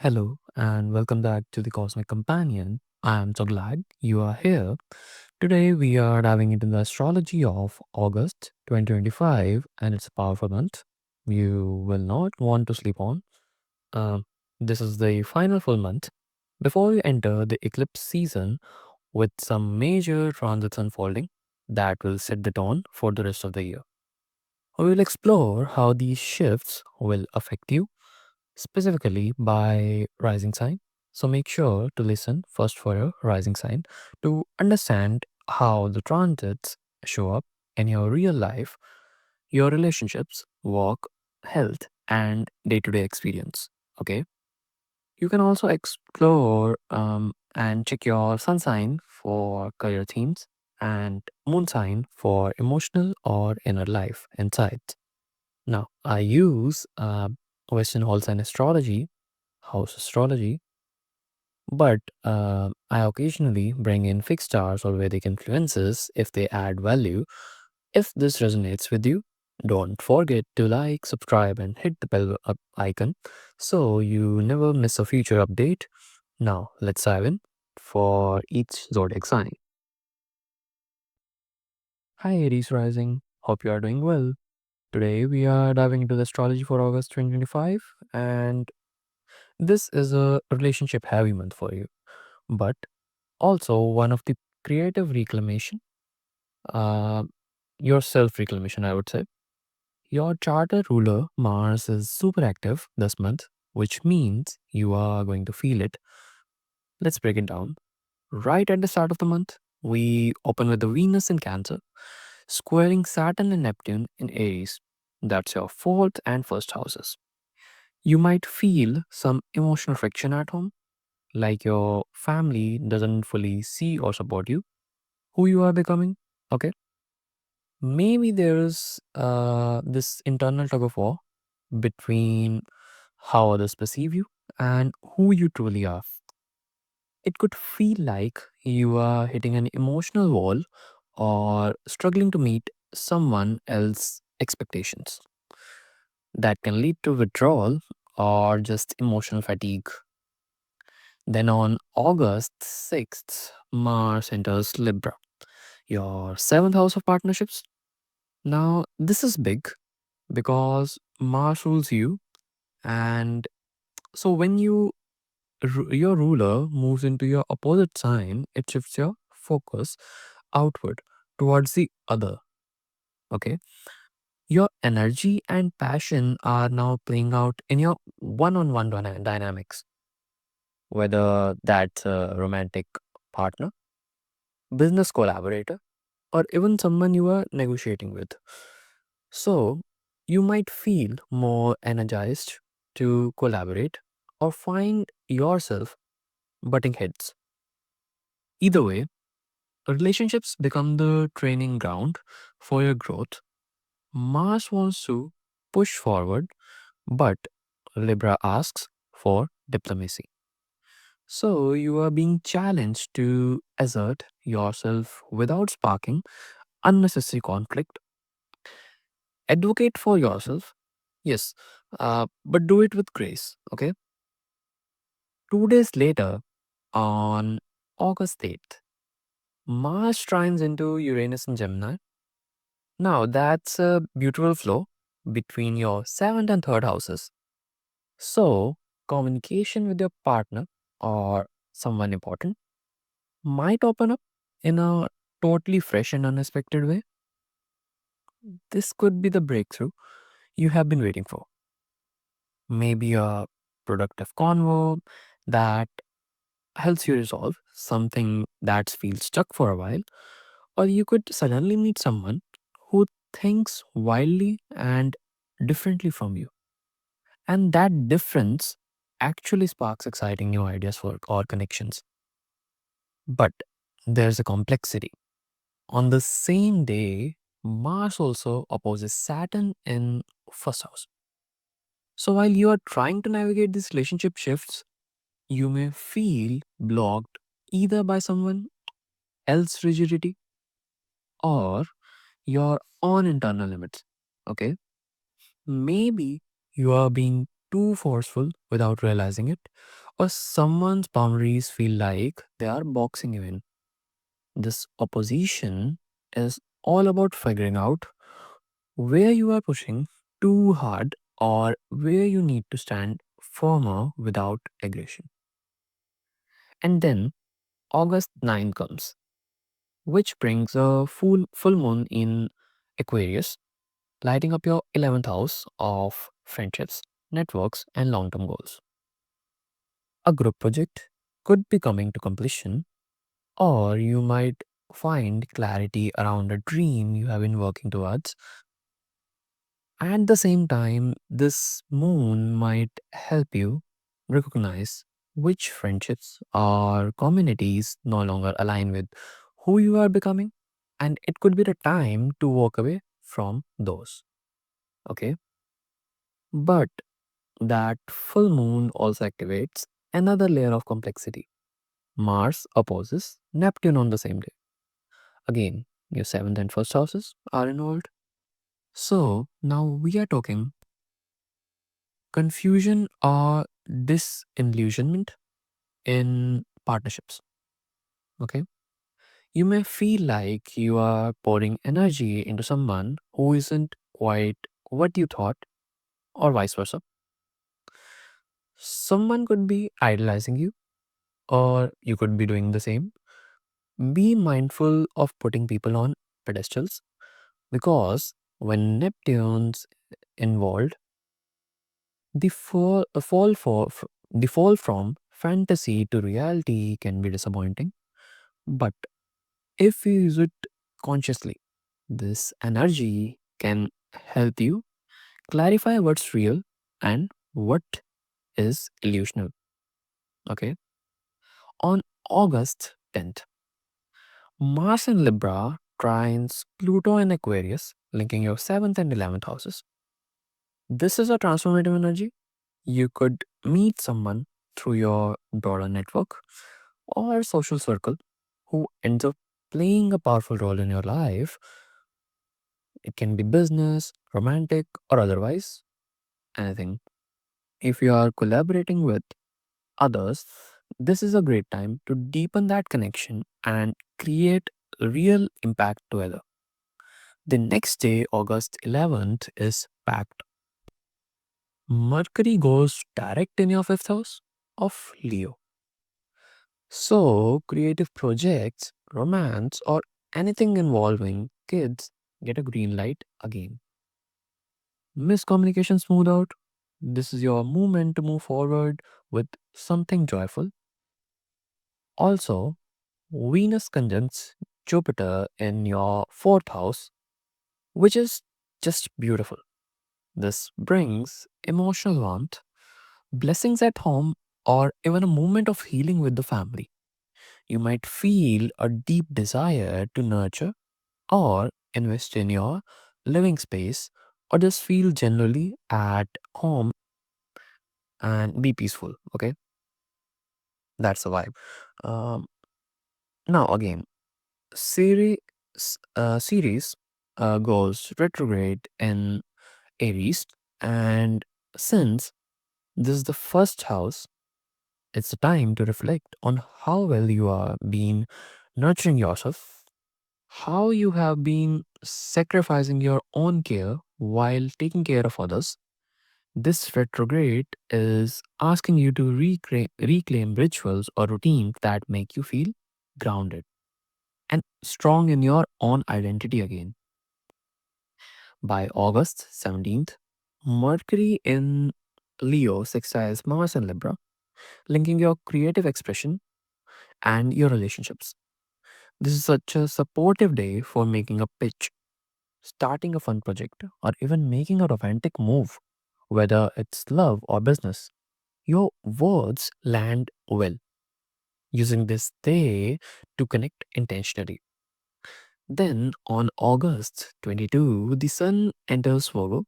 Hello and welcome back to the Cosmic Companion. I am so glad you are here. Today we are diving into the astrology of August 2025 and it's a powerful month. You will not want to sleep on. Um, this is the final full month before we enter the eclipse season with some major transits unfolding that will set the tone for the rest of the year. We will explore how these shifts will affect you specifically by rising sign. So make sure to listen first for your rising sign to understand how the transits show up in your real life, your relationships, work, health, and day to day experience. Okay. You can also explore and check your sun sign for career themes and moon sign for emotional or inner life insights. Now, I use Western Whole Sign Astrology, house astrology, but I occasionally bring in fixed stars or Vedic influences if they add value. If this resonates with you, don't forget to like, subscribe, and hit the bell icon so you never miss a future update. Now, let's dive in for each zodiac sign. Hi, Aries rising. Hope you are doing well. Today, we are diving into the astrology for August 2025, and this is a relationship heavy month for you, but also one of the creative reclamation, uh, your self reclamation, I would say. Your charter ruler Mars is super active this month, which means you are going to feel it. Let's break it down. Right at the start of the month, we open with the Venus in Cancer, squaring Saturn and Neptune in Aries. That's your fourth and first houses. You might feel some emotional friction at home, like your family doesn't fully see or support you, who you are becoming. Okay. Maybe there's this internal tug of war between how others perceive you and who you truly are. It could feel like you are hitting an emotional wall or struggling to meet someone else's expectations. That can lead to withdrawal or just emotional fatigue. Then on August 6th, Mars enters Libra, your seventh house of partnerships. Now, this is big because Mars rules you, and so when your ruler moves into your opposite sign, it shifts your focus outward towards the other. Okay, your energy and passion are now playing out in your one-on-one dynamics, whether that's a romantic partner, business collaborator, or even someone you are negotiating with. So, you might feel more energized to collaborate or find yourself butting heads. Either way, relationships become the training ground for your growth. Mars wants to push forward, but Libra asks for diplomacy. So, you are being challenged to assert yourself without sparking unnecessary conflict. Advocate for yourself, yes, but do it with grace. Okay. 2 days later, on August 8th, Mars trines into Uranus and Gemini. Now, that's a beautiful flow between your seventh and third houses. So, communication with your partner or someone important might open up in a totally fresh and unexpected way. This could be the breakthrough you have been waiting for. Maybe a productive convo that helps you resolve something that feels stuck for a while, or you could suddenly meet someone who thinks wildly and differently from you. And that difference actually sparks exciting new ideas for or connections. But there's a complexity. On the same day, Mars also opposes Saturn in first house. So while you are trying to navigate these relationship shifts, you may feel blocked either by someone else's rigidity or your own internal limits. Okay? Maybe you are being too forceful without realizing it, or someone's boundaries feel like they are boxing you in. This opposition is all about figuring out where you are pushing too hard or where you need to stand firmer without aggression. And then August 9 comes, which brings a full moon in Aquarius, lighting up your 11th house of friendships, networks, and long term goals. A group project could be coming to completion, or you might find clarity around a dream you have been working towards. At the same time, this moon might help you recognize which friendships or communities no longer align with who you are becoming, and it could be the time to walk away from those. Okay, but that full moon also activates another layer of complexity. Mars opposes Neptune on the same day. Again, your seventh and first houses are involved. So now we are talking confusion or disillusionment in partnerships. Okay, you may feel like you are pouring energy into someone who isn't quite what you thought, or vice versa. Someone could be idolizing you, or you could be doing the same. Be mindful of putting people on pedestals, because when Neptune's involved, the fall from fantasy to reality can be disappointing. But if you use it consciously, this energy can help you clarify what's real and what is illusional. Okay. On August 10th, Mars in Libra trines Pluto in Aquarius, linking your 7th and 11th houses. This is a transformative energy. You could meet someone through your broader network or social circle who ends up playing a powerful role in your life. It can be business, romantic, or otherwise, anything. If you are collaborating with others, this is a great time to deepen that connection and create real impact together. The next day, August 11th, is packed. Mercury goes direct in your fifth house of Leo. So, creative projects, romance, or anything involving kids get a green light again. Miscommunication smooth out. This is your moment to move forward with something joyful. Also, Venus conjuncts Jupiter in your fourth house, which is just beautiful. This brings emotional warmth, blessings at home, or even a moment of healing with the family. You might feel a deep desire to nurture or invest in your living space, or just feel generally at home and be peaceful. Okay, that's the vibe. Um, Now again, series goes retrograde in Aries, and since this is the first house, it's the time to reflect on how well you are being nurturing yourself, how you have been sacrificing your own care while taking care of others. This retrograde is asking you to reclaim rituals or routines that make you feel grounded and strong in your own identity again. By August 17th, Mercury in Leo sextiles Mars in Libra, linking your creative expression and your relationships. This is such a supportive day for making a pitch, starting a fun project, or even making a romantic move, whether it's love or business. Your words land well, using this day to connect intentionally. Then on August 22, the Sun enters Virgo,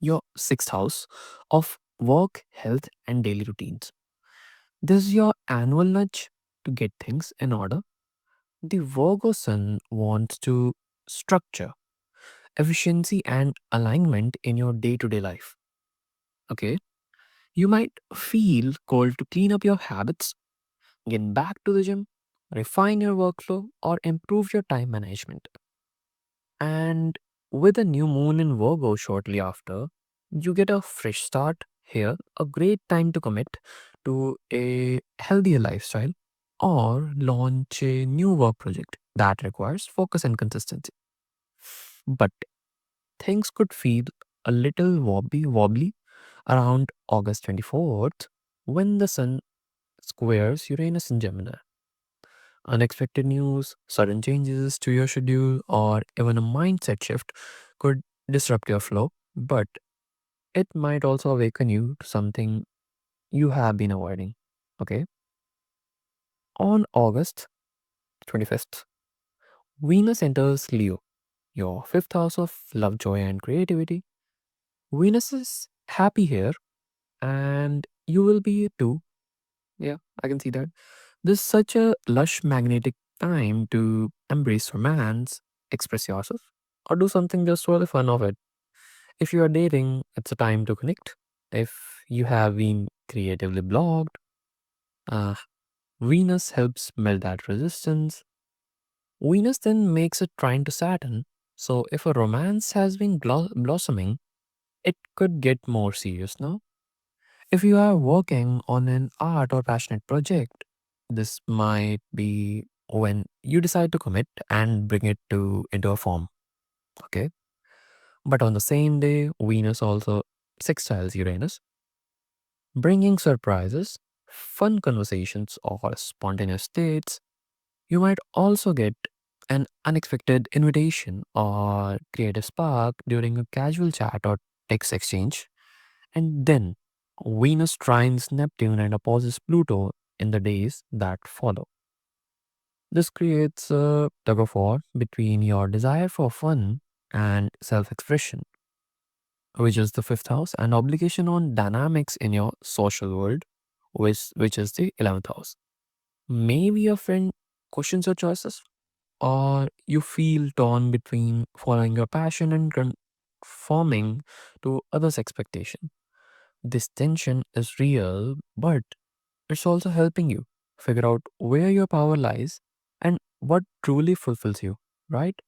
your sixth house of work, health, and daily routines. This is your annual nudge to get things in order. The Virgo Sun wants to structure, efficiency, and alignment in your day to day life. Okay. You might feel called to clean up your habits, get back to the gym, refine your workflow, or improve your time management. And with a new moon in Virgo shortly after, you get a fresh start here, a great time to commit to a healthier lifestyle or launch a new work project that requires focus and consistency. But things could feel a little wobbly around August 24th when the sun squares Uranus in Gemini. Unexpected news, sudden changes to your schedule, or even a mindset shift could disrupt your flow, but it might also awaken you to something you have been avoiding. Okay? On August 25th, Venus enters Leo, your fifth house of love, joy, and creativity. Venus is happy here, and you will be too. Yeah, I can see that. This is such a lush, magnetic time to embrace romance, express yourself, or do something just for the fun of it. If you are dating, it's a time to connect. If you have been creatively blocked, uh, Venus helps melt that resistance. Venus then makes a trine to Saturn. So if a romance has been blossoming, it could get more serious now. If you are working on an art or passionate project, this might be when you decide to commit and bring it to into a form. Okay. But on the same day, Venus also sextiles Uranus, bringing surprises, fun conversations, or spontaneous states. You might also get an unexpected invitation or creative spark during a casual chat or text exchange. And then Venus trines Neptune and opposes Pluto in the days that follow. This creates a tug of war between your desire for fun and self expression, which is the fifth house, and obligation on dynamics in your social world, which is the 11th house. Maybe your friend questions your choices, or you feel torn between following your passion and conforming to others' expectation. This tension is real, but it's also helping you figure out where your power lies and what truly fulfills you, right?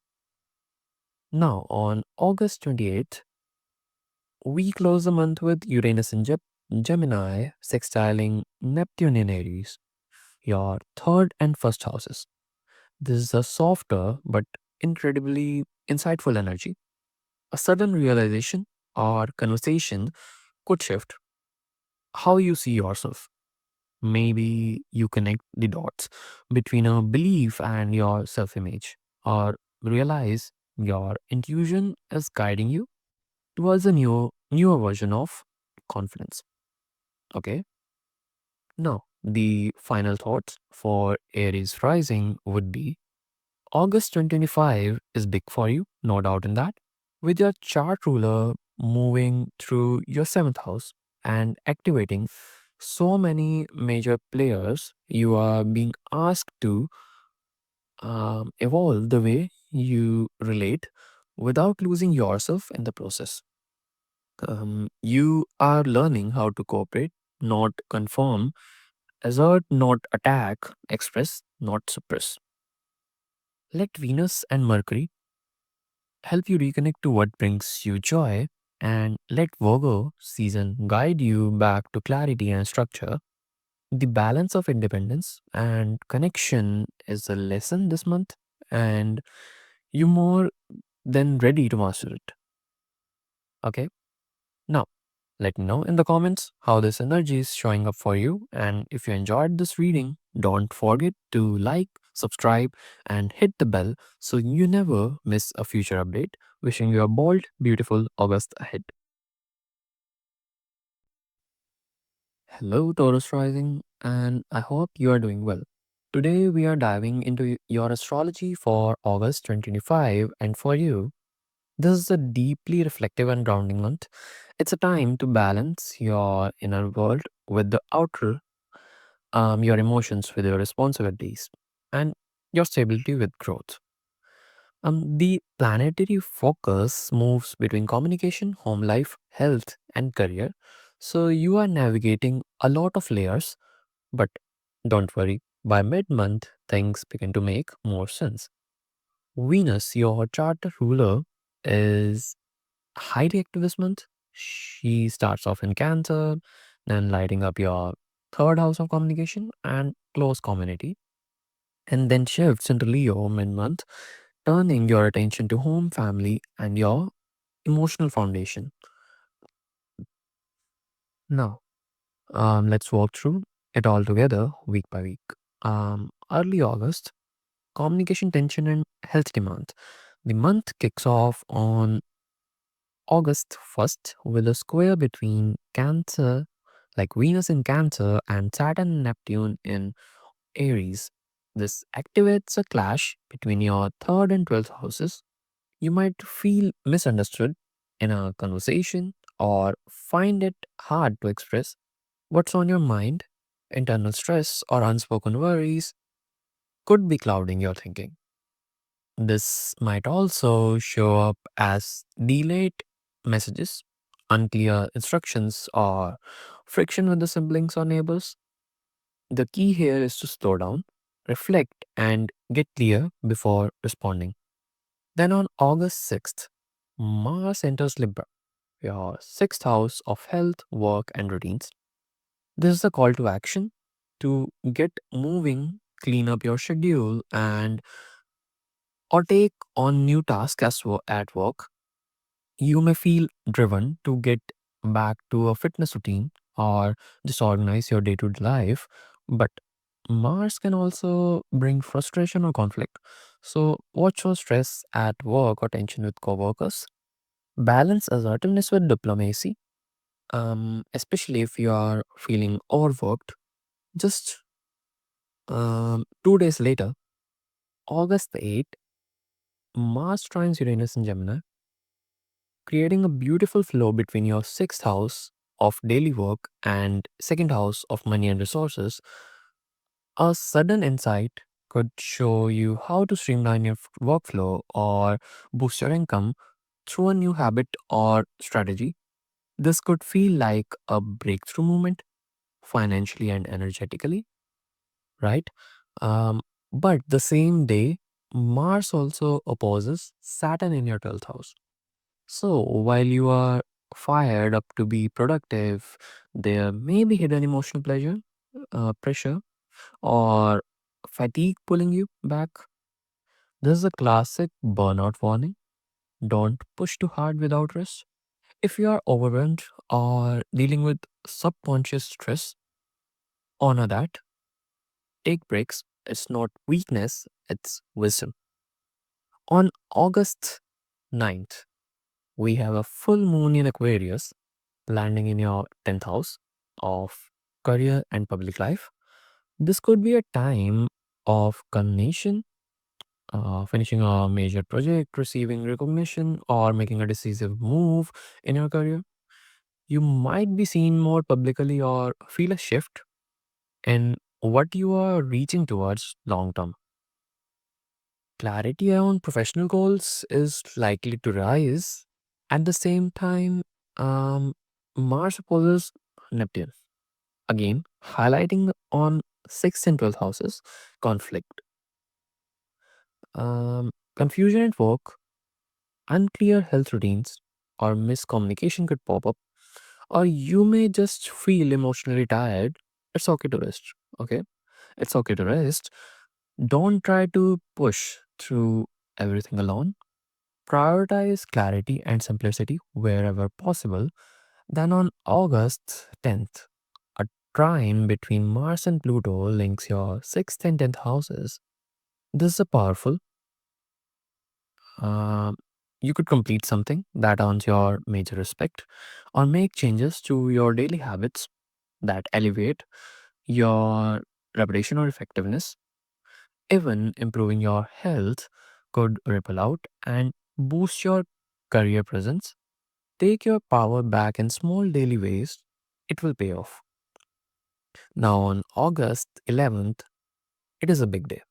Now, on August 28th, we close the month with Uranus in Gemini sextiling Neptune in Aries, your third and first houses. This is a softer but incredibly insightful energy. A sudden realization or conversation could shift how you see yourself. Maybe you connect the dots between a belief and your self image, or realize your intuition is guiding you towards a newer version of confidence. Okay. Now, the final thoughts for Aries rising would be August 2025 is big for you, no doubt in that. With your chart ruler moving through your seventh house and activating so many major players, you are being asked to evolve the way you relate without losing yourself in the process. You are learning how to cooperate, not conform, assert, not attack, express, not suppress. Let Venus and Mercury help you reconnect to what brings you joy, and let Virgo season guide you back to clarity and structure. The balance of independence and connection is a lesson this month, and you're more than ready to master it. Okay? Now, let me know in the comments how this energy is showing up for you. And if you enjoyed this reading, don't forget to like, subscribe, and hit the bell so you never miss a future update. Wishing you a bold, beautiful August ahead. Hello, Taurus Rising, and I hope you are doing well. Today, we are diving into your astrology for August 2025, and for you, this is a deeply reflective and grounding month. It's a time to balance your inner world with the outer, your emotions with your responsibilities, and your stability with growth. The planetary focus moves between communication, home life, health, and career. So you are navigating a lot of layers, but don't worry, by mid month, things begin to make more sense. Venus, your chart ruler, is highly active this month. She starts off in Cancer, then lighting up your third house of communication and close community, and then shifts into Leo mid month, turning your attention to home, family, and your emotional foundation. Now, let's walk through it all together week by week. Early August, communication tension and health demand. The month kicks off on August 1st with a square between Cancer, like Venus in Cancer, and Saturn and Neptune in Aries. This activates a clash between your third and 12th houses. You might feel misunderstood in a conversation or find it hard to express what's on your mind. Internal stress or unspoken worries could be clouding your thinking. This might also show up as delayed messages, unclear instructions, or friction with the siblings or neighbors. The key here is to slow down, reflect, and get clear before responding. Then on August 6th, Mars enters Libra, your sixth house of health, work, and routines. This is a call to action to get moving, clean up your schedule, and or take on new tasks at work. You may feel driven to get back to a fitness routine or just organize your day-to-day life, but Mars can also bring frustration or conflict. So watch for stress at work or tension with coworkers. Balance assertiveness with diplomacy, especially if you are feeling overworked. Just 2 days later, August 8th, Mars trines Uranus in Gemini, creating a beautiful flow between your sixth house of daily work and second house of money and resources. A sudden insight could show you how to streamline your workflow or boost your income through a new habit or strategy. This could feel like a breakthrough moment financially and energetically, right? Um, but the same day, Mars also opposes Saturn in your 12th house. So while you are fired up to be productive, there may be hidden emotional pressure, or fatigue pulling you back. This is a classic burnout warning. Don't push too hard without rest. If you are overwhelmed or dealing with subconscious stress, honor that. Take breaks. It's not weakness, it's wisdom. On August 9th, we have a full moon in Aquarius landing in your 10th house of career and public life. This could be a time of culmination, finishing a major project, receiving recognition, or making a decisive move in your career. You might be seen more publicly or feel a shift in what you are reaching towards long term. Clarity around professional goals is likely to rise. At the same time, um, Mars opposes Neptune, again highlighting on 6th and 12th houses conflict. Confusion at work, unclear health routines, or miscommunication could pop up, or you may just feel emotionally tired. It's okay to rest. Okay, it's okay to rest. Don't try to push through everything alone. Prioritize clarity and simplicity wherever possible. Then on August 10th, a trine between Mars and Pluto links your 6th and 10th houses. This is a powerful. Uh, you could complete something that earns your major respect or make changes to your daily habits that elevate your reputation or effectiveness. Even improving your health could ripple out and boost your career presence. Take your power back in small daily ways. It will pay off. Now, on August 11th, it is a big day.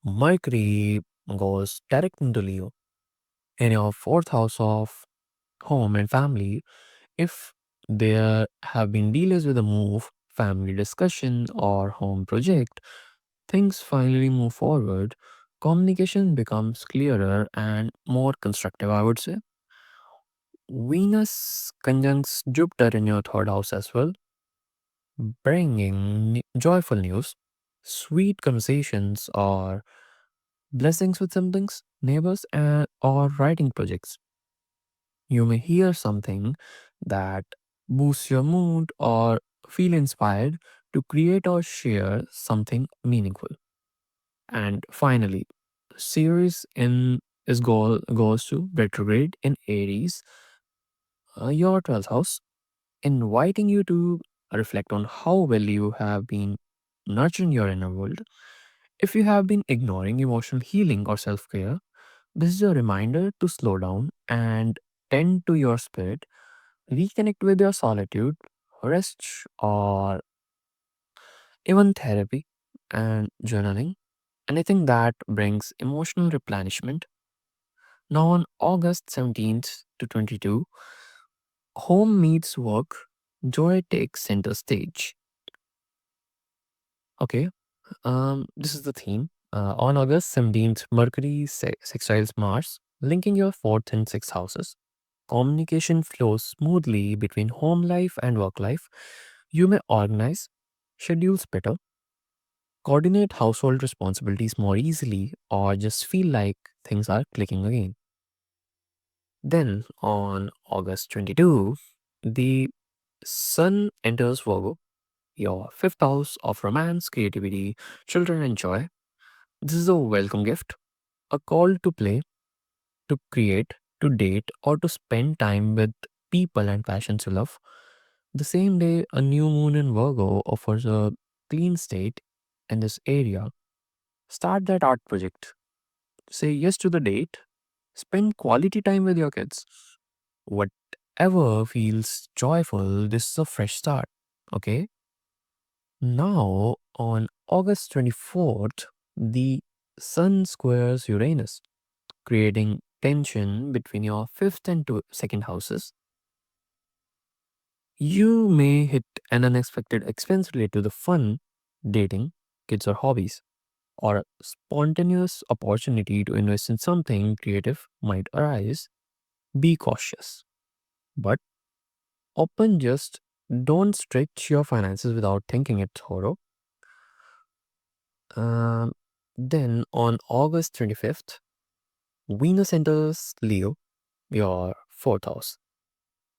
Mercury goes direct into Leo in your fourth house of home and family. If there have been delays with a move, family discussion, or home project, things finally move forward. Communication becomes clearer and more constructive, I would say. Venus conjuncts Jupiter in your third house as well, bringing joyful news, sweet conversations, or blessings with siblings, neighbors, and or writing projects. You may hear something that boosts your mood or feel inspired to create or share something meaningful. And finally, Ceres in is goes to retrograde in Aries, your 12th house, inviting you to reflect on how well you have been nurturing your inner world. If you have been ignoring emotional healing or self care, this is a reminder to slow down and tend to your spirit, reconnect with your solitude, rest, or even therapy and journaling. Anything that brings emotional replenishment. Now, on August 17th to 22, home meets work, joy takes center stage. Okay, this is the theme. On August 17th, Mercury sextiles Mars, linking your fourth and sixth houses. Communication flows smoothly between home life and work life. You may organize schedules better, coordinate household responsibilities more easily, or just feel like things are clicking again. Then on August 22, the Sun enters Virgo, your fifth house of romance, creativity, children, and joy. This is a welcome gift, a call to play, to create, to date, or to spend time with people and passions you love. The same day, a new moon in Virgo offers a clean state in this area. Start that art project. Say yes to the date. Spend quality time with your kids. Whatever feels joyful, this is a fresh start. Okay? Now, on August 24th, the Sun squares Uranus, creating tension between your fifth and second houses. You may hit an unexpected expense related to the fun, dating, kids, or hobbies, or a spontaneous opportunity to invest in something creative might arise. Be cautious, but open just don't stretch your finances without thinking it thorough. Um, then on August 25th, Venus enters Leo, your fourth house,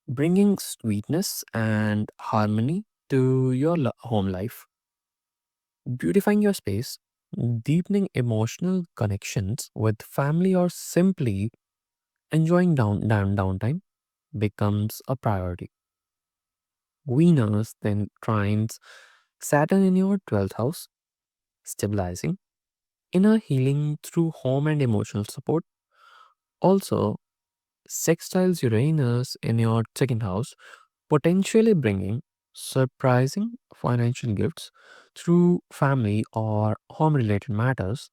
bringing sweetness and harmony to your home life, beautifying your space, deepening emotional connections with family, or simply enjoying downtime becomes a priority. Venus then trines Saturn in your 12th house, stabilizing inner healing through home and emotional support. Also, sextiles Uranus in your second house, potentially bringing surprising financial gifts through family or home related matters.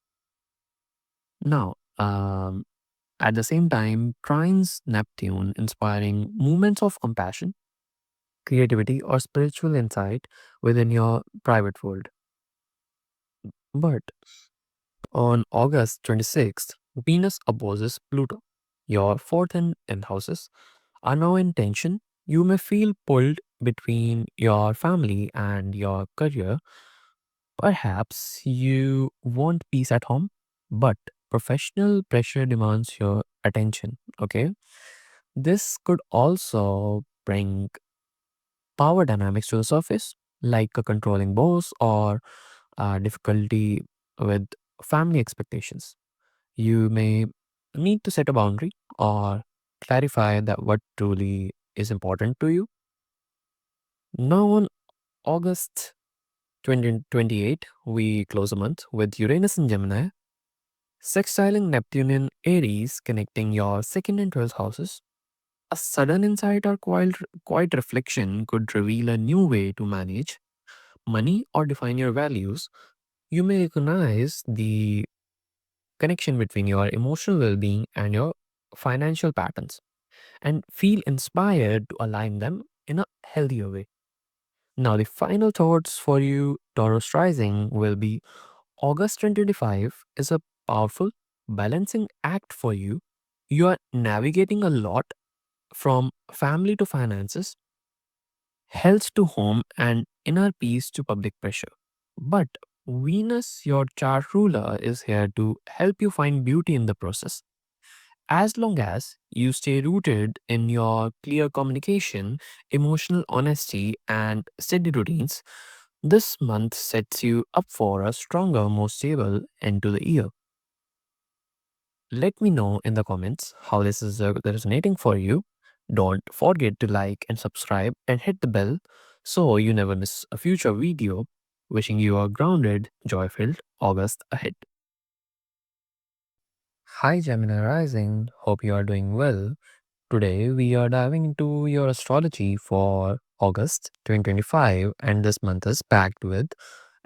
Now, at the same time, trines Neptune, inspiring moments of compassion, creativity, or spiritual insight within your private world. But on August 26th, Venus opposes Pluto. Your fourth and 10th houses are now in tension. You may feel pulled between your family and your career. Perhaps you want peace at home, but professional pressure demands your attention. Okay. This could also bring power dynamics to the surface, like a controlling boss or difficulty with family expectations. You may need to set a boundary or clarify that what truly is important to you. Now, on August 2028, we close a month with Uranus in Gemini, sextiling Neptune in Aries, connecting your second and 12th houses. A sudden insight or quiet reflection could reveal a new way to manage money or define your values. You may recognize the connection between your emotional well being and your financial patterns and feel inspired to align them in a healthier way. Now, the final thoughts for you, Taurus rising, will be August 2025 is a powerful balancing act for you. You are navigating a lot from family to finances, health to home, and inner peace to public pressure. But Venus, your chart ruler, is here to help you find beauty in the process. As long as you stay rooted in your clear communication, emotional honesty, and steady routines, this month sets you up for a stronger, more stable end to the year. Let me know in the comments how this is resonating for you. Don't forget to like and subscribe and hit the bell so you never miss a future video. Wishing you a grounded, joy-filled August ahead. Hi Gemini Rising, hope you are doing well. Today we are diving into your astrology for August 2025, and this month is packed with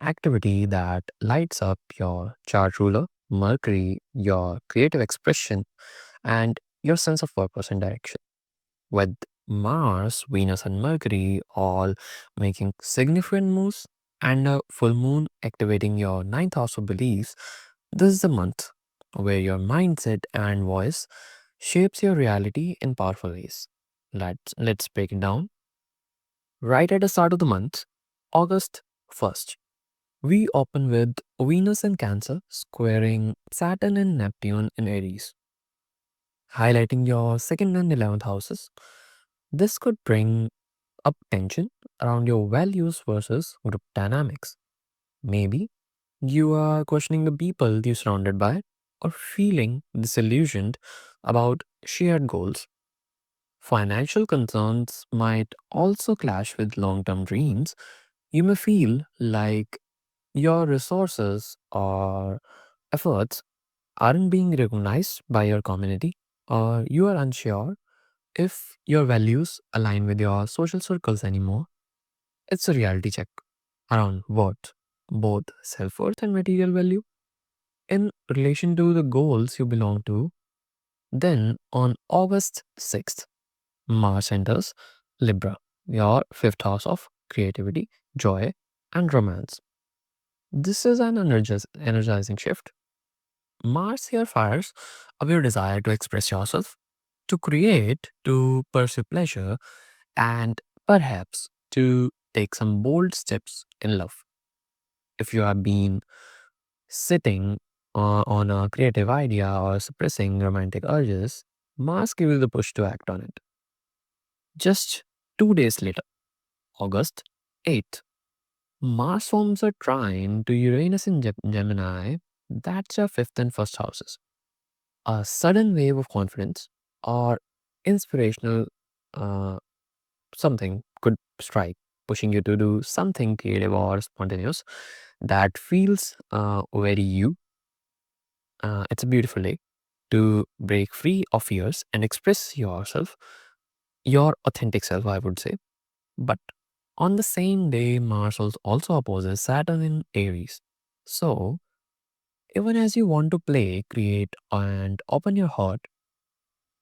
activity that lights up your chart ruler, Mercury, your creative expression, and your sense of purpose and direction. With Mars, Venus, and Mercury all making significant moves, and a full moon activating your ninth house of beliefs, this is the month where your mindset and voice shapes your reality in powerful ways. Let's break it down. Right at the start of the month, August 1st, we open with Venus in Cancer squaring Saturn and Neptune in Aries, highlighting your second and 11th houses. This could bring up tension around your values versus group dynamics. Maybe you are questioning the people you're surrounded by or feeling disillusioned about shared goals. Financial concerns might also clash with long term dreams. You may feel like your resources or efforts aren't being recognized by your community, or you are unsure if your values align with your social circles anymore. It's a reality check around what both self worth and material value in relation to the goals you belong to. Then on August 6th, Mars enters Libra, your fifth house of creativity, joy, and romance. This is an energizing shift. Mars here fires up your desire to express yourself, to create, to pursue pleasure, and perhaps to take some bold steps in love. If you have been sitting on a creative idea or suppressing romantic urges, Mars gives you the push to act on it. Just 2 days later, August 8th, Mars forms a trine to Uranus in Gemini. That's your fifth and first houses. A sudden wave of confidence or inspirational uh, something could strike, pushing you to do something creative or spontaneous that feels very you. It's a beautiful day to break free of fears and express yourself, your authentic self, I would say. But on the same day, Mars also opposes Saturn in Aries. So, even as you want to play, create, and open your heart,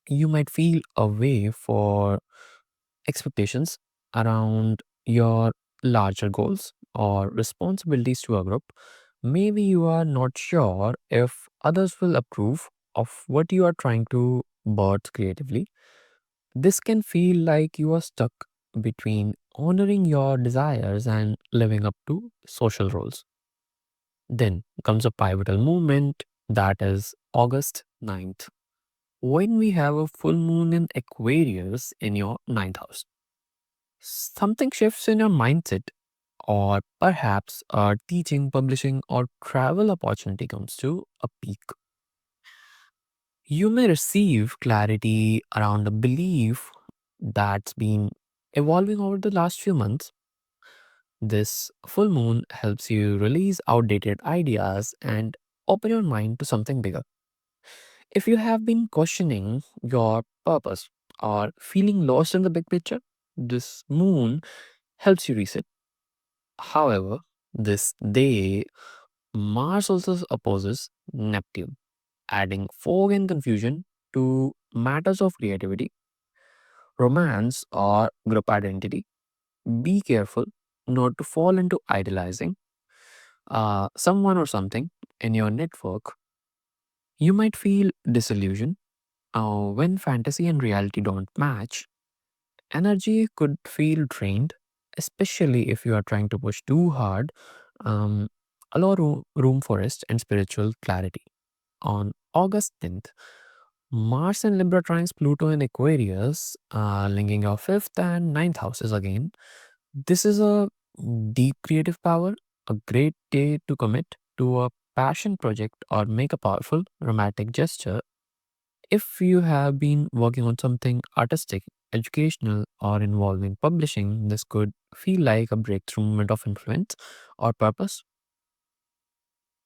you might feel a way for expectations around your larger goals or responsibilities to a group. Maybe you are not sure if others will approve of what you are trying to birth creatively. This can feel like you are stuck between honoring your desires and living up to social roles. Then comes a pivotal moment, that is August 9th, when we have a full moon in Aquarius in your ninth house. Something shifts in your mindset, or perhaps a teaching, publishing, or travel opportunity comes to a peak. You may receive clarity around a belief that's been evolving over the last few months. This full moon helps you release outdated ideas and open your mind to something bigger. If you have been questioning your purpose or feeling lost in the big picture, this moon helps you reset. However, this day, Mars also opposes Neptune, adding fog and confusion to matters of creativity. romance, or group identity. Be careful not to fall into idolizing someone or something in your network. You might feel disillusioned when fantasy and reality don't match. Energy could feel drained, especially if you are trying to push too hard. Um, Allow room for rest and spiritual clarity. On August 10th, Mars in Libra trines Pluto in Aquarius, linking your fifth and ninth houses again. This is a deep creative power, a great day to commit to a passion project or make a powerful romantic gesture. If you have been working on something artistic, educational, or involving publishing, this could feel like a breakthrough moment of influence or purpose.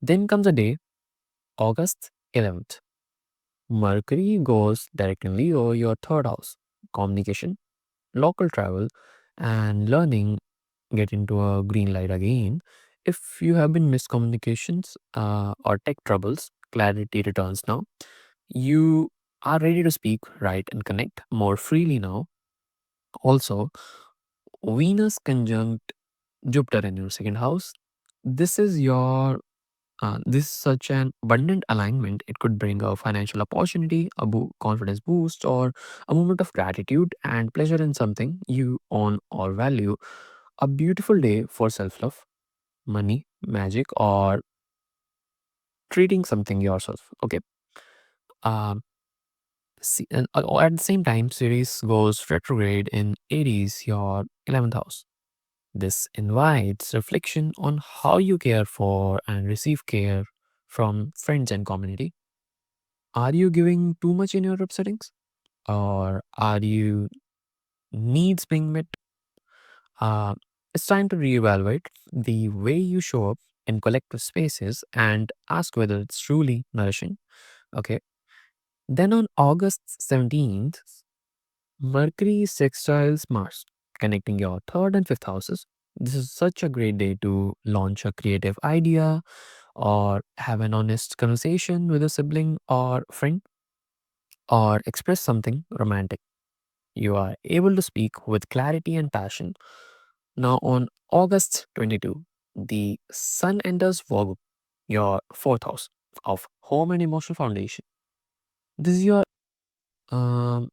Then comes a day, August 11th. Mercury goes directly over your third house. Communication, local travel, and learning get into a green light again. If you have been miscommunications or tech troubles, clarity returns now. You are ready to speak, write, and connect more freely now. Also, Venus conjunct Jupiter in your second house. This is your this is such an abundant alignment. It could bring a financial opportunity, a confidence boost, or a moment of gratitude and pleasure in something you own or value. A beautiful day for self love, money, magic, or treating something yourself. Okay. Um, at the same time, Ceres goes retrograde in Aries, your 11th house. This invites reflection on how you care for and receive care from friends and community. Are you giving too much in your group settings? Or are you needs being met? Uh, it's time to reevaluate the way you show up in collective spaces and ask whether it's truly nourishing. Okay. Then on August 17th, Mercury sextiles Mars, connecting your third and fifth houses. This is such a great day to launch a creative idea or have an honest conversation with a sibling or friend or express something romantic. You are able to speak with clarity and passion. Now, on August 22, the Sun enters Virgo, your fourth house of home and emotional foundation. This is your um,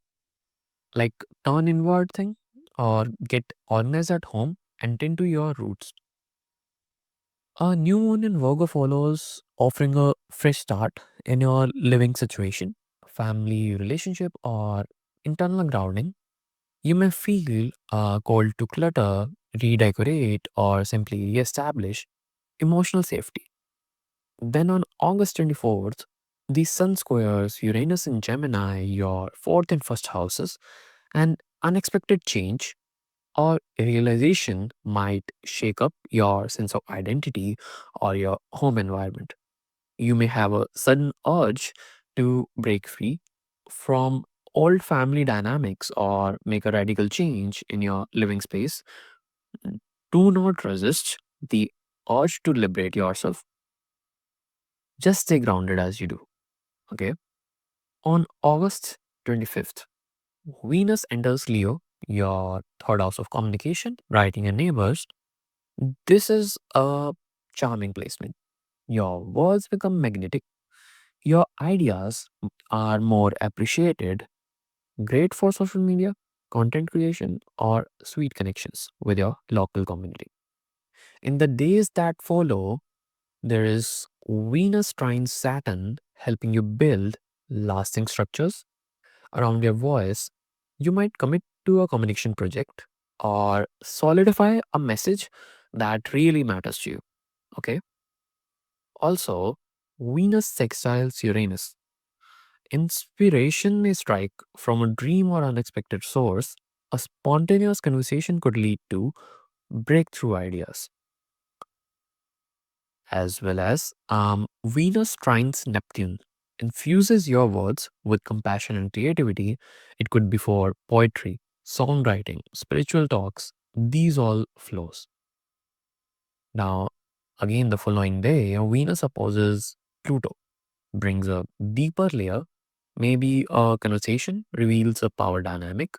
like turn inward thing or get organized at home and tend to your roots. A new moon in Virgo follows, offering a fresh start in your living situation, family relationship, or internal grounding. You may feel called to clutter, redecorate, or simply reestablish emotional safety. Then on August 24th, the Sun squares Uranus in Gemini, your fourth and first houses, and unexpected change or realization might shake up your sense of identity or your home environment. You may have a sudden urge to break free from old family dynamics or make a radical change in your living space. Do not resist the urge to liberate yourself. Just stay grounded as you do. Okay. On August 25th, Venus enters Leo, your third house of communication, writing, and neighbors. This is a charming placement. Your words become magnetic. Your ideas are more appreciated. Great for social media, content creation, or sweet connections with your local community. In the days that follow, there is Venus trine Saturn helping you build lasting structures around your voice. You might commit to a communication project or solidify a message that really matters to you. Okay. Also, Venus sextiles Uranus. Inspiration may strike from a dream or unexpected source. A spontaneous conversation could lead to breakthrough ideas, as well as Venus trines Neptune. Infuses your words with compassion and creativity. It could be for poetry, songwriting, spiritual talks. These all flows. Now, again, the following day, Venus opposes Pluto, brings a deeper layer. Maybe a conversation reveals a power dynamic,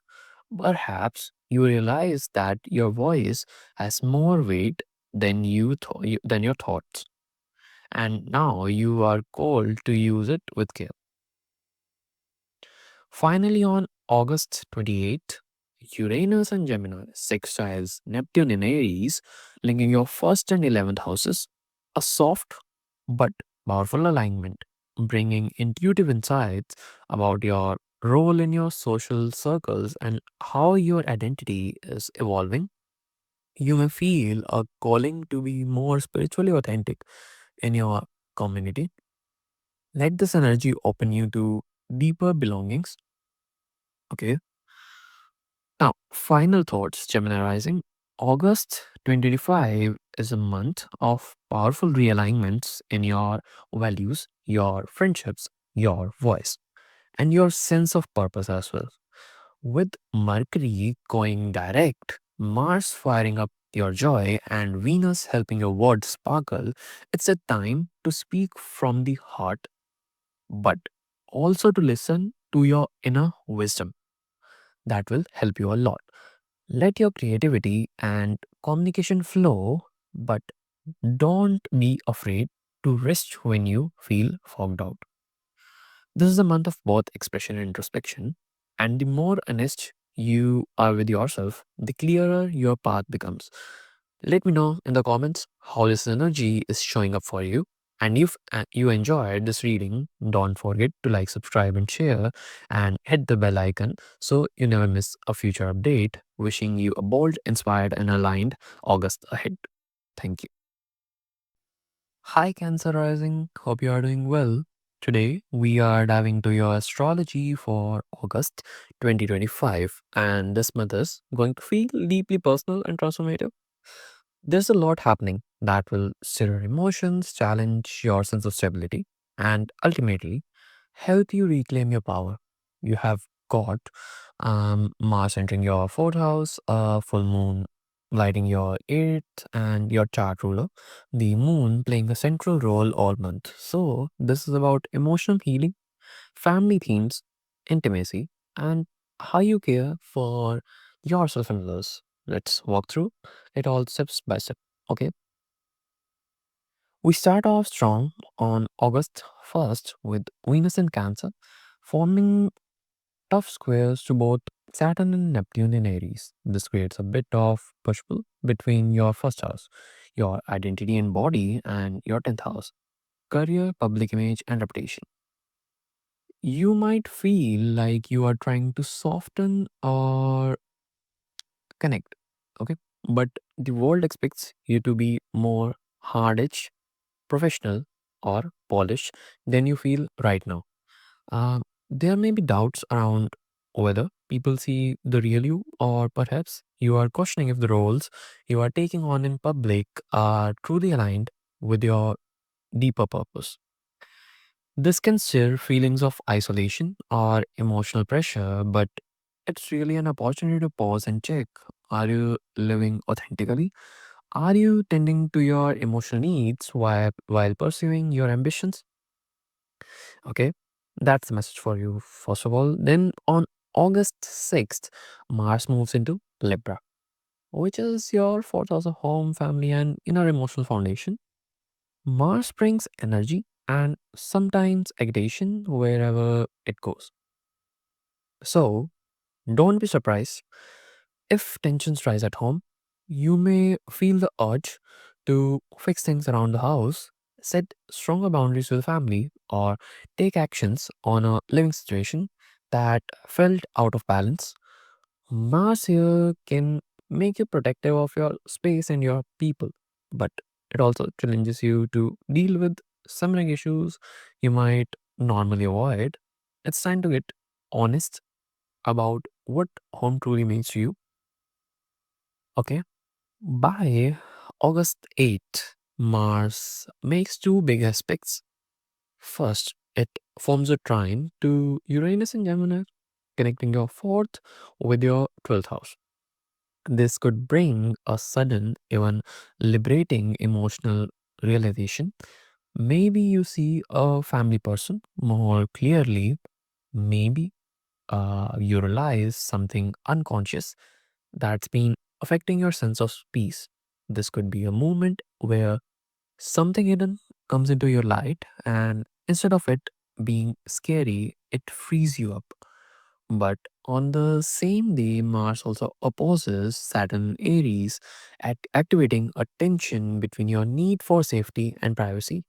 Perhaps you realize that your voice has more weight than than your thoughts, and now you are called to use it with care. Finally, on August 28th, Uranus and Gemini sextiles Neptune in Aries, linking your first and 11th houses, a soft but powerful alignment, bringing intuitive insights about your role in your social circles and how your identity is evolving. You may feel a calling to be more spiritually authentic in your community. Let this energy open you to deeper belongings. Okay. Now, final thoughts, Gemini rising. August 2025 is a month of powerful realignments in your values, your friendships, your voice, and your sense of purpose as well. With Mercury going direct, Mars firing up your joy, and Venus helping your words sparkle, it's a time to speak from the heart, but also to listen to your inner wisdom. That will help you a lot. Let your creativity and communication flow, but don't be afraid to rest when you feel fogged out. This is a month of both expression and introspection, and the more honest you are with yourself, the clearer your path becomes. Let me know in the comments how this energy is showing up for you. And if you enjoyed this reading, don't forget to like, subscribe, and share, and hit the bell icon so you never miss a future update. Wishing you a bold, inspired, and aligned August ahead. Thank you. Hi, Cancer Rising. Hope you are doing well. Today, we are diving into your astrology for August 2025, and this month is going to feel deeply personal and transformative. There's a lot happening that will stir your emotions, challenge your sense of stability, and ultimately help you reclaim your power. You have got Mars entering your fourth house, full moon lighting your eighth, and your chart ruler, the moon playing a central role all month. So, this is about emotional healing, family themes, intimacy, and how you care for yourself and others. Let's walk through it all steps by step. Okay. We start off strong on August 1st with Venus in Cancer, forming tough squares to both Saturn and Neptune in Aries. This creates a bit of push pull between your first house, your identity and body, and your 10th house, career, public image, and reputation. You might feel like you are trying to soften or connect, okay? But the world expects you to be more hard edge, professional, or polished than you feel right now. There may be doubts around whether people see the real you, or perhaps you are questioning if the roles you are taking on in public are truly aligned with your deeper purpose. This can stir feelings of isolation or emotional pressure, but it's really an opportunity to pause and check. Are you living authentically? Are you tending to your emotional needs while pursuing your ambitions? Okay, that's the message for you, first of all. Then on August 6th, Mars moves into Libra, which is your fourth house of home, family, and inner emotional foundation. Mars brings energy and sometimes agitation wherever it goes. So don't be surprised if tensions rise at home. You may feel the urge to fix things around the house, set stronger boundaries with family, or take actions on a living situation that felt out of balance. Mars here can make you protective of your space and your people, but it also challenges you to deal with some issues you might normally avoid. It's time to get honest about what home truly means to you. Okay. By August 8th, Mars makes two big aspects. First, it forms a trine to Uranus and Gemini, connecting your fourth with your 12th house. This could bring a sudden, even liberating emotional realization. Maybe you see a family person more clearly, maybe. you realize something unconscious that's been affecting your sense of peace. This could be a moment where something hidden comes into your light, and instead of it being scary, it frees you up. But on the same day, Mars also opposes Saturn in Aries, activating a tension between your need for safety and privacy,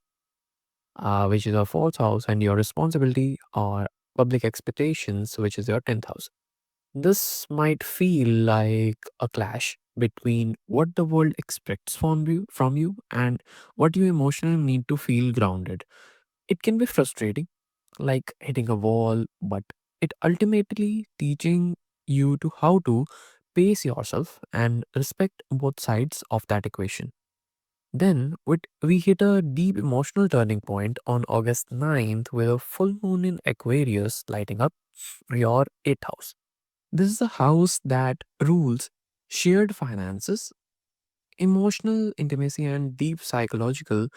which is your fourth house, and your responsibility or public expectations, which is your 10th house. This might feel like a clash between what the world expects from you and what you emotionally need to feel grounded. It can be frustrating, like hitting a wall, but it ultimately teaching you to how to pace yourself and respect both sides of that equation. Then we hit a deep emotional turning point on August 9th with a full moon in Aquarius lighting up your 8th house. This is a house that rules shared finances, emotional intimacy, and deep psychological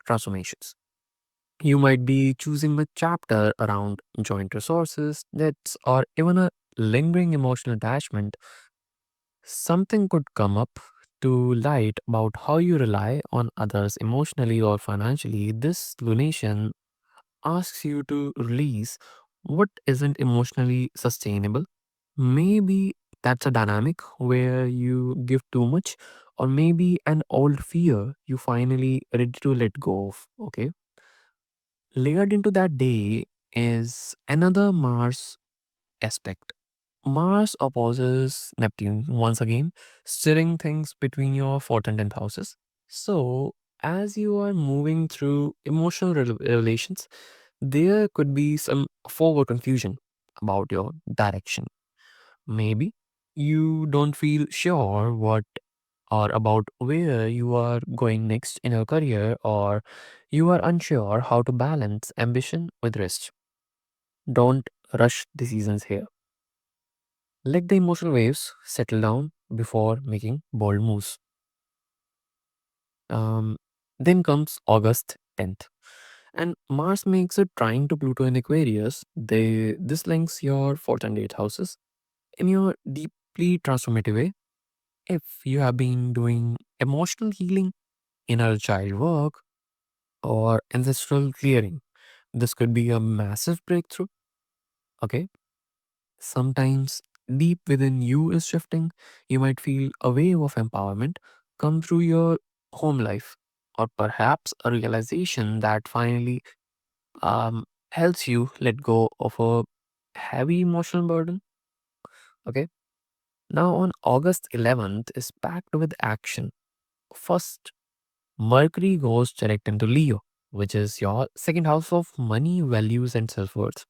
transformations. You might be choosing a chapter around joint resources, debts, or even a lingering emotional attachment. Something could come up to light about how you rely on others emotionally or financially. This lunation asks you to release what isn't emotionally sustainable. Maybe that's a dynamic where you give too much, or maybe an old fear you finally ready to let go of. Okay. Layered into that day is another Mars aspect. Mars opposes Neptune once again, stirring things between your fourth and 10th houses. So, as you are moving through emotional revelations, there could be some forward confusion about your direction. Maybe you don't feel sure what or about where you are going next in your career, or you are unsure how to balance ambition with rest. Don't rush decisions here. Let the emotional waves settle down before making bold moves. Um, then comes August 10th, and Mars makes a trine to Pluto in Aquarius. This links your fourth and eighth houses in your deeply transformative way. If you have been doing emotional healing, inner child work, or ancestral clearing, this could be a massive breakthrough. Okay. Sometimes deep within you is shifting. You might feel a wave of empowerment come through your home life, or perhaps a realization that finally helps you let go of a heavy emotional burden. Okay. Now, on August 11th is packed with action. First, Mercury goes direct into Leo, which is your second house of money, values, and self worth.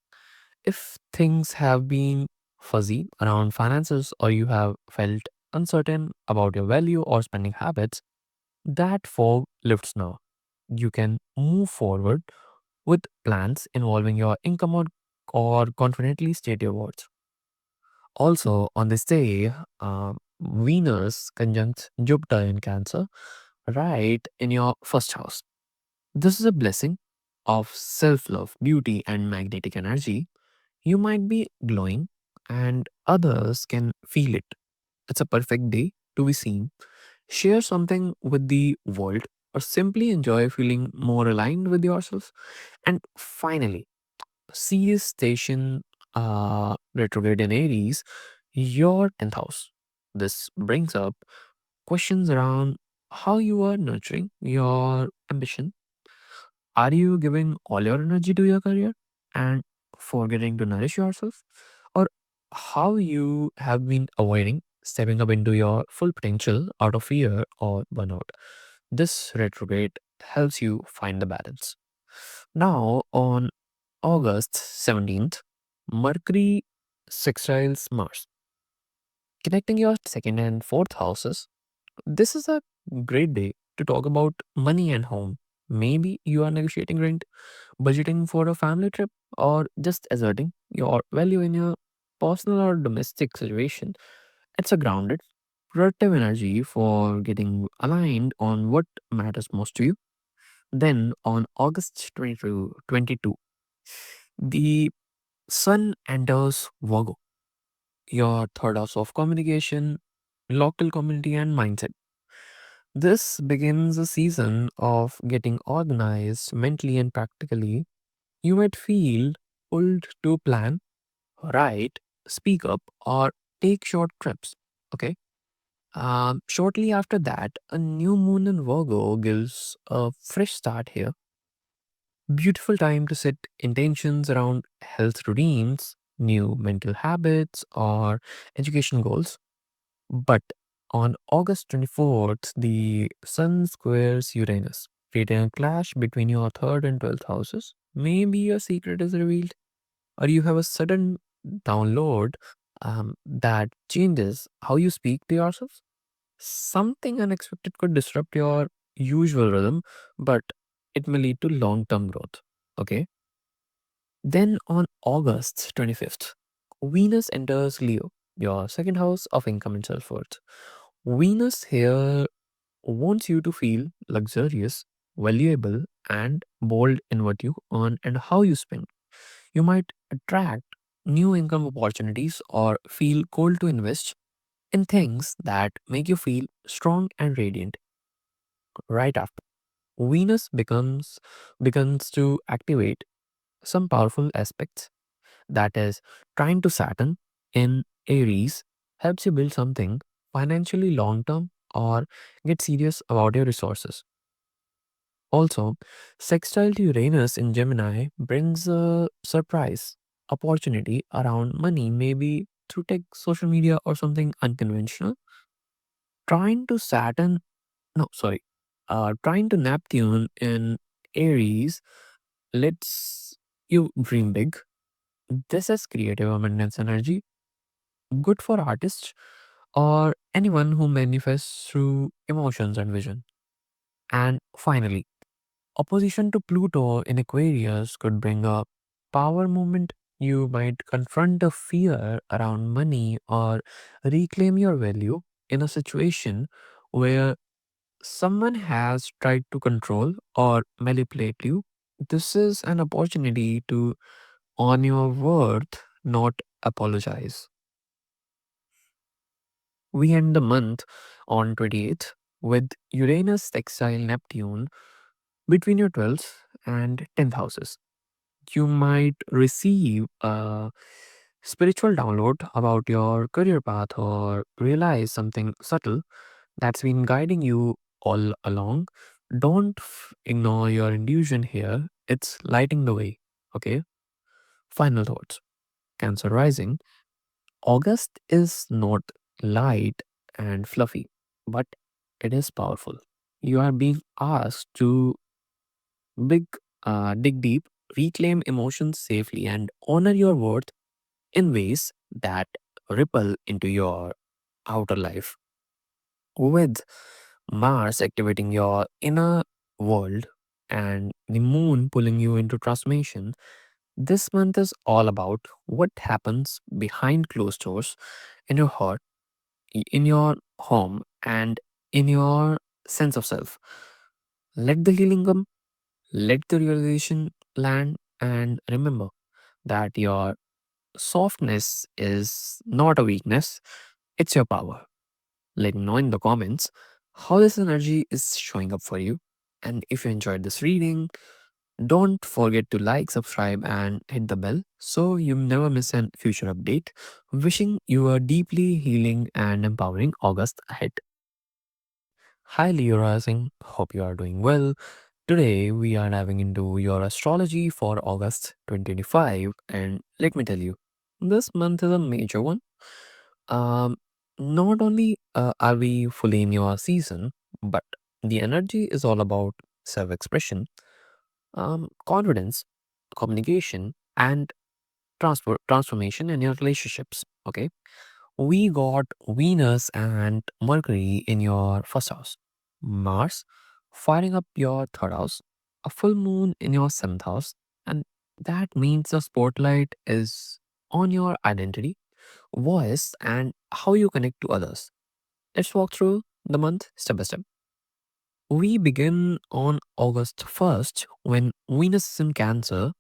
If things have been fuzzy around finances, or you have felt uncertain about your value or spending habits, that fog lifts now. You can move forward with plans involving your income, or confidently state your words. Also, on this day, Venus conjunct Jupiter in Cancer, right in your first house. This is a blessing of self love, beauty, and magnetic energy. You might be glowing, and others can feel it. It's a perfect day to be seen. Share something with the world, or simply enjoy feeling more aligned with yourself. And finally, Sirius station retrograde in Aries, your 10th house. This brings up questions around how you are nurturing your ambition. Are you giving all your energy to your career and forgetting to nourish yourself? Or how you have been avoiding stepping up into your full potential out of fear or burnout? This retrograde helps you find the balance. Now, on August 17th, Mercury sextiles Mars, connecting your second and fourth houses. This is a great day to talk about money and home. Maybe you are negotiating rent, budgeting for a family trip, or just asserting your value in your personal or domestic situation. It's a grounded, productive energy for getting aligned on what matters most to you. Then on August 22, the Sun enters Virgo, your third house of communication, local community, and mindset. This begins a season of getting organized mentally and practically. You might feel pulled to plan, write, speak up, or take short trips. Okay. Shortly after that, a new moon in Virgo gives a fresh start here. Beautiful time to set intentions around health routines, new mental habits, or education goals. But on August 24th, the Sun squares Uranus, creating a clash between your third and 12th houses. Maybe a secret is revealed, or you have a sudden download that changes how you speak to yourself. Something unexpected could disrupt your usual rhythm, but it may lead to long term growth. Okay. Then on August 25th, Venus enters Leo, your second house of income and self worth. Venus here wants you to feel luxurious, valuable, and bold in what you earn and how you spend. You might attract new income opportunities or feel called to invest in things that make you feel strong and radiant. Right after, Venus begins to activate some powerful aspects, that is trying to Saturn in Aries helps you build something financially long term or get serious about your resources. Also, sextile to Uranus in Gemini brings a surprise opportunity around money, maybe through tech, social media, or something unconventional. Trying to Saturn, no, sorry, trying to Neptune in Aries lets you dream big. This is creative abundance energy, good for artists or anyone who manifests through emotions and vision. And finally, opposition to Pluto in Aquarius could bring a power moment. You might confront a fear around money or reclaim your value in a situation where someone has tried to control or manipulate you. This is an opportunity to on your worth, not apologize. We end the month on 28th with Uranus sextile Neptune between your 12th and 10th houses. You might receive a spiritual download about your career path or realize something subtle that's been guiding you all along. Don't ignore your intuition here, it's lighting the way. Okay, final thoughts. Cancer rising. August is not light and fluffy, but it is powerful. You are being asked to big, dig deep, reclaim emotions safely, and honor your worth in ways that ripple into your outer life. With Mars activating your inner world and the moon pulling you into transformation, this month is all about what happens behind closed doors in your heart, in your home, and in your sense of self. Let the healing come, let the realization land, and remember that your softness is not a weakness, it's your power. Let me know in the comments how this energy is showing up for you. And if you enjoyed this reading, don't forget to like, subscribe, and hit the bell so you never miss a future update. Wishing you a deeply healing and empowering August ahead. Hi Leo Rising, hope you are doing well. Today we are diving into your astrology for August 2025, and let me tell you, this month is a major one. Um, Not only are we fully in your season, but the energy is all about self-expression, confidence, communication, and transformation in your relationships. Okay, we got Venus and Mercury in your first house, Mars firing up your third house, a full moon in your seventh house, and that means the spotlight is on your identity, voice, and how you connect to others. Let's walk through the month step by step. We begin on August 1st when Venus is in Cancer,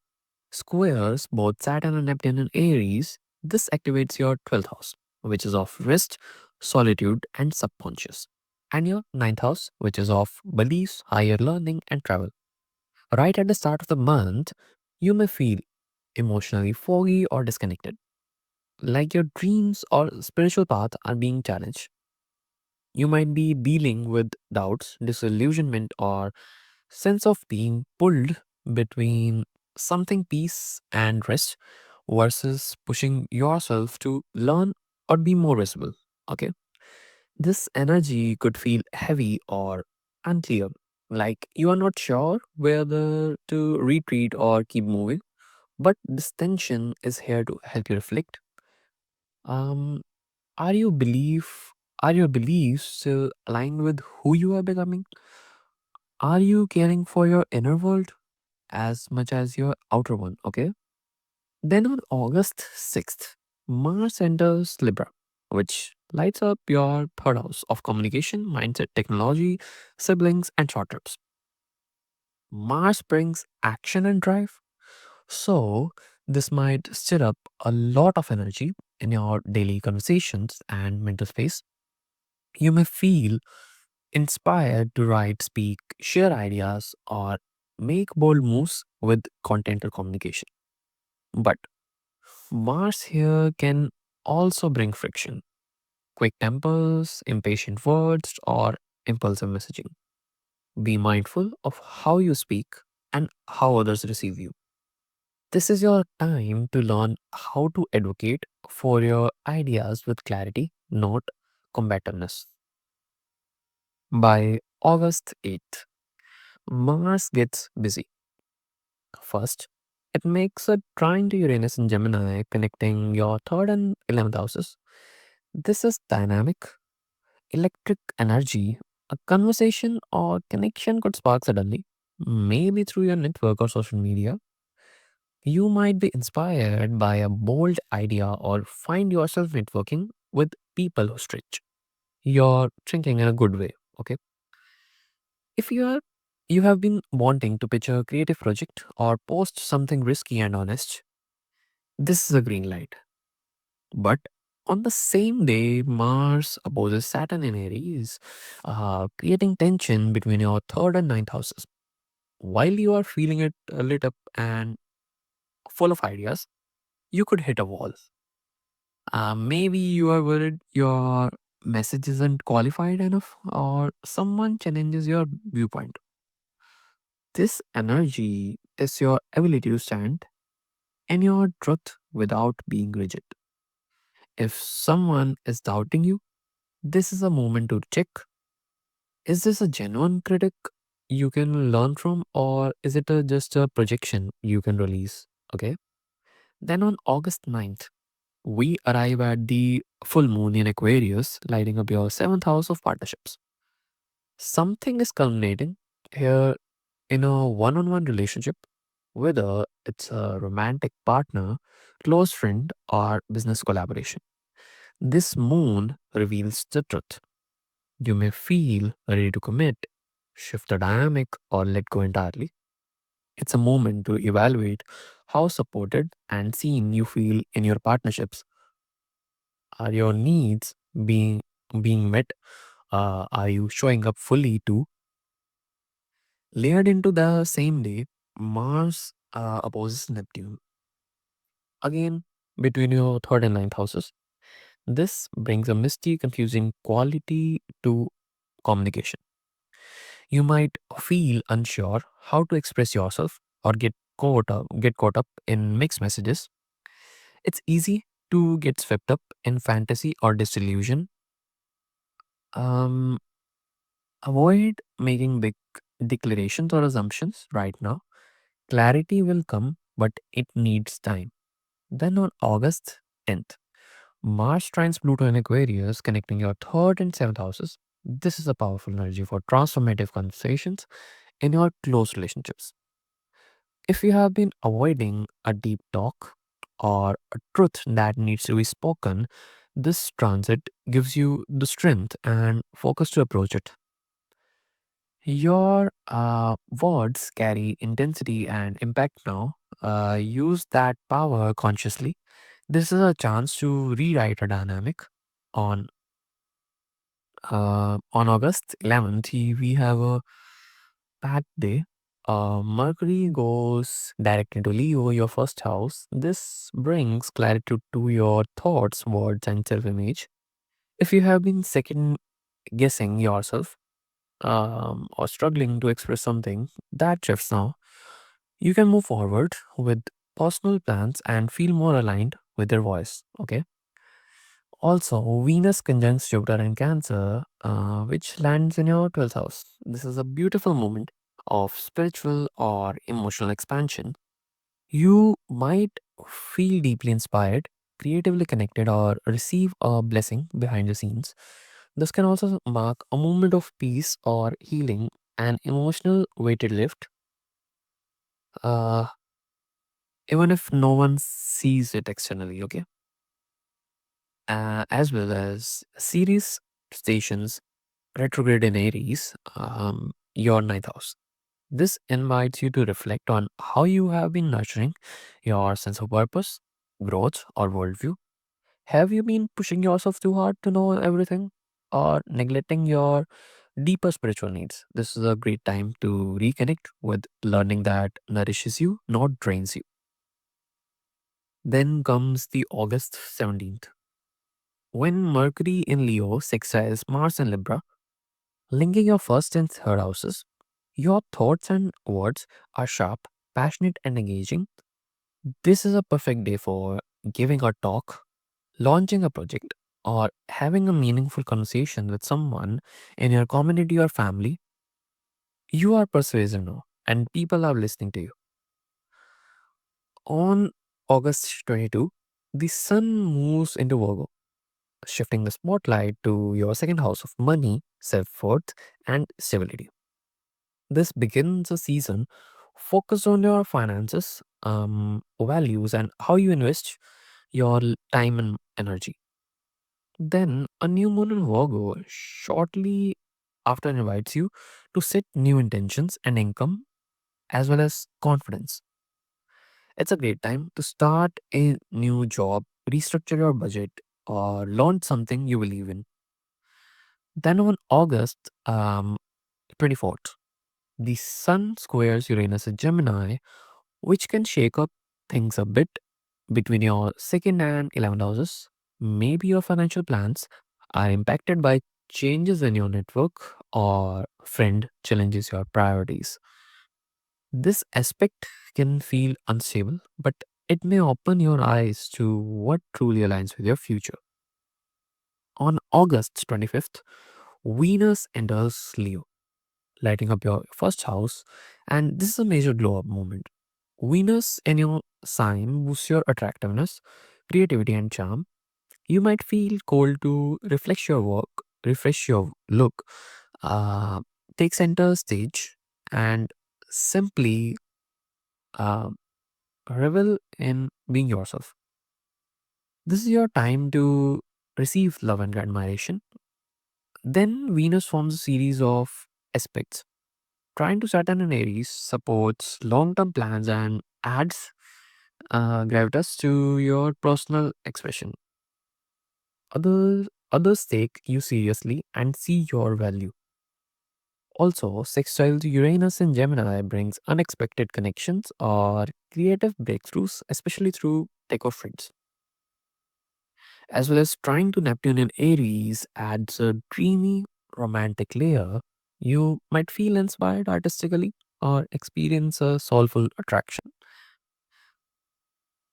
Squares both Saturn and Neptune in Aries. This activates your 12th house, which is of rest, solitude, and subconscious, and your ninth house, which is of beliefs, higher learning, and travel. Right at the start of the month, you may feel emotionally foggy or disconnected, like your dreams or spiritual path are being challenged. You might be dealing with doubts, disillusionment, or sense of being pulled between something peace and rest versus pushing yourself to learn or be more visible. Okay. This energy could feel heavy or unclear, like you are not sure whether to retreat or keep moving. But this tension is here to help you reflect. Um, are you belief are your beliefs still aligned with who you are becoming? Are you caring for your inner world as much as your outer one? Okay. Then on August 6th, Mars enters Libra, which lights up your third house of communication, mindset, technology, siblings, and short trips. Mars brings action and drive. So, this might stir up a lot of energy in your daily conversations and mental space. You may feel inspired to write, speak, share ideas, or make bold moves with content or communication. But Mars here can also bring friction, quick tempers, impatient words, or impulsive messaging. Be mindful of how you speak and how others receive you. This is your time to learn how to advocate for your ideas with clarity, not combativeness. By August 8th, Mars gets busy. First, it makes a trine to Uranus in Gemini, connecting your third and 11th houses. This is dynamic, electric energy. A conversation or connection could spark suddenly, maybe through your network or social media. You might be inspired by a bold idea or find yourself networking with people who stretch your thinking in a good way. Okay. If you have been wanting to pitch a creative project or post something risky and honest, this is a green light. But on the same day, Mars opposes Saturn in Aries, creating tension between your third and ninth houses. While you are feeling it lit up and full of ideas, you could hit a wall. Maybe you are worried your message isn't qualified enough, or someone challenges your viewpoint. This energy is your ability to stand in your truth without being rigid. If someone is doubting you, this is a moment to check, is this a genuine critic you can learn from, or is it just a projection you can release? Okay. Then on August 9th, we arrive at the full moon in Aquarius, lighting up your seventh house of partnerships. Something is culminating here in a one on one relationship, whether it's a romantic partner, close friend, or business collaboration. This moon reveals the truth. You may feel ready to commit, shift the dynamic, or let go entirely. It's a moment to evaluate how supported and seen you feel in your partnerships. Are your needs being met? Are you showing up fully too? Layered into the same day, Mars opposes Neptune. Again, between your third and ninth houses. This brings a misty, confusing quality to communication. You might feel unsure how to express yourself or get caught up in mixed messages. It's easy to get swept up in fantasy or disillusion. Um, Avoid making big declarations or assumptions right now. Clarity will come, but it needs time. Then on August 10th, Mars trines Pluto in Aquarius, connecting your third and seventh houses. This is a powerful energy for transformative conversations in your close relationships. If you have been avoiding a deep talk or a truth that needs to be spoken, this transit gives you the strength and focus to approach it. Your words carry intensity and impact now. Use that power consciously. This is a chance to rewrite a dynamic. On on August 11th, we have a bad day. Mercury goes direct into Leo, your first house. This brings clarity to your thoughts, words, and self-image. If you have been second guessing yourself, or struggling to express something, that shifts now. You can move forward with personal plans and feel more aligned with your voice. Okay. Also, Venus conjuncts Jupiter in Cancer, which lands in your 12th house. This is a beautiful moment of spiritual or emotional expansion. You might feel deeply inspired, creatively connected, or receive a blessing behind the scenes. This can also mark a moment of peace or healing, an emotional weighted lift, uh, even if no one sees it externally, okay? As well as Ceres stations retrograde in Aries, your ninth house. This invites you to reflect on how you have been nurturing your sense of purpose, growth, or worldview. Have you been pushing yourself too hard to know everything or neglecting your deeper spiritual needs? This is a great time to reconnect with learning that nourishes you, not drains you. Then comes the August 17th, when Mercury in Leo sextiles Mars in Libra, linking your first and third houses. Your thoughts and words are sharp, passionate, and engaging. This is a perfect day for giving a talk, launching a project, or having a meaningful conversation with someone in your community or family. You are persuasive now, and people are listening to you. On August 22, the sun moves into Virgo, shifting the spotlight to your second house of money, self worth, and stability. This begins a season focused on your finances, values, and how you invest your time and energy. Then a new moon in Virgo shortly after invites you to set new intentions and income as well as confidence. It's a great time to start a new job, restructure your budget, or launch something you believe in. Then on August 24th, the Sun squares Uranus in Gemini, which can shake up things a bit between your second and 11th houses. Maybe your financial plans are impacted by changes in your network or friend challenges your priorities. This aspect can feel unstable, but it may open your eyes to what truly aligns with your future. On August 25th, Venus enters Leo, lighting up your first house, and this is a major glow up moment. Venus in your sign boosts your attractiveness, creativity, and charm. You might feel called to refresh your look, uh, take center stage, and simply uh, revel in being yourself. This is your time to receive love and admiration. Then Venus forms a series of aspects. Trying to Saturn in Aries supports long term plans and adds gravitas to your personal expression. Others take you seriously and see your value. Also, sextile to Uranus in Gemini brings unexpected connections or creative breakthroughs, especially through tech or friends. As well as trying to Neptune in Aries adds a dreamy, romantic layer. You might feel inspired artistically or experience a soulful attraction.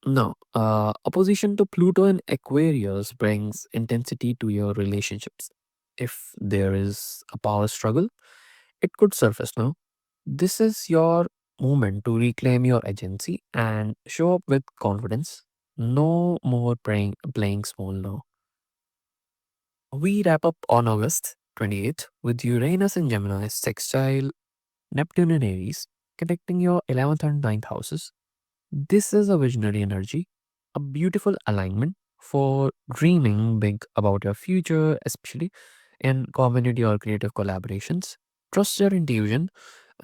Now, opposition to Pluto in Aquarius brings intensity to your relationships. If there is a power struggle, it could surface now. This is your moment to reclaim your agency and show up with confidence. No more playing small now. We wrap up on August 28th with Uranus in Gemini, sextile Neptune in Aries, connecting your 11th and ninth houses. This is a visionary energy, a beautiful alignment for dreaming big about your future, especially in community or creative collaborations. Trust your intuition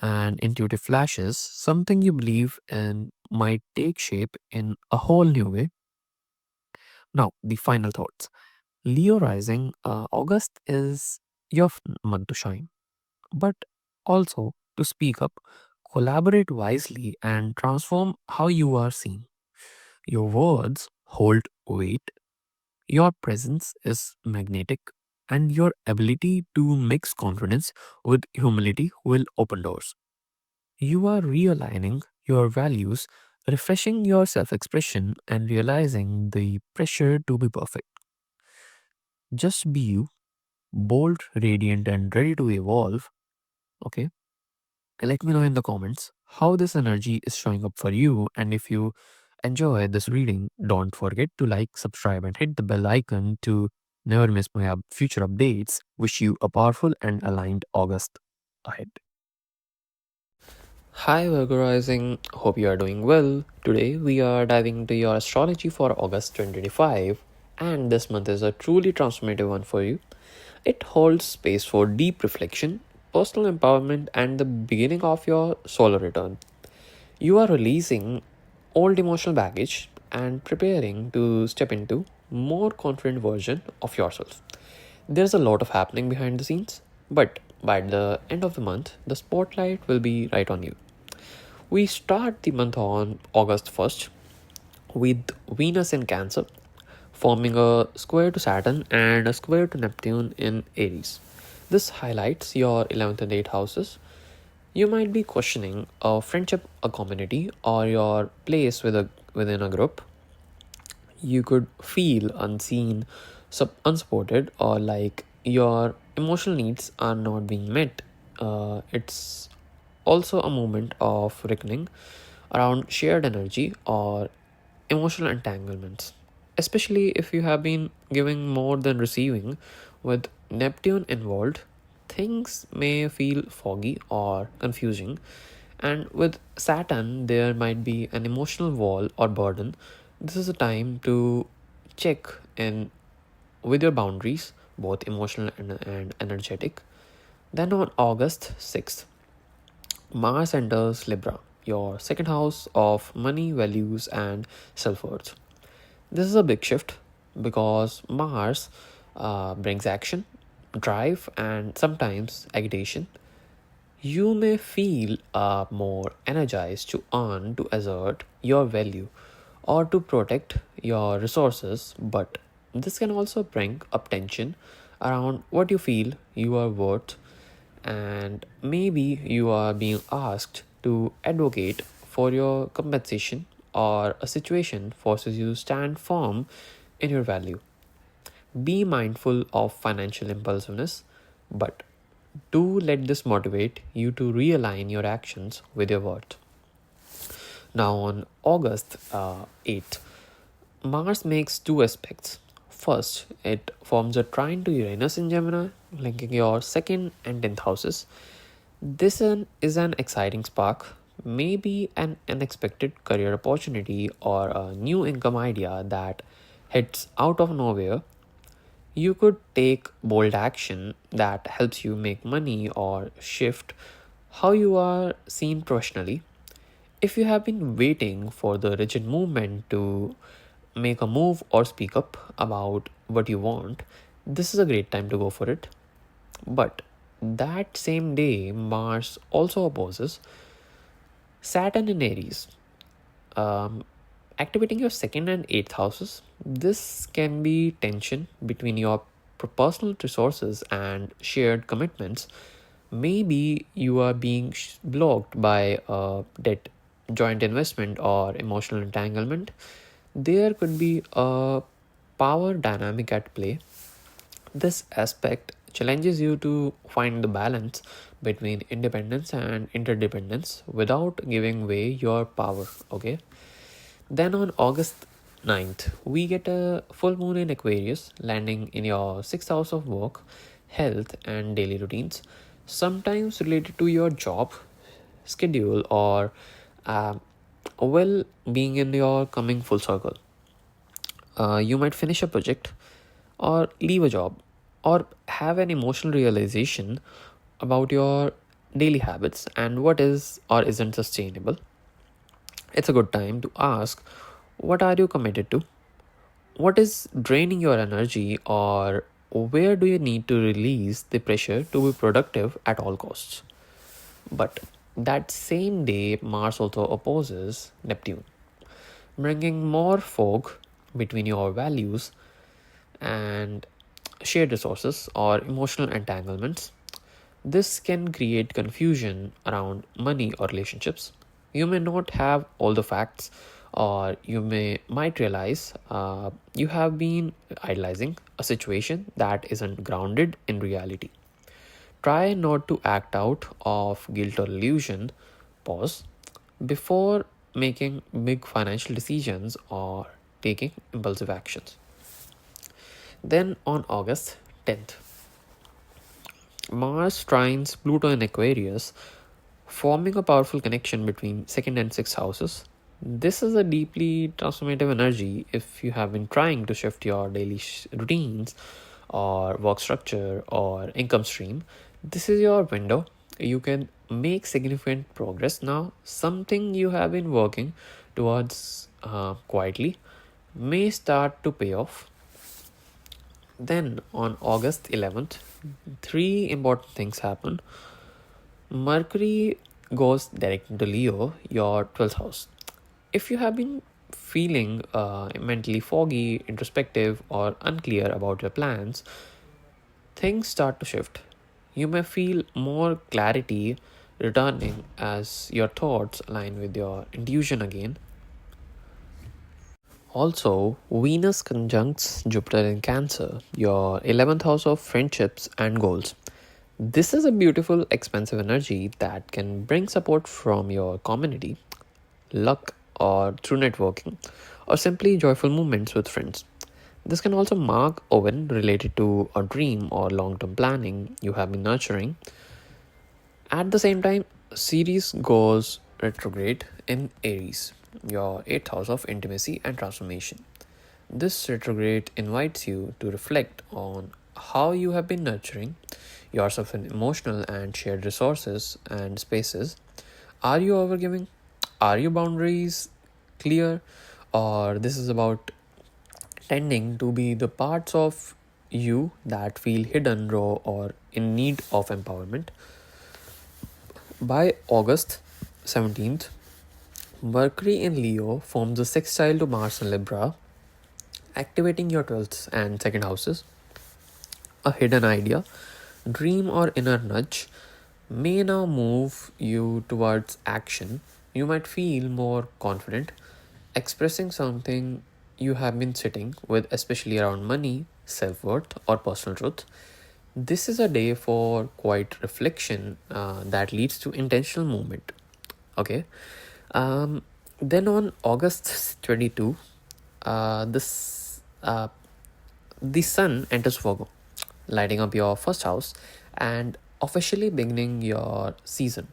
and intuitive flashes, something you believe in might take shape in a whole new way. Now, the final thoughts. Leo rising, August is your month to shine, but also to speak up, collaborate wisely, and transform how you are seen. Your words hold weight, your presence is magnetic, and your ability to mix confidence with humility will open doors. You are realigning your values, refreshing your self expression, and realizing the pressure to be perfect. Just be you, bold, radiant, and ready to evolve. Okay. Let me know in the comments how this energy is showing up for you. And if you enjoy this reading, don't forget to like, subscribe, and hit the bell icon to never miss my future updates. Wish you a powerful and aligned August ahead. Hi, Virgo Rising. Hope you are doing well. Today we are diving into your astrology for August 2025, and this month is a truly transformative one for you. It holds space for deep reflection, personal empowerment, and the beginning of your solar return. You are releasing old emotional baggage and preparing to step into more confident version of yourself. There's a lot of happening behind the scenes, but by the end of the month, the spotlight will be right on you. We start the month on August 1st with Venus in Cancer, forming a square to Saturn and a square to Neptune in Aries. This highlights your 11th and 8th houses. You might be questioning a friendship, a community, or your place within a group. You could feel unseen, unsupported, or like your emotional needs are not being met. It's also a moment of reckoning around shared energy or emotional entanglements, especially if you have been giving more than receiving. With Neptune involved, things may feel foggy or confusing, and with Saturn, there might be an emotional wall or burden. This is a time to check in with your boundaries, both emotional and energetic. Then on August 6th, Mars enters Libra, your second house of money, values, and self worth. This is a big shift because Mars brings action, drive, and sometimes agitation. You may feel more energized to earn, to assert your value, or to protect your resources, but this can also bring up tension around what you feel you are worth, and maybe you are being asked to advocate for your compensation, or a situation forces you to stand firm in your value. Be mindful of financial impulsiveness, but do let this motivate you to realign your actions with your worth. Now, on August 8th, Mars makes two aspects. First, it forms a trine to Uranus in Gemini, linking your second and 10th houses. Is an exciting spark, maybe an unexpected career opportunity or a new income idea that hits out of nowhere. You could take bold action that helps you make money or shift how you are seen professionally. If you have been waiting for the rigid movement to make a move or speak up about what you want, this is a great time to go for it. But that same day, Mars also opposes Saturn in Aries, um, activating your second and eighth houses. This can be tension between your personal resources and shared commitments. Maybe you are being blocked by debt, joint investment, or emotional entanglement. There could be a power dynamic at play. This aspect challenges you to find the balance between independence and interdependence without giving away your power. Okay. Then on August 9th, we get a full moon in Aquarius, landing in your sixth house of work, health, and daily routines, sometimes related to your job, schedule, or uh, well being in your coming full circle. You might finish a project, or leave a job, or have an emotional realization about your daily habits and what is or isn't sustainable. It's a good time to ask, what are you committed to? What is draining your energy, or where do you need to release the pressure to be productive at all costs? But that same day, Mars also opposes Neptune, bringing more fog between your values and shared resources or emotional entanglements. This can create confusion around money or relationships. You may not have all the facts, or you might realize you have been idealizing a situation that isn't grounded in reality. Try not to act out of guilt or illusion. Pause before making big financial decisions or taking impulsive actions. Then on August 10th, Mars trines Pluto in Aquarius, forming a powerful connection between second and sixth houses. This is a deeply transformative energy if you have been trying to shift your daily routines or work structure or income stream. This is your window. You can make significant progress now. Something you have been working towards quietly may start to pay off. Then on August 11th, three important things happen. Mercury goes direct into Leo, your 12th house. If you have been feeling mentally foggy, introspective, or unclear about your plans, things start to shift. You may feel more clarity returning as your thoughts align with your intuition again. Also, Venus conjuncts Jupiter in Cancer, your 11th house of friendships and goals. This is a beautiful, expansive energy that can bring support from your community, luck, or through networking, or simply joyful moments with friends. This can also mark a win related to a dream or long term planning you have been nurturing. At the same time, Ceres goes retrograde in Aries, your 8th house of intimacy and transformation. This retrograde invites you to reflect on how you have been nurturing yourself in emotional and shared resources and spaces. Are you overgiving? Are your boundaries clear? Or this is about tending to be the parts of you that feel hidden, raw, or in need of empowerment. By August 17th, Mercury in Leo forms a sextile to Mars in Libra, activating your 12th and second houses. A hidden idea, dream, or inner nudge may now move you towards action. You might feel more confident expressing something you have been sitting with, especially around money, self worth, or personal truth. This is a day for quiet reflection that leads to intentional movement. Okay. Um, then on August 22, this the sun enters Virgo, lighting up your first house and officially beginning your season.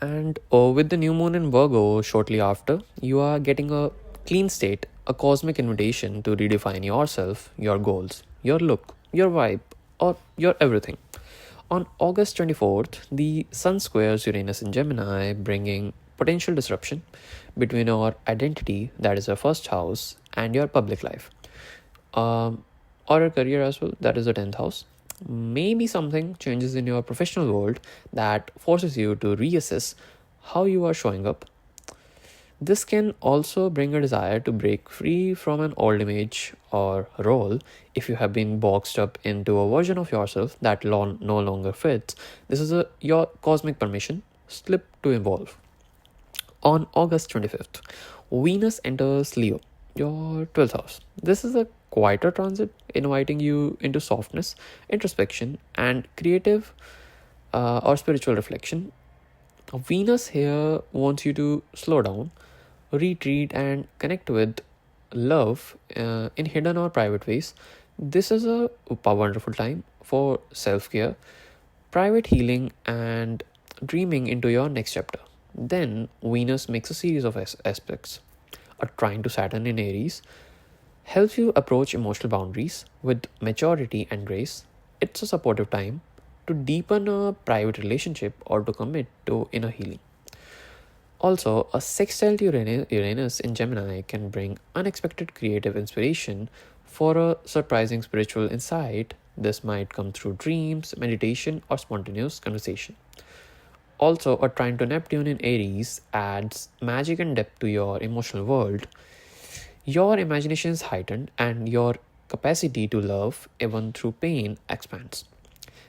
And with the new moon in Virgo shortly after, you are getting a clean state, a cosmic invitation to redefine yourself, your goals, your look, your vibe, or your everything. On August 24th, the Sun squares Uranus in Gemini, bringing potential disruption between your identity, that is your first house, and your public life. Or a career as well, that is the 10th house. Maybe something changes in your professional world that forces you to reassess how you are showing up. This can also bring a desire to break free from an old image or role. If you have been boxed up into a version of yourself that no longer fits, this is your cosmic permission slip to evolve. On August 25th, Venus enters Leo, your 12th house. This is a quieter transit, inviting you into softness, introspection, and creative or spiritual reflection. Venus here wants you to slow down, retreat, and connect with love in hidden or private ways. This is a wonderful time for self care, private healing, and dreaming into your next chapter. Then Venus makes a series of aspects. A trine to Saturn in Aries helps you approach emotional boundaries with maturity and grace. It's a supportive time to deepen a private relationship, or to commit to inner healing. Also, a sextile to Uranus in Gemini can bring unexpected creative inspiration for a surprising spiritual insight. This might come through dreams, meditation, or spontaneous conversation. Also, a trine to Neptune in Aries adds magic and depth to your emotional world. Your imagination is heightened and your capacity to love, even through pain, expands.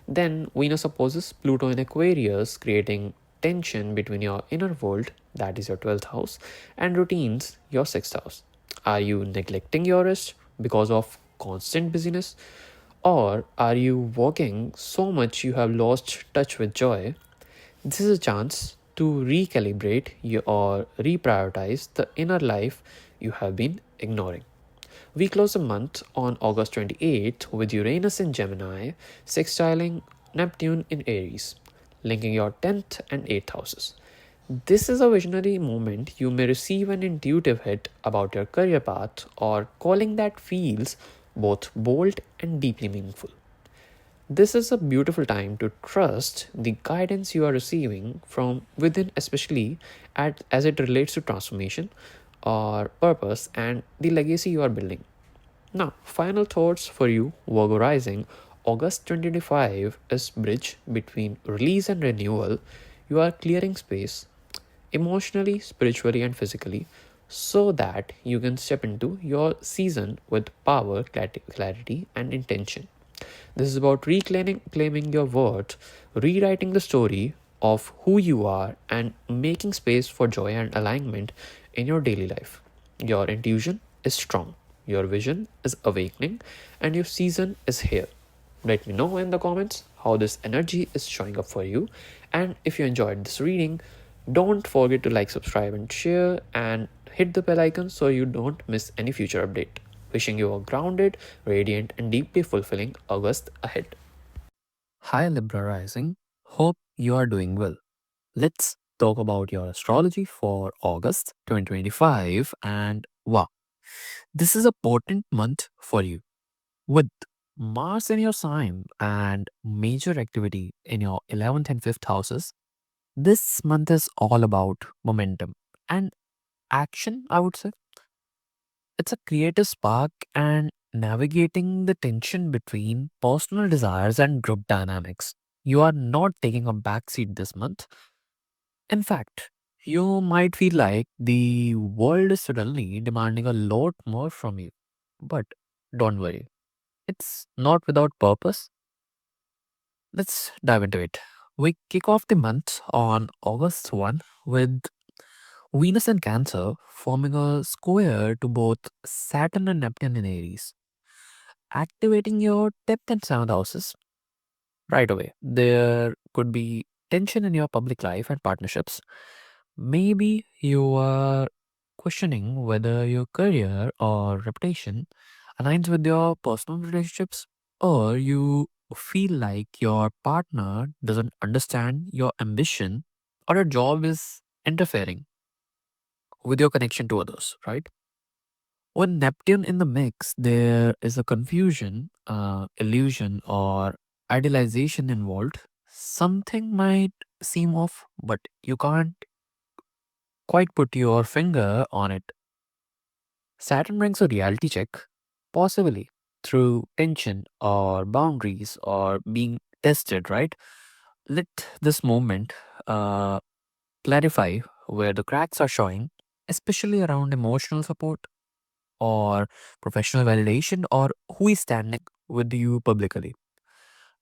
Then Venus opposes Pluto in Aquarius, creating tension between your inner world, that is your 12th house, and routines, your 6th house. Are you neglecting your rest because of constant busyness? Or are you working so much you have lost touch with joy? This is a chance to recalibrate or reprioritize the inner life you have been ignoring. We close the month on August 28th with Uranus in Gemini, sextiling Neptune in Aries, linking your 10th and 8th houses. This is a visionary moment. You may receive an intuitive hit about your career path or calling that feels both bold and deeply meaningful. This is a beautiful time to trust the guidance you are receiving from within, especially as it relates to transformation or purpose and the legacy you are building. Now, final thoughts for you, Virgo rising. August 2025 is bridge between release and renewal. You are clearing space emotionally, spiritually, and physically so that you can step into your season with power, clarity, and intention. This is about reclaiming your worth, rewriting the story of who you are, and making space for joy and alignment in your daily life. Your intuition is strong, your vision is awakening, and your season is here. Let me know in the comments how this energy is showing up for you. And if you enjoyed this reading, don't forget to like, subscribe, and share, and hit the bell icon so you don't miss any future update. Wishing you a grounded, radiant, and deeply fulfilling August ahead. Hi, Libra rising. Hope you are doing well. Let's talk about your astrology for August 2025. And wow, this is a potent month for you. With Mars in your sign and major activity in your 11th and 5th houses, this month is all about momentum and action, I would say. It's a creative spark and navigating the tension between personal desires and group dynamics. You are not taking a backseat this month. In fact, you might feel like the world is suddenly demanding a lot more from you. But don't worry, it's not without purpose. Let's dive into it. We kick off the month on August 1 with Venus and Cancer forming a square to both Saturn and Neptune in Aries, activating your 10th and 7th houses right away. There could be tension in your public life and partnerships. Maybe you are questioning whether your career or reputation aligns with your personal relationships, or you feel like your partner doesn't understand your ambition, or your job is interfering with your connection to others, right? With Neptune in the mix, there is a confusion, illusion, or idealization involved. Something might seem off, but you can't quite put your finger on it. Saturn brings a reality check, possibly through tension or boundaries or being tested, right? Let this moment uh, clarify where the cracks are showing, especially around emotional support or professional validation or who is standing with you publicly.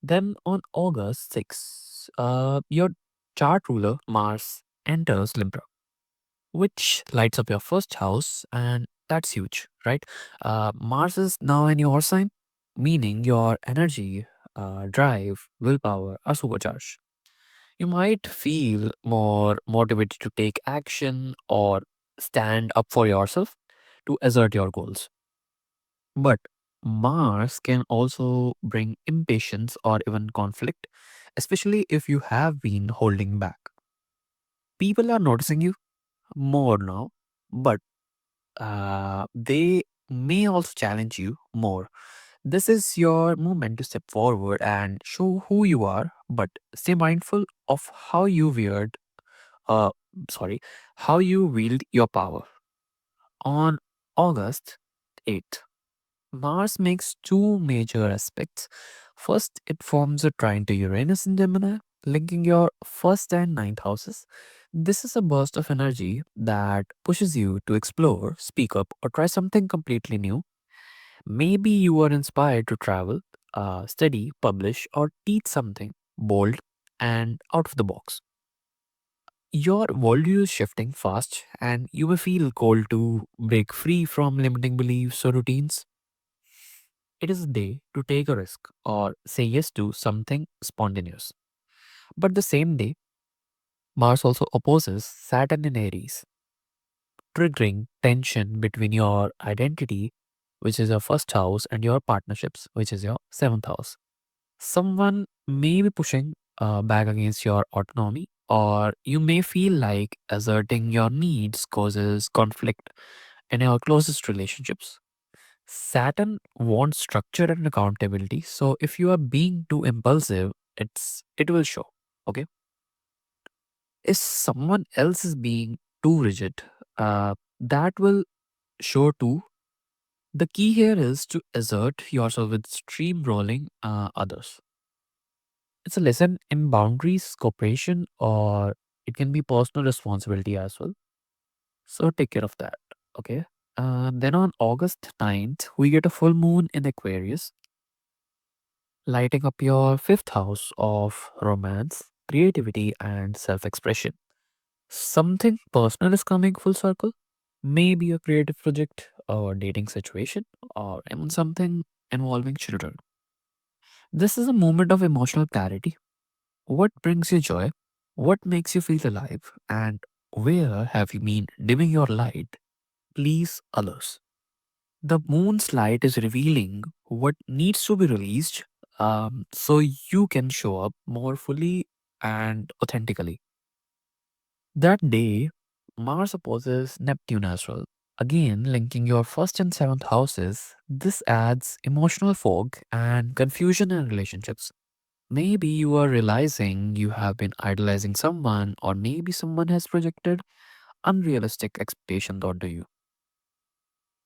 Then on August 6th, your chart ruler Mars enters Libra, which lights up your first house, and that's huge, right? Mars is now in your sign, meaning your energy, drive, willpower are supercharged. You might feel more motivated to take action or stand up for yourself to assert your goals. But Mars can also bring impatience or even conflict, especially if you have been holding back. People are noticing you more now, but they may also challenge you more. This is your moment to step forward and show who you are, but stay mindful of uh, sorry, how you wield your power. On August 8th, Mars makes two major aspects. First, it forms a trine to Uranus in Gemini, linking your first and ninth houses. This is a burst of energy that pushes you to explore, speak up, or try something completely new. Maybe you are inspired to travel, study, publish, or teach something bold and out of the box. Your worldview is shifting fast, and you may feel called to break free from limiting beliefs or routines. It is a day to take a risk or say yes to something spontaneous. But the same day, Mars also opposes Saturn in Aries, triggering tension between your identity, which is your first house, and your partnerships, which is your seventh house. Someone may be pushing back against your autonomy, or you may feel like asserting your needs causes conflict in your closest relationships. Saturn wants structure and accountability, so if you are being too impulsive, it will show. Okay, if someone else is being too rigid, that will show too. The key here is to assert yourself with steamrolling others. It's a lesson in boundaries, cooperation, or it can be personal responsibility as well. So take care of that. Okay. Then on August 9th, we get a full moon in Aquarius, lighting up your fifth house of romance, creativity, and self expression. Something personal is coming full circle. Maybe a creative project, or dating situation, or even something involving children. This is a moment of emotional clarity. What brings you joy? What makes you feel alive? And where have you been dimming your light? Please others. The moon's light is revealing what needs to be released, so you can show up more fully and authentically. That day, Mars opposes Neptune as well. Again, linking your first and seventh houses, this adds emotional fog and confusion in relationships. Maybe you are realizing you have been idolizing someone, or maybe someone has projected unrealistic expectations onto you.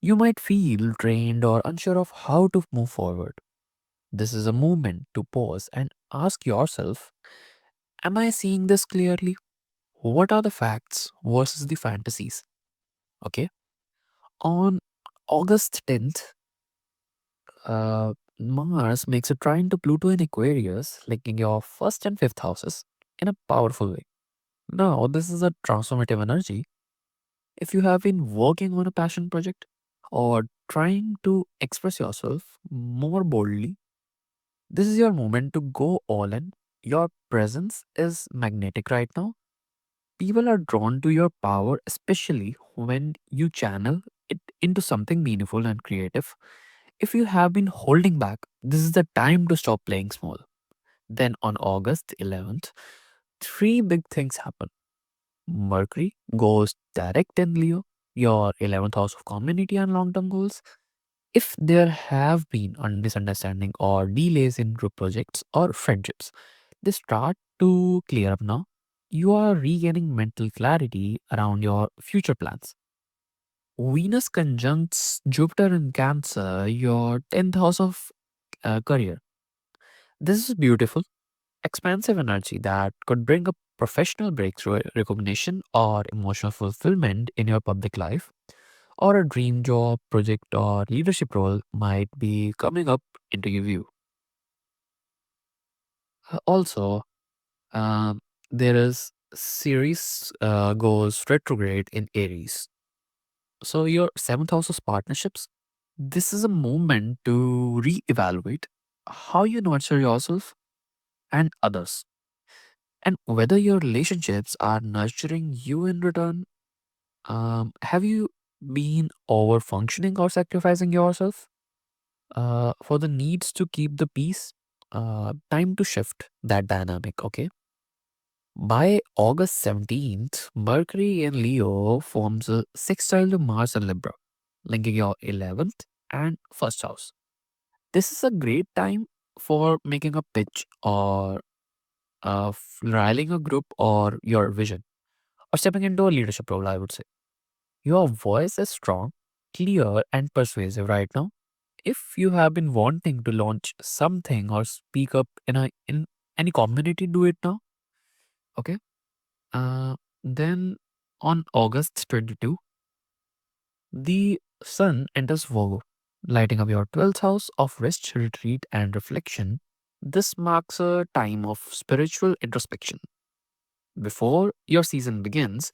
You might feel drained or unsure of how to move forward. This is a moment to pause and ask yourself, am I seeing this clearly? What are the facts versus the fantasies? Okay. On August 10th, Mars makes a trine to Pluto in Aquarius, linking your first and fifth houses in a powerful way. Now, this is a transformative energy. If you have been working on a passion project or trying to express yourself more boldly, this is your moment to go all in. Your presence is magnetic right now. People are drawn to your power, especially when you channel it into something meaningful and creative. If you have been holding back, this is the time to stop playing small. Then on August 11th, three big things happen. Mercury goes direct in Leo, your 11th house of community and long term goals. If there have been a misunderstanding or delays in group projects or friendships, they start to clear up now. You are regaining mental clarity around your future plans. Venus conjuncts Jupiter in Cancer, your 10th house of career. This is beautiful, expansive energy that could bring a professional breakthrough, recognition, or emotional fulfillment in your public life, or a dream job, project, or leadership role might be coming up into your view. Also, um, there is Ceres goes retrograde in Aries. So your seventh house of partnerships. This is a moment to reevaluate how you nurture yourself and others, and whether your relationships are nurturing you in return. Have you been over functioning or sacrificing yourself for the needs to keep the peace? Time to shift that dynamic, okay? By August 17th, Mercury in Leo forms a sextile to Mars and Libra, linking your 11th and first house. This is a great time for making a pitch or riling a group or your vision or stepping into a leadership role, I would say. Your voice is strong, clear, and persuasive right now. If you have been wanting to launch something or speak up in any community, do it now. Okay. Then on August 22, the sun enters Virgo, lighting up your 12th house of rest, retreat, and reflection. This marks a time of spiritual introspection. Before your season begins,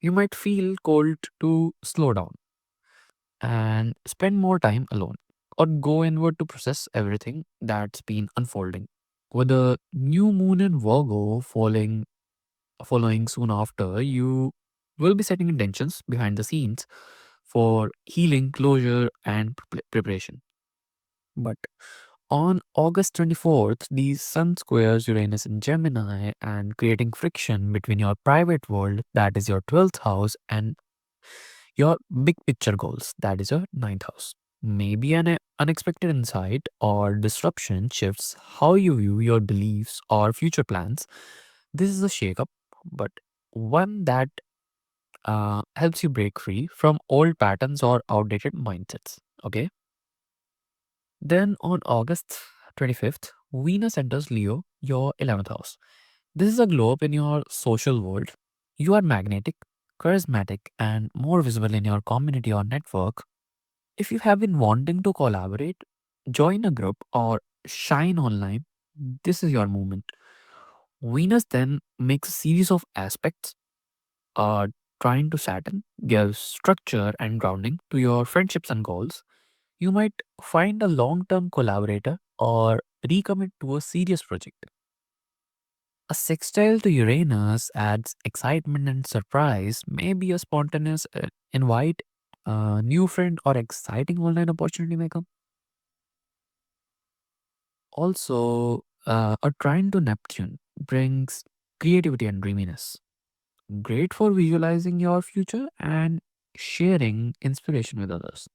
you might feel called to slow down and spend more time alone or go inward to process everything that's been unfolding. With the new moon in Virgo following soon after, you will be setting intentions behind the scenes for healing, closure, and preparation. But on August 24th, the Sun squares Uranus in Gemini and creating friction between your private world, that is your 12th house, and your big picture goals, that is your ninth house. Maybe an unexpected insight or disruption shifts how you view your beliefs or future plans. This is a shakeup, but one that helps you break free from old patterns or outdated mindsets. Okay. Then on August 25th, Venus enters Leo, your 11th house. This is a globe in your social world. You are magnetic, charismatic, and more visible in your community or network. If you have been wanting to collaborate, join a group, or shine online, this is your moment. Venus then makes a series of aspects trying to Saturn, gives structure and grounding to your friendships and goals. You might find a long term collaborator or recommit to a serious project. A sextile to Uranus adds excitement and surprise, maybe a spontaneous invite, a new friend, or exciting online opportunity may come. Also, a trine to Neptune brings creativity and dreaminess. Great for visualizing your future and sharing inspiration with others.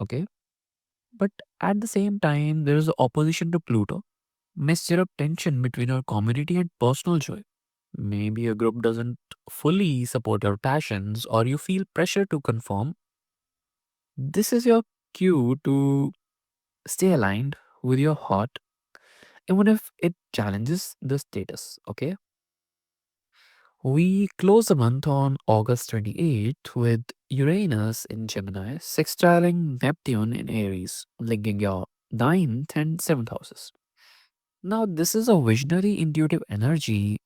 Okay. But at the same time, there is opposition to Pluto. May stir up tension between your community and personal joy. Maybe a group doesn't fully support your passions or you feel pressure to conform. This is your cue to stay aligned with your heart, even if it challenges the status. Okay. We close the month on August 28th with Uranus in Gemini, sextiling Neptune in Aries, linking your ninth and seventh houses. Now, this is a visionary, intuitive energy.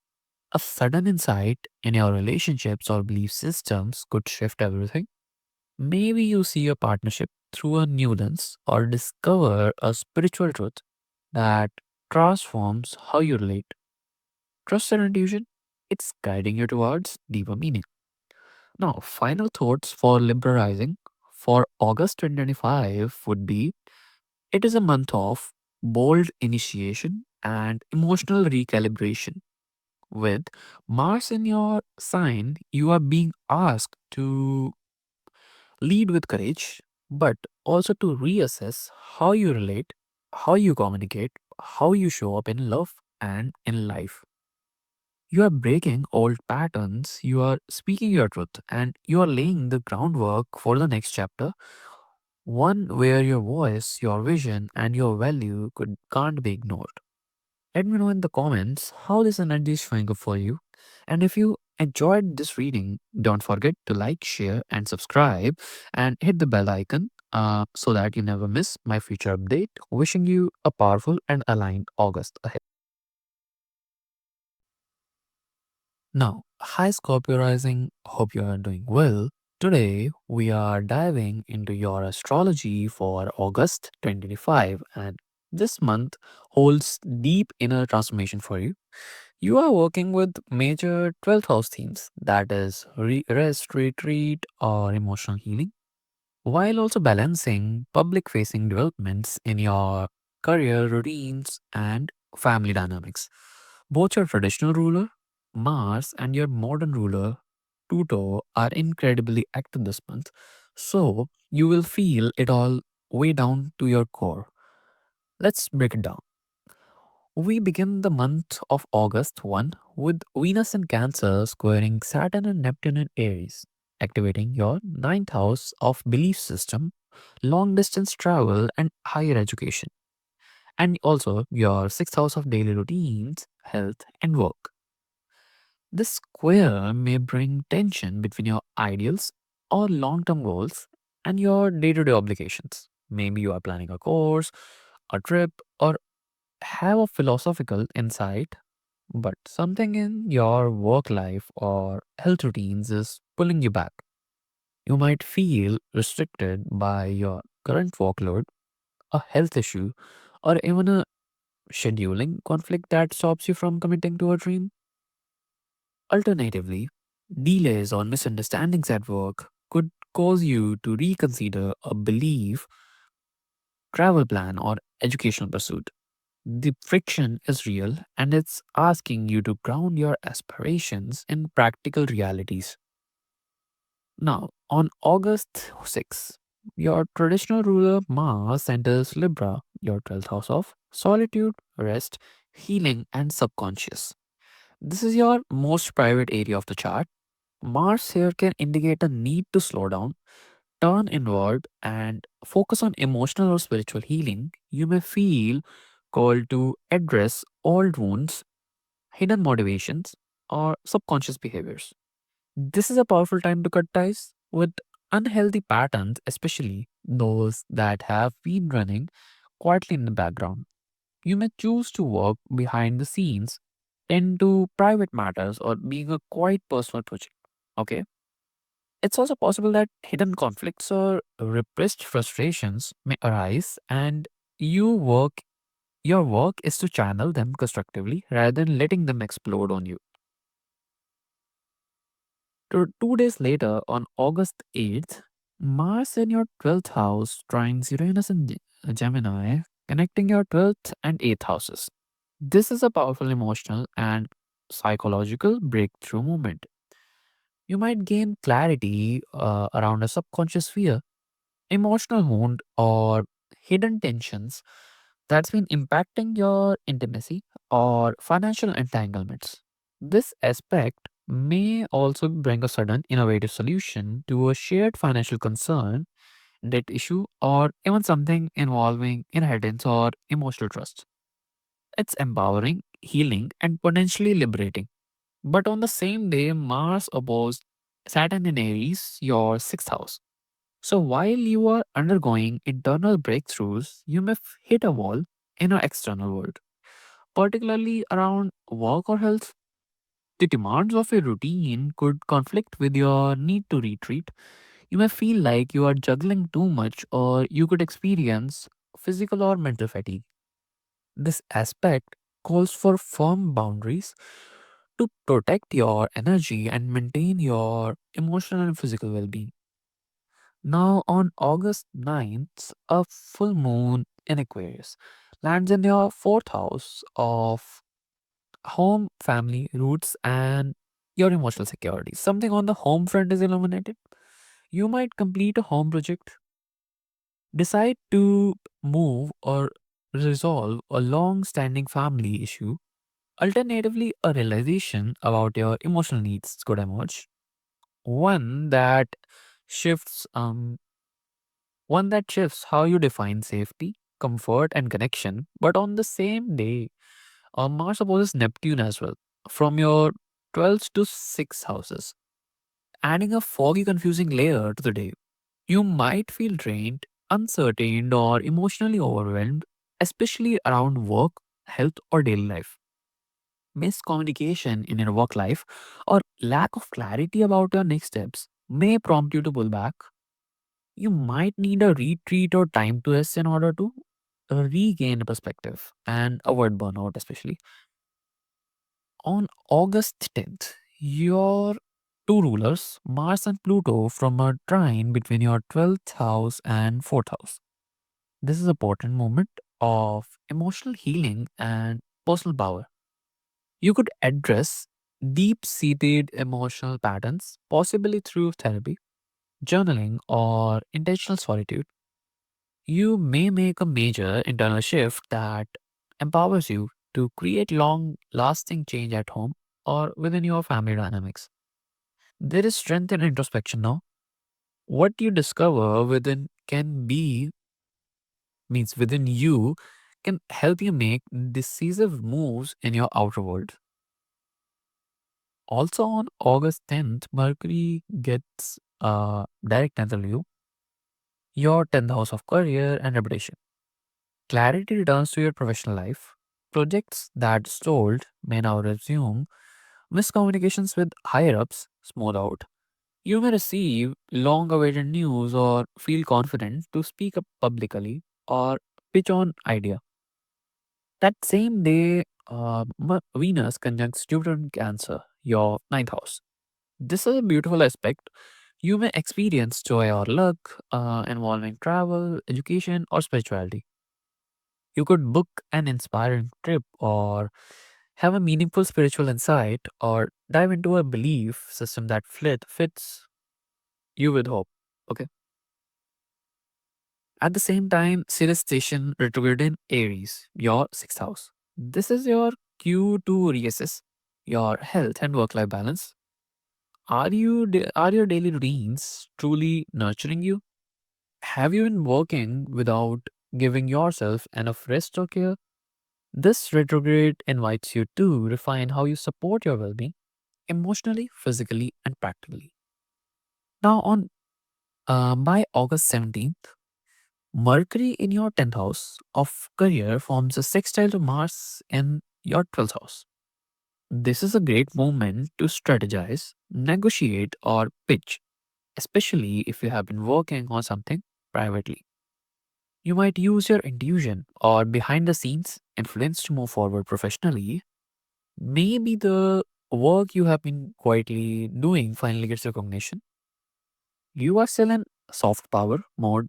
A sudden insight in your relationships or belief systems could shift everything. Maybe you see a partnership through a new lens or discover a spiritual truth that transforms how you relate. Trust your intuition, it's guiding you towards deeper meaning. Now, final thoughts for Libra rising for August 2025 would be it is a month of bold initiation and emotional recalibration. With Mars in your sign, you are being asked to lead with courage, but also to reassess how you relate, how you communicate, how you show up in love and in life. You are breaking old patterns, you are speaking your truth, and you are laying the groundwork for the next chapter, one where your voice, your vision, and your value can't be ignored. Let me know in the comments how this energy is showing up for you. And if you enjoyed this reading, don't forget to like, share, and subscribe, and hit the bell icon so that you never miss my future update. Wishing you a powerful and aligned August ahead. Now, hi Scorpio rising, hope you are doing well. Today, we are diving into your astrology for August 2025, and this month holds deep inner transformation for you. You are working with major 12th house themes, that is, rest, retreat, or emotional healing, while also balancing public facing developments in your career routines and family dynamics. Both your traditional ruler, Mars, and your modern ruler, Pluto, are incredibly active this month. So you will feel it all way down to your core. Let's break it down. We begin the month of August 1 with Venus in Cancer squaring Saturn and Neptune in Aries, activating your ninth house of belief system, long distance travel, and higher education, and also your sixth house of daily routines, health, and work. This square may bring tension between your ideals or long term goals and your day to day obligations. Maybe you are planning a course, a trip, or have a philosophical insight, but something in your work life or health routines is pulling you back. You might feel restricted by your current workload, a health issue, or even a scheduling conflict that stops you from committing to a dream. Alternatively, delays or misunderstandings at work could cause you to reconsider a belief, travel plan, or educational pursuit. The friction is real and it's asking you to ground your aspirations in practical realities. Now, on August 6th, your traditional ruler Mars enters Libra, your 12th house of solitude, rest, healing, and subconscious. This is your most private area of the chart. Mars here can indicate a need to slow down, turn inward, and focus on emotional or spiritual healing. You may feel called to address old wounds, hidden motivations, or subconscious behaviors. This is a powerful time to cut ties with unhealthy patterns, especially those that have been running quietly in the background. You may choose to work behind the scenes, tend to private matters, or being a quiet personal project. Okay? It's also possible that hidden conflicts or repressed frustrations may arise and you work your work is to channel them constructively rather than letting them explode on you. 2 days later, on August 8th, Mars in your 12th house trines Uranus in Gemini, connecting your 12th and 8th houses. This is a powerful emotional and psychological breakthrough moment. You might gain clarity around a subconscious fear, emotional wound, or hidden tensions that's been impacting your intimacy or financial entanglements. This aspect may also bring a sudden innovative solution to a shared financial concern, debt issue, or even something involving inheritance or emotional trust. It's empowering, healing, and potentially liberating. But on the same day, Mars opposed Saturn in Aries, your sixth house. So while you are undergoing internal breakthroughs, you may hit a wall in your external world, particularly around work or health. The demands of a routine could conflict with your need to retreat. You may feel like you are juggling too much, or you could experience physical or mental fatigue. This aspect calls for firm boundaries to protect your energy and maintain your emotional and physical well being. Now, on August 9th, a full moon in Aquarius lands in your fourth house of home, family, roots, and your emotional security. Something on the home front is illuminated. You might complete a home project, decide to move or resolve a long standing family issue. Alternatively, a realization about your emotional needs could emerge. One that shifts one that shifts how you define safety, comfort, and connection. But on the same day, Mars opposes Neptune as well, from your 12th to 6th houses, adding a foggy, confusing layer to the day. You might feel drained, uncertain, or emotionally overwhelmed, especially around work, health, or daily life. Miscommunication in your work life or lack of clarity about your next steps may prompt you to pull back. You might need a retreat or time to rest in order to regain perspective and avoid burnout, especially. On August 10th, your two rulers, Mars and Pluto, from a trine between your 12th house and 4th house. This is a important moment of emotional healing and personal power. You could address deep seated emotional patterns, possibly through therapy, journaling, or intentional solitude. You may make a major internal shift that empowers you to create long lasting change at home or within your family dynamics. There is strength in introspection now. What you discover within can be, means within you, can help you make decisive moves in your outer world. Also on August 10th, Mercury gets direct angle you, your 10th house of career and reputation. Clarity returns to your professional life. Projects that stalled may now resume. Miscommunications with higher ups smooth out. You may receive long awaited news or feel confident to speak up publicly or pitch on idea. That same day, Venus conjuncts Jupiter in Cancer, your ninth house. This is a beautiful aspect. You may experience joy or luck involving travel, education, or spirituality. You could book an inspiring trip or have a meaningful spiritual insight or dive into a belief system that fits you with hope. Okay. At the same time, Sirius station retrograde in Aries, your sixth house. This is your cue to reassess your health and work-life balance. Are your daily routines truly nurturing you? Have you been working without giving yourself enough rest or care? This retrograde invites you to refine how you support your well-being emotionally, physically, and practically. Now, on by August 17th, Mercury in your 10th house of career forms a sextile to Mars in your 12th house. This is a great moment to strategize, negotiate, or pitch, especially if you have been working on something privately. You might use your intuition or behind the scenes influence to move forward professionally. Maybe the work you have been quietly doing finally gets recognition. You are still in soft power mode,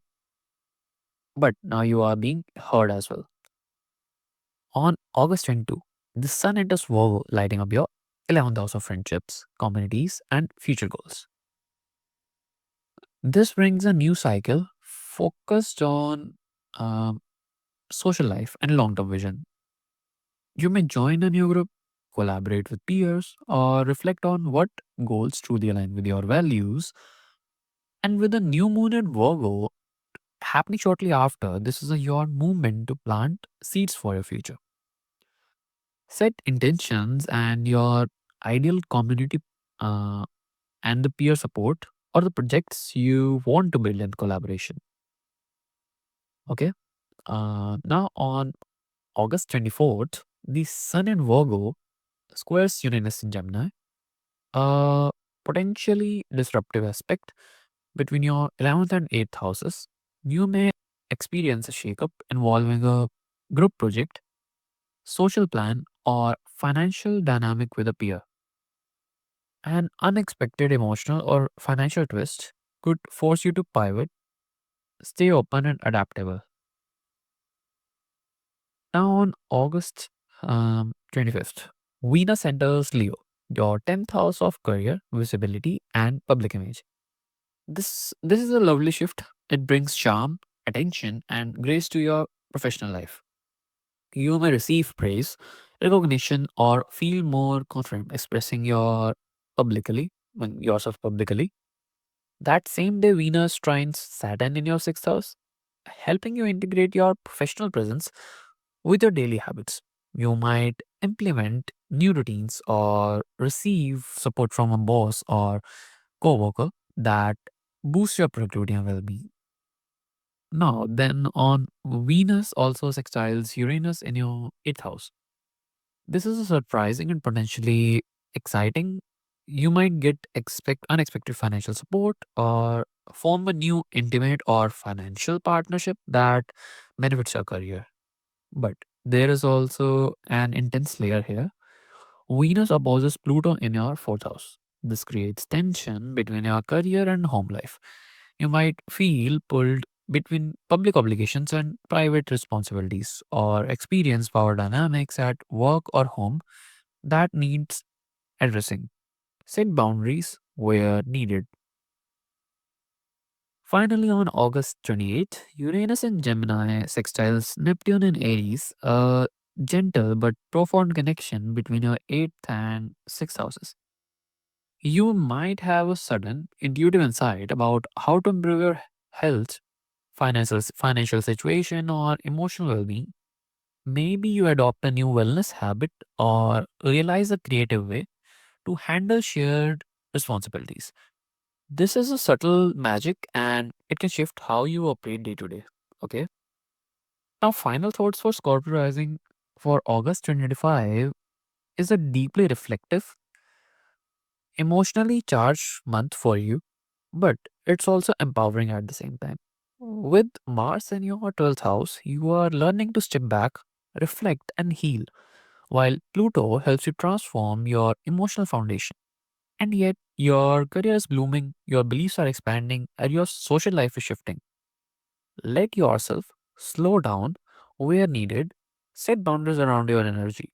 but now you are being heard as well. On August 22, the Sun enters Virgo, lighting up your 11th house of friendships, communities, and future goals. This brings a new cycle focused on um, social life and long term vision. You may join a new group, collaborate with peers, or reflect on what goals truly align with your values. And with the new moon in Virgo happening shortly after, this is your movement to plant seeds for your future. Set intentions and your ideal community uh, and the peer support or the projects you want to build in collaboration. Okay. Now on August 24th, the Sun in Virgo squares Uranus in Gemini, a potentially disruptive aspect between your 11th and 8th houses. You may experience a shakeup involving a group project, social plan, or financial dynamic with a peer. An unexpected emotional or financial twist could force you to pivot, stay open and adaptable. Now on August 25th, Venus enters Leo, your 10th house of career, visibility, and public image. This is a lovely shift. It brings charm, attention, and grace to your professional life. You may receive praise, recognition, or feel more confident expressing yourself publicly. That same day, Venus trines Saturn in your sixth house, helping you integrate your professional presence with your daily habits. You might implement new routines or receive support from a boss or coworker that boosts your productivity and well-being. Now, then on Venus also sextiles Uranus in your eighth house. This is a surprising and potentially exciting. You might get expect unexpected financial support or form a new intimate or financial partnership that benefits your career. But there is also an intense layer here. Venus opposes Pluto in your fourth house. This creates tension between your career and home life. You might feel pulled between public obligations and private responsibilities, or experience power dynamics at work or home that needs addressing. Set boundaries where needed. Finally, on August 28th, Uranus in Gemini sextiles Neptune in Aries, a gentle but profound connection between your 8th and 6th houses. You might have a sudden intuitive insight about how to improve your health, financial situation, or emotional well being. Maybe you adopt a new wellness habit or realize a creative way to handle shared responsibilities. This is a subtle magic and it can shift how you operate day to day. Okay. Now, final thoughts for Scorpio rising for August 2025 is a deeply reflective, emotionally charged month for you, but it's also empowering at the same time. With Mars in your 12th house, you are learning to step back, reflect, and heal, while Pluto helps you transform your emotional foundation. And yet, your career is blooming, your beliefs are expanding, and your social life is shifting. Let yourself slow down where needed, set boundaries around your energy,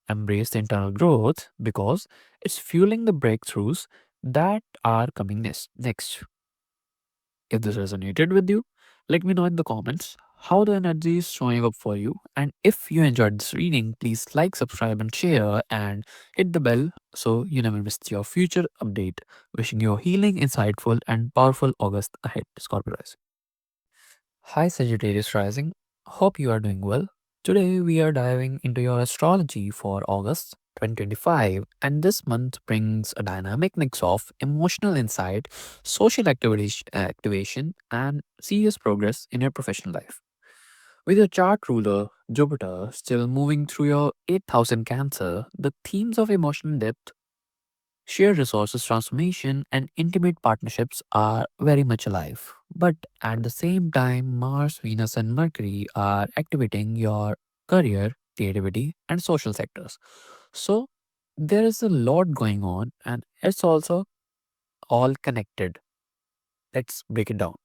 embrace the internal growth because it's fueling the breakthroughs that are coming next. If this resonated with you, let me know in the comments how the energy is showing up for you. And if you enjoyed this reading, please like, subscribe, and share, and hit the bell so you never miss your future update. Wishing you a healing, insightful, and powerful August ahead, Scorpio Rising. Hi, Sagittarius Rising. Hope you are doing well. Today, we are diving into your astrology for August 2025, and this month brings a dynamic mix of emotional insight, social activation, and serious progress in your professional life. With your chart ruler, Jupiter, still moving through your 8,000 Cancer, the themes of emotional depth, shared resources transformation, and intimate partnerships are very much alive. But at the same time, Mars, Venus, and Mercury are activating your career, creativity, and social sectors. So there is a lot going on, and it's also all connected. Let's break it down.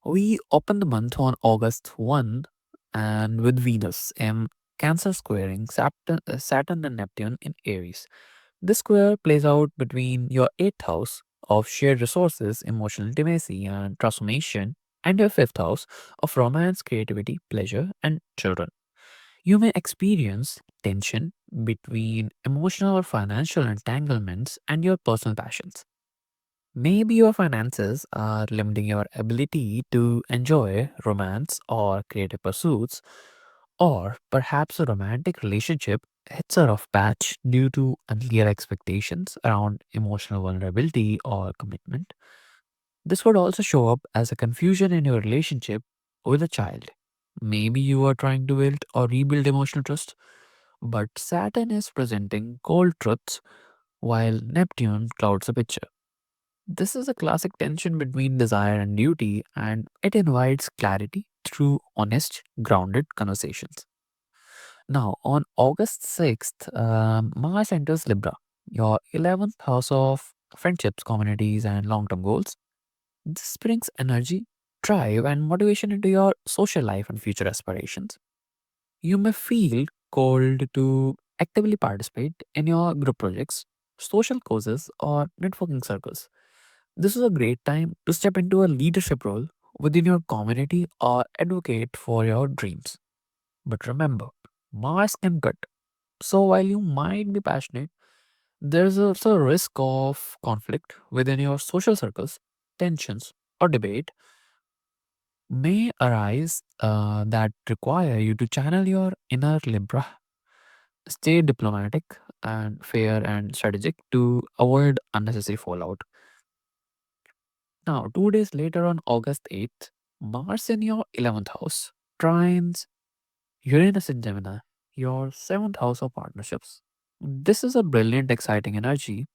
We open the month on August 1 and with Venus in Cancer squaring Saturn and Neptune in Aries. This square plays out between your 8th house of shared resources, emotional intimacy, and transformation, and your 5th house of romance, creativity, pleasure, and children. You may experience tension between emotional or financial entanglements and your personal passions. Maybe your finances are limiting your ability to enjoy romance or creative pursuits, or perhaps a romantic relationship hits a rough patch due to unclear expectations around emotional vulnerability or commitment. This could also show up as a confusion in your relationship with a child. Maybe you are trying to build or rebuild emotional trust, but Saturn is presenting cold truths while Neptune clouds the picture. This is a classic tension between desire and duty, and it invites clarity through honest, grounded conversations. Now, on August 6th, Mars enters Libra, your 11th house of friendships, communities, and long term goals. This brings energy, drive, and motivation into your social life and future aspirations. You may feel called to actively participate in your group projects, social causes, or networking circles. This is a great time to step into a leadership role within your community or advocate for your dreams. But remember, Mars can cut. So while you might be passionate, there's also a risk of conflict within your social circles, tensions, or debate may arise that require you to channel your inner Libra. Stay diplomatic and fair and strategic to avoid unnecessary fallout. Now, 2 days later on August 8th, Mars in your 11th house trines Uranus in Gemini, your 7th house of partnerships. This is a brilliant, exciting energy,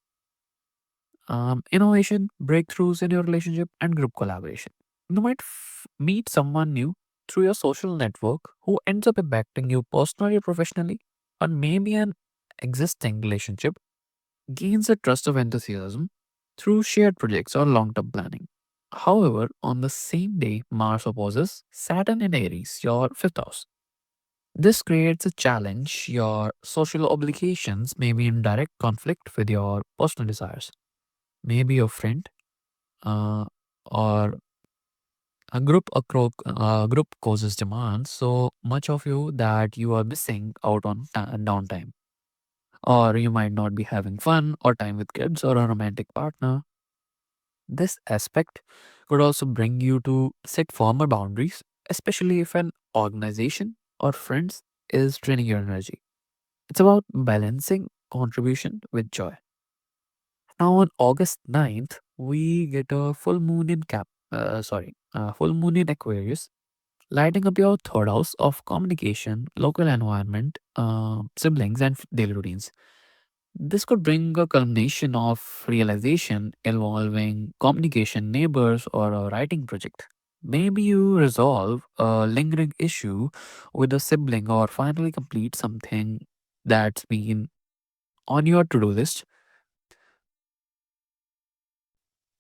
innovation, breakthroughs in your relationship, and group collaboration. You might meet someone new through your social network who ends up impacting you personally or professionally, or maybe an existing relationship gains the trust of enthusiasm through shared projects or long term planning. However, on the same day, Mars opposes Saturn in Aries, your 5th house. This creates a challenge. Your social obligations may be in direct conflict with your personal desires. Maybe your friend or a group causes demands so much of you that you are missing out on downtime, or you might not be having fun or time with kids or a romantic partner. This aspect could also bring you to set firmer boundaries, especially if an organization or friends is draining your energy. It's about balancing contribution with joy. Now on August 9th, we get a full moon in Aquarius, lighting up your third house of communication, local environment, siblings, and daily routines. This could bring a culmination of realization involving communication, neighbors, or a writing project. Maybe you resolve a lingering issue with a sibling or finally complete something that's been on your to do list.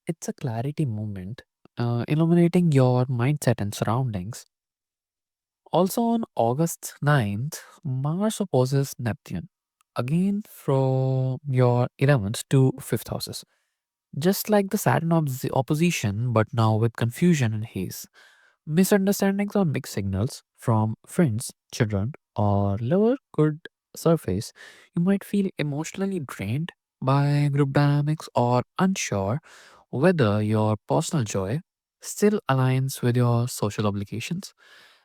It's a clarity moment, illuminating your mindset and surroundings. Also on August 9th, Mars opposes Neptune, again from your 11th to 5th houses. Just like the Saturn opposition, but now with confusion and haze. Misunderstandings or mixed signals from friends, children, or lover could surface. You might feel emotionally drained by group dynamics or unsure whether your personal joy still aligns with your social obligations.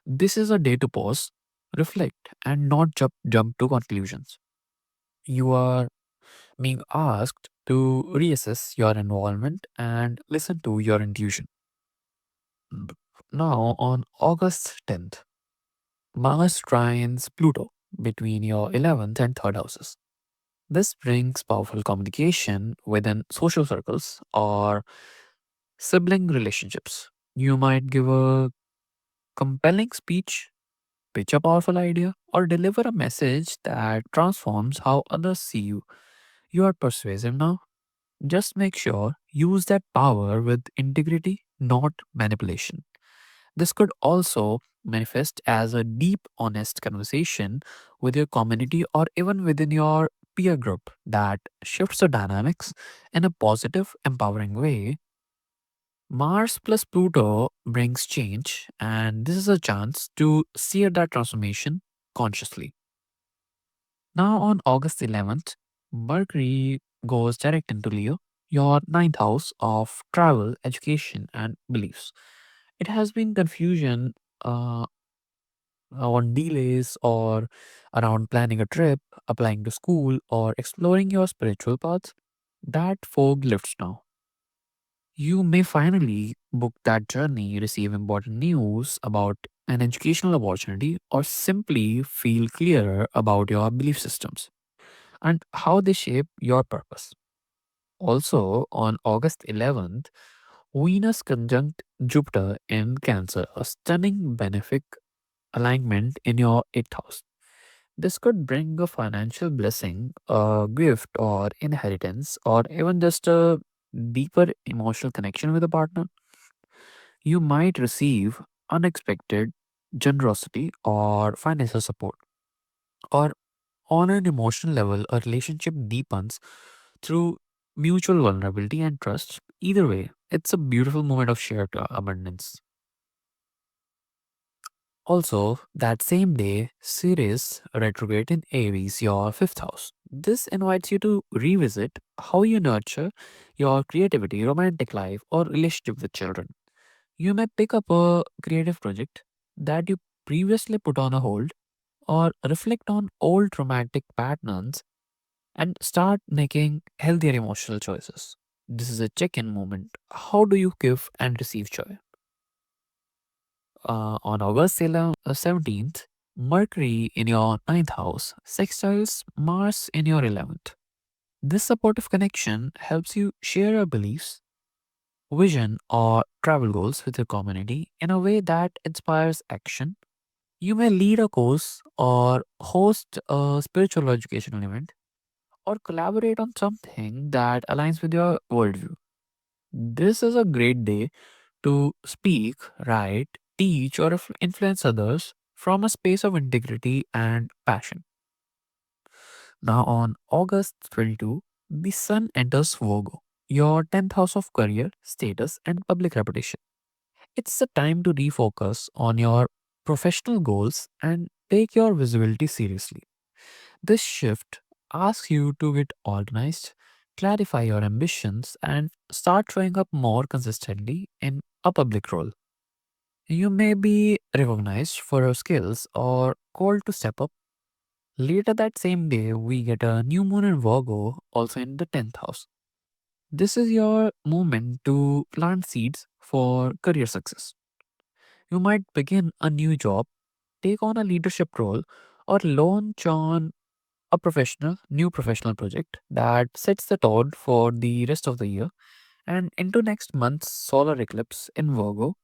This is a day to pause, reflect, and not jump to conclusions. You are being asked to reassess your involvement and listen to your intuition. B- Now, on August 10th, Mars trines Pluto between your 11th and 3rd houses. This brings powerful communication within social circles or sibling relationships. You might give a compelling speech, pitch a powerful idea, or deliver a message that transforms how others see you. You are persuasive now. Just make sure use that power with integrity, not manipulation. This could also manifest as a deep, honest conversation with your community or even within your peer group that shifts the dynamics in a positive, empowering way. Mars plus Pluto brings change, and this is a chance to steer that transformation consciously. Now, on August 11th, Mercury goes direct into Leo, your ninth house of travel, education, and beliefs. It has been confusion uh, on delays or around planning a trip, applying to school, or exploring your spiritual path. That fog lifts now. You may finally book that journey, receive important news about an educational opportunity, or simply feel clearer about your belief systems and how they shape your purpose. Also, on August 11th, Venus conjunct Jupiter in Cancer, a stunning benefic alignment in your 8th house. This could bring a financial blessing, a gift, or inheritance, or even just a deeper emotional connection with a partner. You might receive unexpected generosity or financial support, or on an emotional level, a relationship deepens through mutual vulnerability and trust. Either way, it's a beautiful moment of shared abundance. Also, that same day, Ceres retrograde in Aries, your 5th house. This invites you to revisit how you nurture your creativity, romantic life, or relationship with children. You may pick up a creative project that you previously put on a hold, or reflect on old traumatic patterns and start making healthier emotional choices. This is a check in moment. How do you give and receive joy? On August 17th, Mercury in your ninth house sextiles Mars in your 11th. This supportive connection helps you share your beliefs, vision, or travel goals with your community in a way that inspires action. You may lead a course or host a spiritual educational event or collaborate on something that aligns with your worldview. This is a great day to speak, write, teach, or influence others from a space of integrity and passion. Now, on August 22, the Sun enters Virgo. your 10th house of career, status, and public reputation. It's the time to refocus on your professional goals and take your visibility seriously. This shift asks you to get organized, clarify your ambitions, and start showing up more consistently in a public role. You may be recognized for your skills or called to step up. Later that same day, we get a new moon in Virgo, also in the 10th house. This is your moment to plant seeds for career success. You might begin a new job, take on a leadership role, or launch on a new professional project that sets the tone for the rest of the year. And into next month's solar eclipse in Virgo,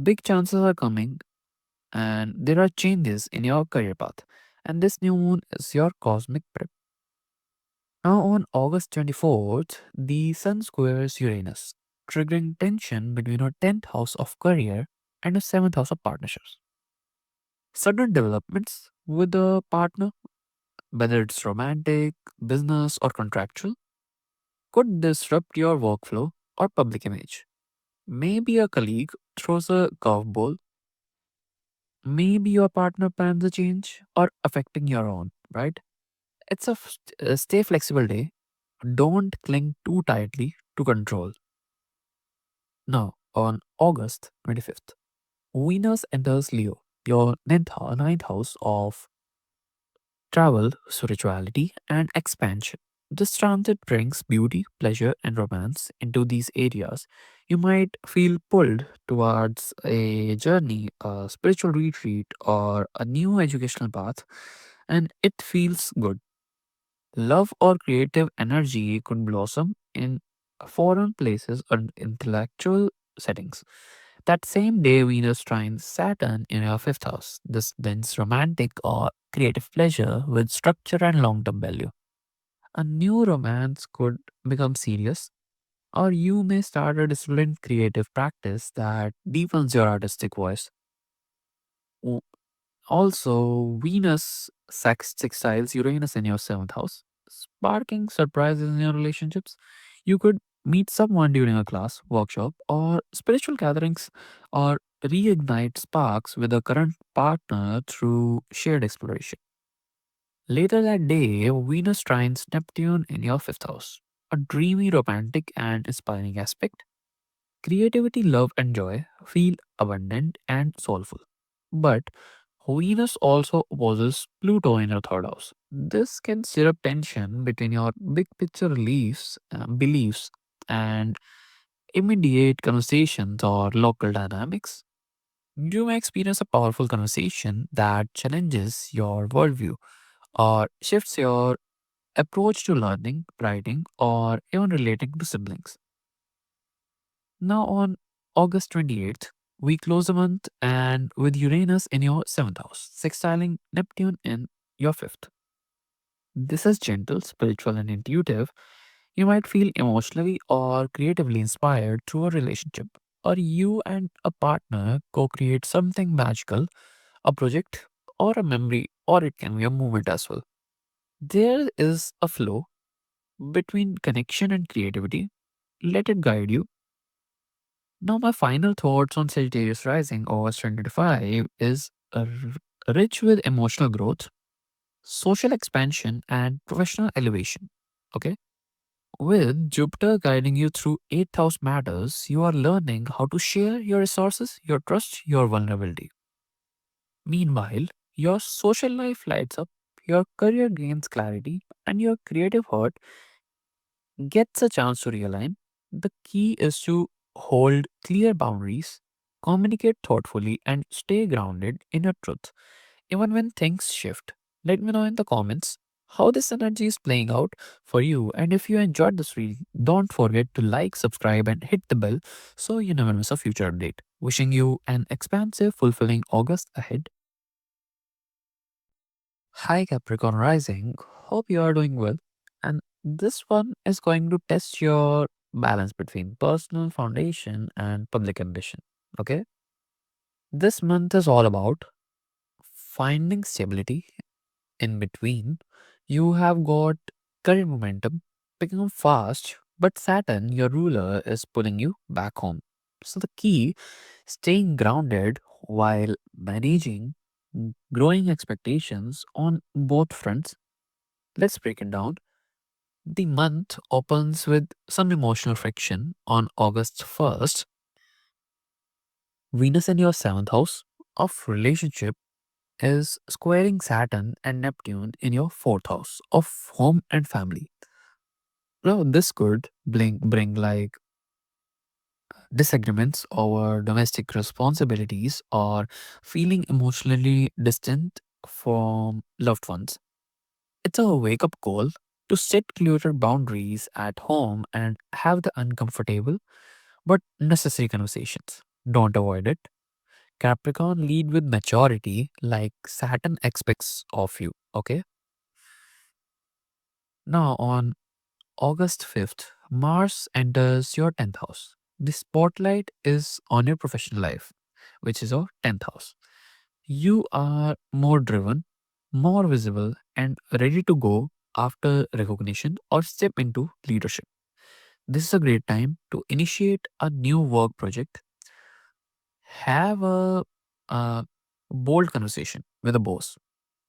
big chances are coming and there are changes in your career path. And this new moon is your cosmic prep. Now, on August 24th, the Sun squares Uranus, triggering tension between your 10th house of career and your 7th house of partnerships. Sudden developments with a partner, whether it's romantic, business, or contractual, could disrupt your workflow or public image. Maybe a colleague throws a curveball, maybe your partner plans a change or affecting your own, right? It's a stay flexible day. Don't cling too tightly to control. Now, on August 25th, Venus enters Leo, your ninth house of travel, spirituality, and expansion. This transit brings beauty, pleasure, and romance into these areas. You might feel pulled towards a journey, a spiritual retreat, or a new educational path, and it feels good. Love or creative energy could blossom in foreign places or intellectual settings. That same day, Venus trines Saturn in your fifth house. This blends romantic or creative pleasure with structure and long term value. A new romance could become serious, or you may start a disciplined creative practice that deepens your artistic voice. O- Also, Venus sextiles Uranus in your seventh house, sparking surprises in your relationships. You could meet someone during a class, workshop, or spiritual gatherings, or reignite sparks with a current partner through shared exploration. Later that day, Venus trines Neptune in your fifth house, a dreamy, romantic, and inspiring aspect. Creativity, love, and joy feel abundant and soulful. But Venus also opposes Pluto in your third house. This can stir up tension between your big picture beliefs and immediate conversations or local dynamics. You may experience a powerful conversation that challenges your worldview or shifts your approach to learning, writing, or even relating to siblings. Now, on August 28th, we close the month and with Uranus in your seventh house, sextiling Neptune in your fifth. This is gentle, spiritual, and intuitive. You might feel emotionally or creatively inspired through a relationship, or you and a partner co create something magical, a project, or a memory, or it can be a moment as well. There is a flow between connection and creativity. Let it guide you. Now, my final thoughts on Sagittarius rising over 2025 is rich with emotional growth, social expansion, and professional elevation. Okay. With Jupiter guiding you through 8th house matters, you are learning how to share your resources, your trust, your vulnerability. Meanwhile, your social life lights up, your career gains clarity, and your creative heart gets a chance to realign. The key is to hold clear boundaries, communicate thoughtfully, and stay grounded in your truth, even when things shift. Let me know in the comments how this energy is playing out for you. And if you enjoyed this reading, don't forget to like, subscribe, and hit the bell so you never miss a future update. Wishing you an expansive, fulfilling August ahead. Hi, Capricorn Rising. Hope you are doing well. And this one is going to test your balance between personal foundation and public ambition. Okay? This month is all about finding stability in between. You have got career momentum picking up fast, But Saturn, your ruler, is pulling you back home. So the key, staying grounded while managing growing expectations on both fronts. Let's break it down. The month opens with some emotional friction on August 1st. Venus in your seventh house of relationship is squaring Saturn and Neptune in your fourth house of home and family. Now, this could bring like disagreements over domestic responsibilities or feeling emotionally distant from loved ones. It's a wake up call to set clearer boundaries at home and have the uncomfortable but necessary conversations. Don't avoid it. Capricorn, lead with maturity like Saturn expects of you. Okay. Now, on August 5th, Mars enters your 10th house. The spotlight is on your professional life, which is your 10th house. You are more driven, more visible, and ready to go after recognition or step into leadership. This is a great time to initiate a new work project, have a bold conversation with a boss,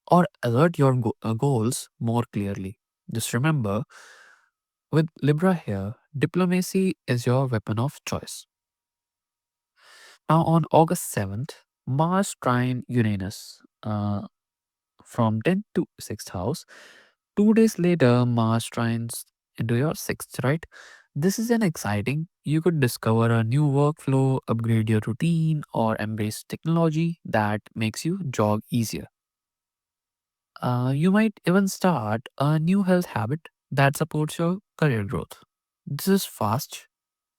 or alert your goals more clearly. Just remember, with Libra here, diplomacy is your weapon of choice. Now, on August 7th, Mars trine Uranus from 10th to 6th house. 2 days later, Mars trines into your 6th, right? This is an exciting. You could discover a new workflow, upgrade your routine, or embrace technology that makes you jog easier. You might even start a new health habit that supports your career growth. This is fast,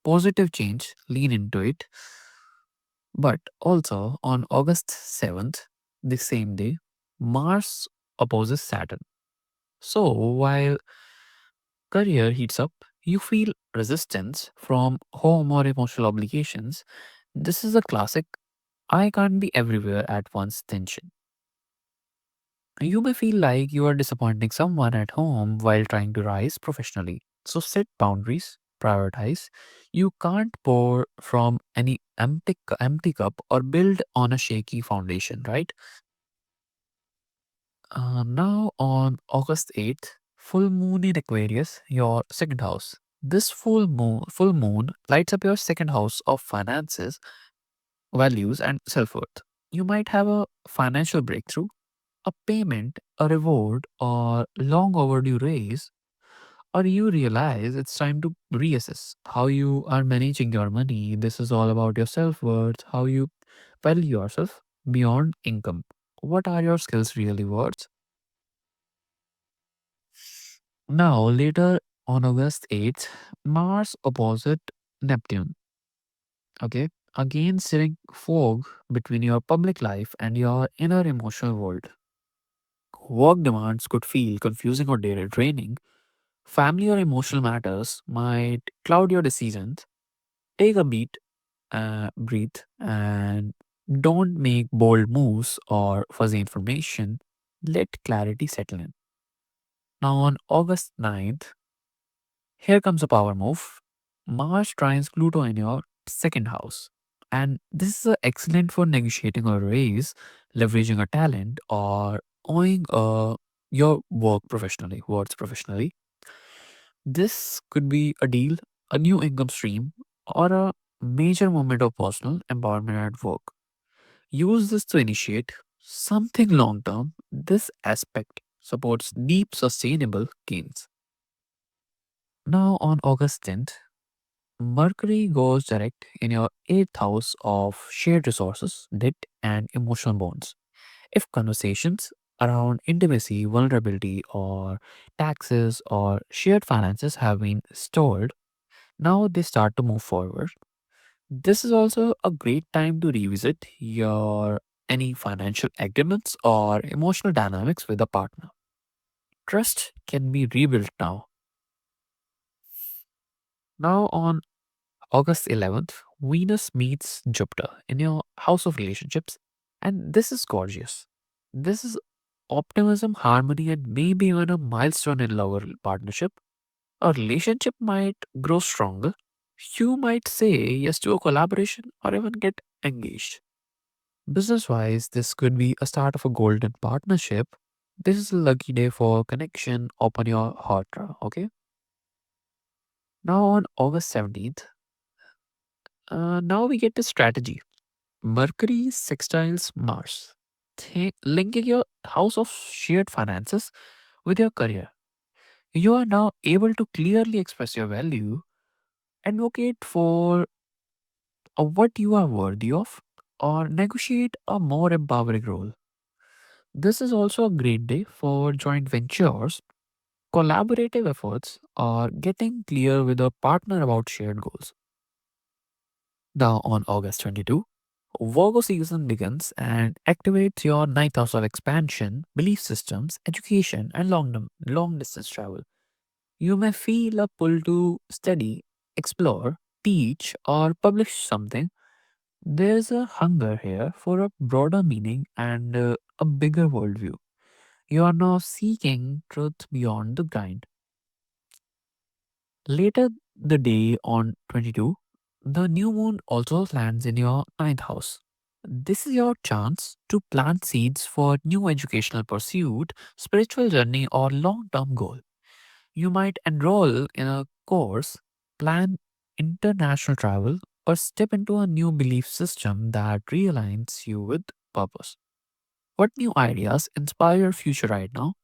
positive change, lean into it. But also on August 7th, the same day, Mars opposes Saturn. So while career heats up, you feel resistance from home or emotional obligations. This is a classic I can't be everywhere at once tension. You may feel like you are disappointing someone at home while trying to rise professionally. So set boundaries, prioritize. You can't pour from any empty cup or build on a shaky foundation, right? Now on August 8th, full moon in Aquarius, your second house. This full moon lights up your second house of finances, values, and self-worth. You might have a financial breakthrough, a payment, a reward, or long overdue raise, or you realize it's time to reassess how you are managing your money. This is all about your self worth, how you value yourself beyond income. What are your skills really worth? Now, later on August 8th, Mars opposite Neptune. Okay. Again, sitting fog between your public life and your inner emotional world. Work demands could feel confusing or draining. Family or emotional matters might cloud your decisions. Take a beat, breathe, and don't make bold moves or fuzzy information. Let clarity settle in. Now, on August 9th, here comes a power move. Mars trines Pluto in your second house. And this is excellent for negotiating a raise, leveraging a talent, or owing your words professionally. This could be a deal, a new income stream, or a major moment of personal empowerment at work. Use this to initiate something long term. This aspect supports deep, sustainable gains. Now, on August 10th, Mercury goes direct in your 8th house of shared resources, debt, and emotional bonds. If conversations around intimacy, vulnerability, or taxes or shared finances have been stalled, now they start to move forward. This is also a great time to revisit your any financial agreements or emotional dynamics with a partner. Trust can be rebuilt now. Now on August 11th, Venus meets Jupiter in your house of relationships, and this is gorgeous. This is optimism, harmony, and maybe even a milestone in love or partnership. A relationship might grow stronger. You might say yes to a collaboration or even get engaged. Business wise, this could be a start of a golden partnership. This is a lucky day for connection. Open your heart, okay? Now on August 17th, now we get to strategy. Mercury sextiles Mars, linking your house of shared finances with your career. You are now able to clearly express your value, advocate for what you are worthy of, or negotiate a more empowering role. This is also a great day for joint ventures, collaborative efforts, or getting clear with a partner about shared goals. Now, on August 22, Virgo season begins and activates your ninth house of expansion, belief systems, education, and long distance travel. You may feel a pull to study, explore, teach, or publish something. There's a hunger here for a broader meaning and a bigger worldview. You are now seeking truth beyond the grind. Later the day on 22, the new moon also lands in your ninth house. This is your chance to plant seeds for new educational pursuit, spiritual journey, or long term goal. You might enroll in a course, plan international travel, or step into a new belief system that realigns you with purpose. What new ideas inspire your future right now?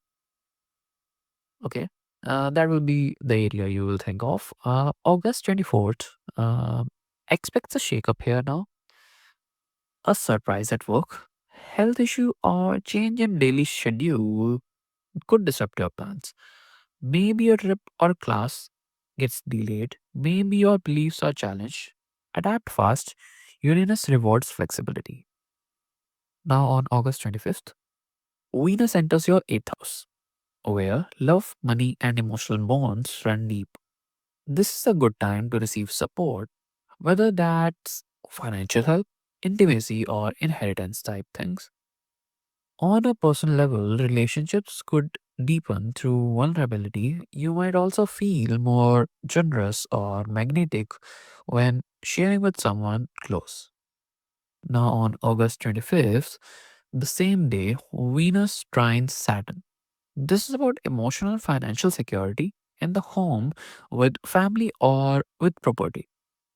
Okay. That will be the area you will think of. August 24th. Expects a shakeup here now. A surprise at work, health issue, or change in daily schedule could disrupt your plans. Maybe a trip or class gets delayed. Maybe your beliefs are challenged. Adapt fast. Uranus rewards flexibility. Now on August 25th, Venus enters your 8th house, where love, money, and emotional bonds run deep. This is a good time to receive support, whether that's financial help, intimacy, or inheritance type things. On a personal level, relationships could deepen through vulnerability. You might also feel more generous or magnetic when sharing with someone close. Now, on August 25th, the same day, Venus trines Saturn. This is about emotional financial security in the home, with family, or with property.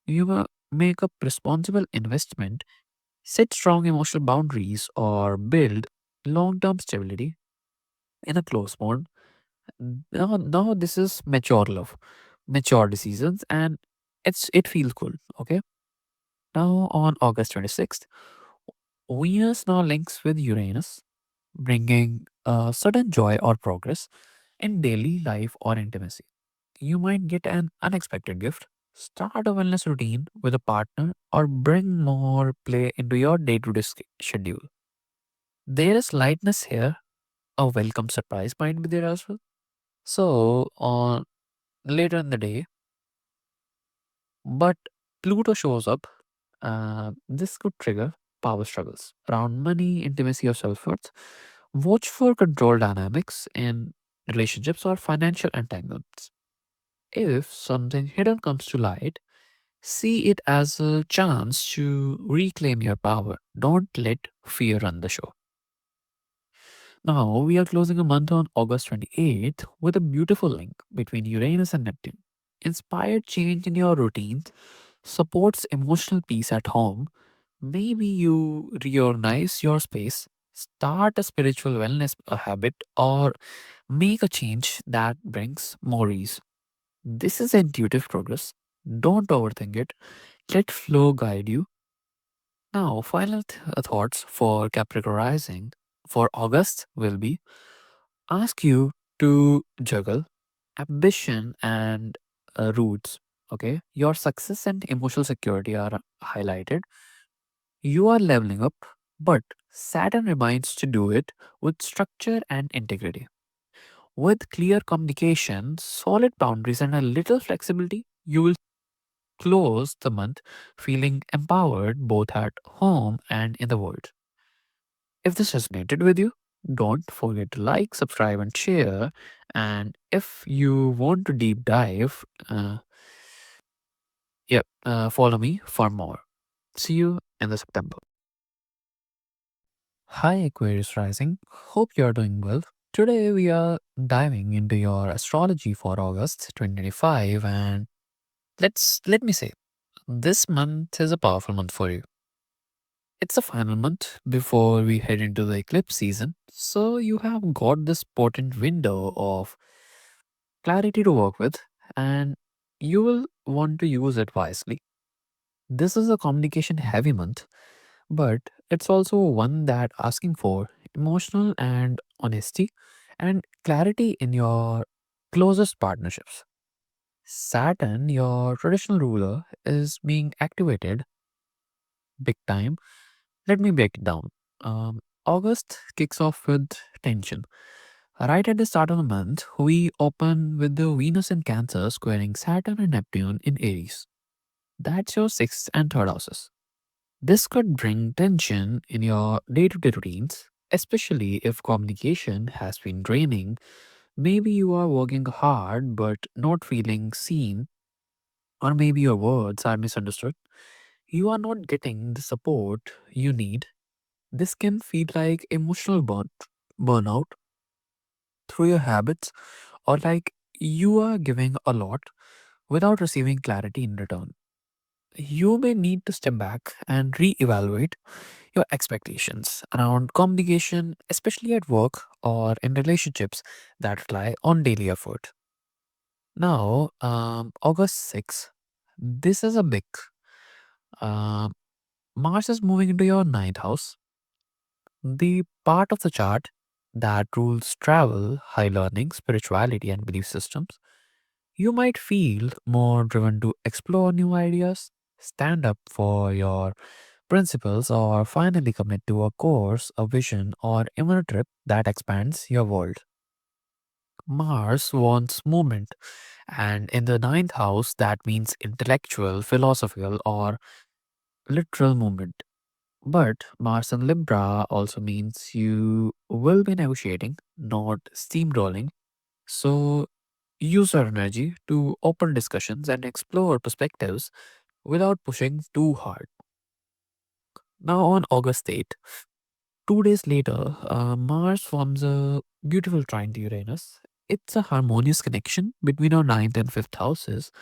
You make a responsible investment, set strong emotional boundaries, or build long term stability in a close bond. Now this is mature love, mature decisions, and it feels cool. Okay. Now on August 26th, Venus now links with Uranus, bringing sudden joy or progress in daily life or intimacy. You might get an unexpected gift, start a wellness routine with a partner, or bring more play into your day to day schedule. There is lightness here, a welcome surprise might be there as well. So, on later in the day, but Pluto shows up, this could trigger power struggles around money, intimacy, or self worth. Watch for control dynamics in relationships or financial entanglements. If something hidden comes to light, see it as a chance to reclaim your power. Don't let fear run the show. Now, we are closing a month on August 28th with a beautiful link between Uranus and Neptune. Inspired change in your routines, supports emotional peace at home. Maybe you reorganize your space, start a spiritual wellness habit, or make a change that brings more ease. This is intuitive progress. Don't overthink it. Let flow guide you. Now, final thoughts for Capricorn rising for August will be ask you to juggle ambition and roots. Okay, your success and emotional security are highlighted. You are leveling up, but Saturn reminds to do it with structure and integrity. With clear communication, solid boundaries, and a little flexibility, you will close the month feeling empowered both at home and in the world. If this resonated with you, don't forget to like, subscribe, and share. And if you want to deep dive, follow me for more. See you in the September. Hi, Aquarius Rising. Hope you're doing well. Today we are diving into your astrology for August 2025, and let me say, this month is a powerful month for you. It's the final month before we head into the eclipse season, so you have got this potent window of clarity to work with, and you will want to use it wisely. This is a communication heavy month, but it's also one that asking for emotional and honesty and clarity in your closest partnerships. Saturn, your traditional ruler, is being activated big time. Let me break it down. August kicks off with tension. Right at the start of the month, we open with the Venus in Cancer squaring Saturn and Neptune in Aries. That's your sixth and third houses. This could bring tension in your day to day routines, especially if communication has been draining. Maybe you are working hard but not feeling seen, or maybe your words are misunderstood. You are not getting the support you need. This can feel like emotional burnout through your habits, or like you are giving a lot without receiving clarity in return. You may need to step back and reevaluate your expectations around communication, especially at work or in relationships that rely on daily effort. Now, August 6th, this is a big. Uh, Mars is moving into your ninth house, the part of the chart that rules travel, high learning, spirituality, and belief systems. You might feel more driven to explore new ideas, stand up for your principles, or finally commit to a course, a vision, or even a trip that expands your world. Mars wants movement, and in the ninth house, that means intellectual, philosophical, or literal movement. But Mars in Libra also means you will be negotiating, not steamrolling. So use your energy to open discussions and explore perspectives without pushing too hard. Now, on August 8th, 2 days later, Mars forms a beautiful trine to Uranus. It's a harmonious connection between our ninth and fifth houses.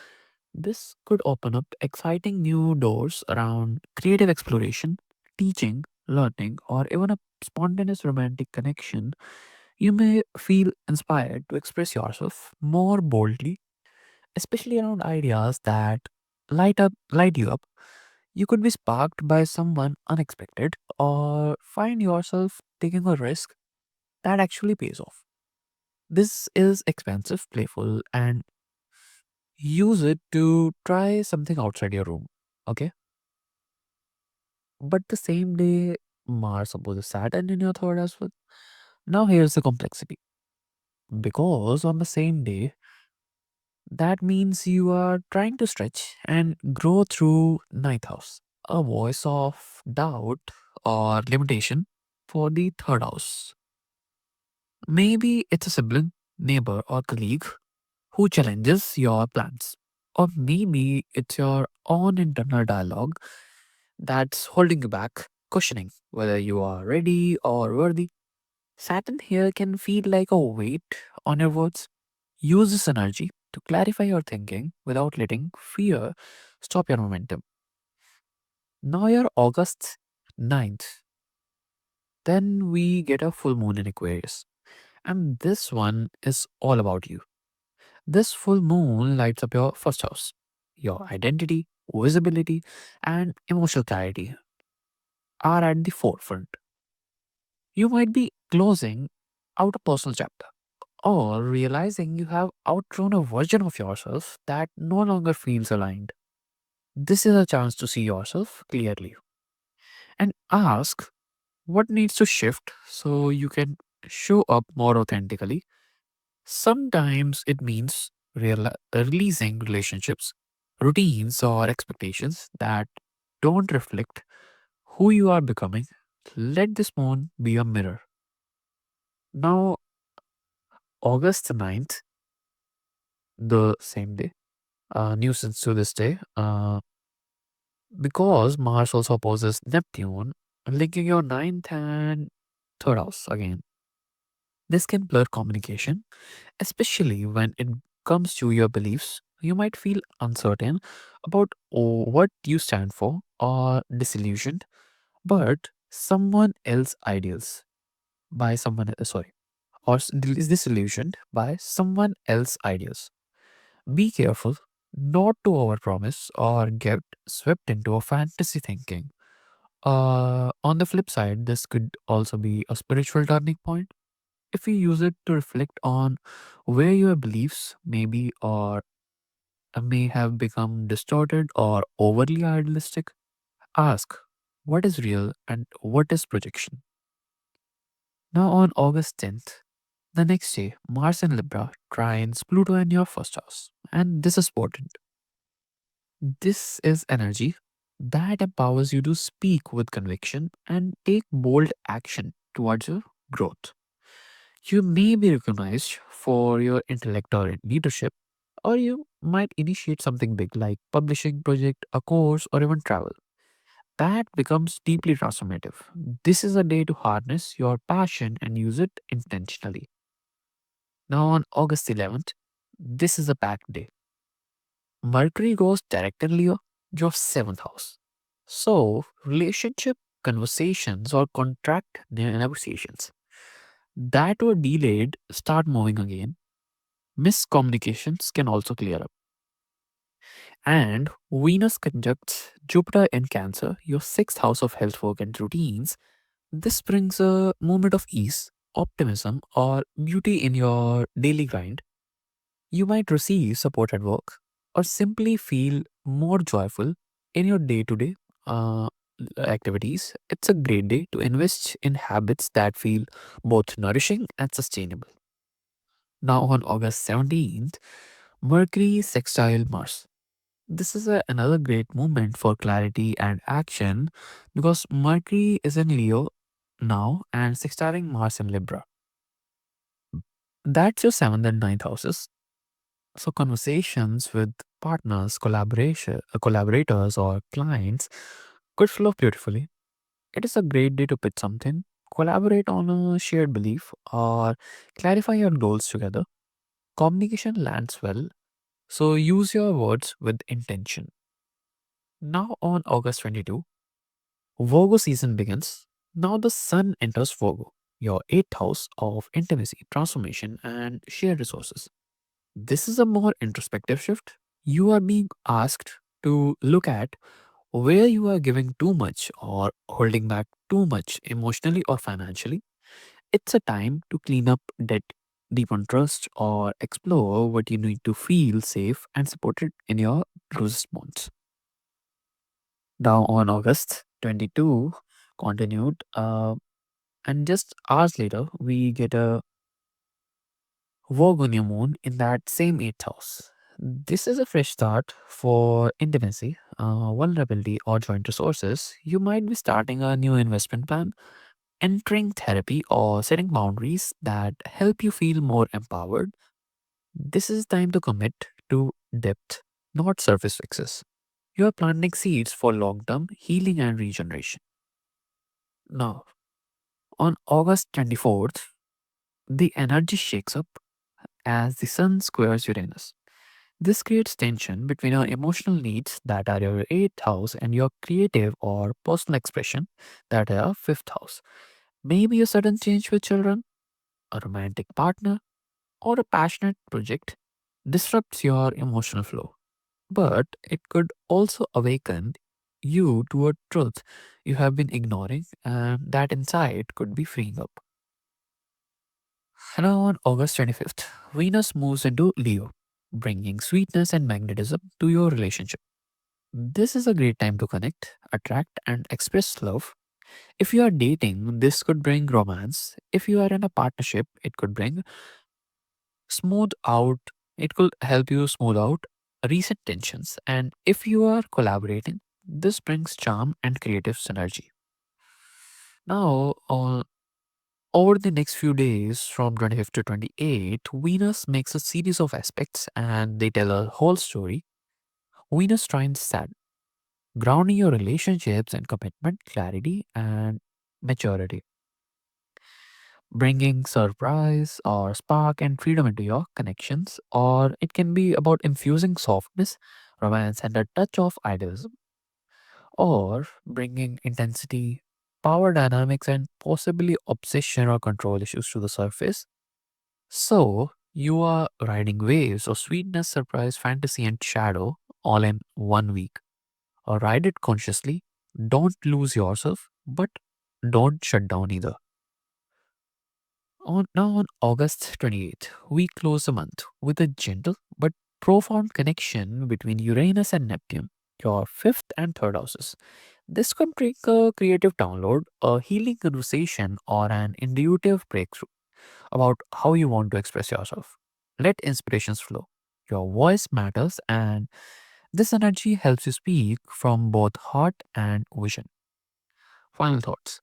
This could open up exciting new doors around creative exploration, teaching, learning, or even a spontaneous romantic connection. You may feel inspired to express yourself more boldly, especially around ideas that light you up. You could be sparked by someone unexpected or find yourself taking a risk that actually pays off. This is expensive, playful, and use it to try something outside your room. Okay? But the same day, Mars opposes Saturn in your third as well. Now, here's the complexity. Because on the same day, that means you are trying to stretch and grow through ninth house. A voice of doubt or limitation for the third house. Maybe it's a sibling, neighbor, or colleague who challenges your plans. Or maybe it's your own internal dialogue that's holding you back, questioning whether you are ready or worthy. Saturn here can feel like a weight on your words. Use this energy to clarify your thinking without letting fear stop your momentum. Now you're August 9th. Then we get a full moon in Aquarius. And this one is all about you. This full moon lights up your first house, your identity, visibility, and emotional clarity are at the forefront. You might be closing out a personal chapter or realizing you have outgrown a version of yourself that no longer feels aligned. This is a chance to see yourself clearly and ask what needs to shift so you can show up more authentically. Sometimes it means releasing relationships, routines, or expectations that don't reflect who you are becoming. Let this moon be a mirror. Now, August 9th, the same day, nuisance to this day, because Mars also opposes Neptune, linking your ninth and third house again. This can blur communication, especially when it comes to your beliefs. You might feel uncertain about what you stand for or disillusioned, but someone else ideals by someone sorry or is disillusioned by someone else ideas. Be careful not to overpromise or get swept into a fantasy thinking. On the flip side, this could also be a spiritual turning point if you use it to reflect on where your beliefs maybe or may have become distorted or overly idealistic. Ask what is real and what is projection. Now, on August 10th, the next day, Mars in Libra trines Pluto in your first house. And this is important. This is energy that empowers you to speak with conviction and take bold action towards your growth. You may be recognized for your intellect or leadership, or you might initiate something big like publishing project, a course, or even travel. That becomes deeply transformative. This is a day to harness your passion and use it intentionally. Now on August 11th, this is a packed day. Mercury goes direct in Leo, your seventh house. So, relationship conversations or contract negotiations that were delayed start moving again. Miscommunications can also clear up. And Venus conjuncts Jupiter in Cancer, your sixth house of health, work, and routines. This brings a moment of ease, optimism, or beauty in your daily grind. You might receive support at work or simply feel more joyful in your day to day activities. It's a great day to invest in habits that feel both nourishing and sustainable. Now, on August 17th, Mercury sextile Mars. This is another great moment for clarity and action because Mercury is in Leo now and sextiling Mars in Libra. That's your seventh and ninth houses. So conversations with partners, collaborators, or clients could flow beautifully. It is a great day to pitch something, collaborate on a shared belief, or clarify your goals together. Communication lands well, so use your words with intention. Now on August 22, Virgo season begins. Now the sun enters Virgo, your eighth house of intimacy, transformation, and shared resources. This is a more introspective shift. You are being asked to look at where you are giving too much or holding back too much emotionally or financially. It's a time to clean up debt, deepen trust, or explore what you need to feel safe and supported in your closest bonds. Now on August 22, continued, and just hours later, we get a Virgo new moon in that same eighth house. This is a fresh start for intimacy, vulnerability, or joint resources. You might be starting a new investment plan, entering therapy, or setting boundaries that help you feel more empowered. This is time to commit to depth, not surface fixes. You are planting seeds for long term healing and regeneration. Now, on August 24th, the energy shakes up as the sun squares Uranus. This creates tension between your emotional needs that are your eighth house and your creative or personal expression that are your fifth house. Maybe a sudden change with children, a romantic partner, or a passionate project disrupts your emotional flow. But it could also awaken you to a truth you have been ignoring, and that insight could be freeing up. Now, on August 25th, Venus moves into Leo, bringing sweetness and magnetism to your relationship. This is a great time to connect, attract, and express love. If you are dating, this could bring romance. If you are in a partnership, it could bring smooth out, it could help you smooth out recent tensions. And if you are collaborating, this brings charm and creative synergy. Now, Over the next few days, from 25th to 28th, Venus makes a series of aspects and they tell a whole story. Venus trines Saturn, grounding your relationships and commitment, clarity, and maturity, bringing surprise or spark and freedom into your connections, or it can be about infusing softness, romance, and a touch of idealism, or bringing intensity, power dynamics, and possibly obsession or control issues to the surface. So, you are riding waves of sweetness, surprise, fantasy, and shadow all in 1 week. Or ride it consciously. Don't lose yourself, but don't shut down either. Now on August 28th, we close the month with a gentle but profound connection between Uranus and Neptune, your fifth and third houses. This could bring a creative download, a healing conversation, or an intuitive breakthrough about how you want to express yourself. Let inspirations flow. Your voice matters, and this energy helps you speak from both heart and vision. Final thoughts.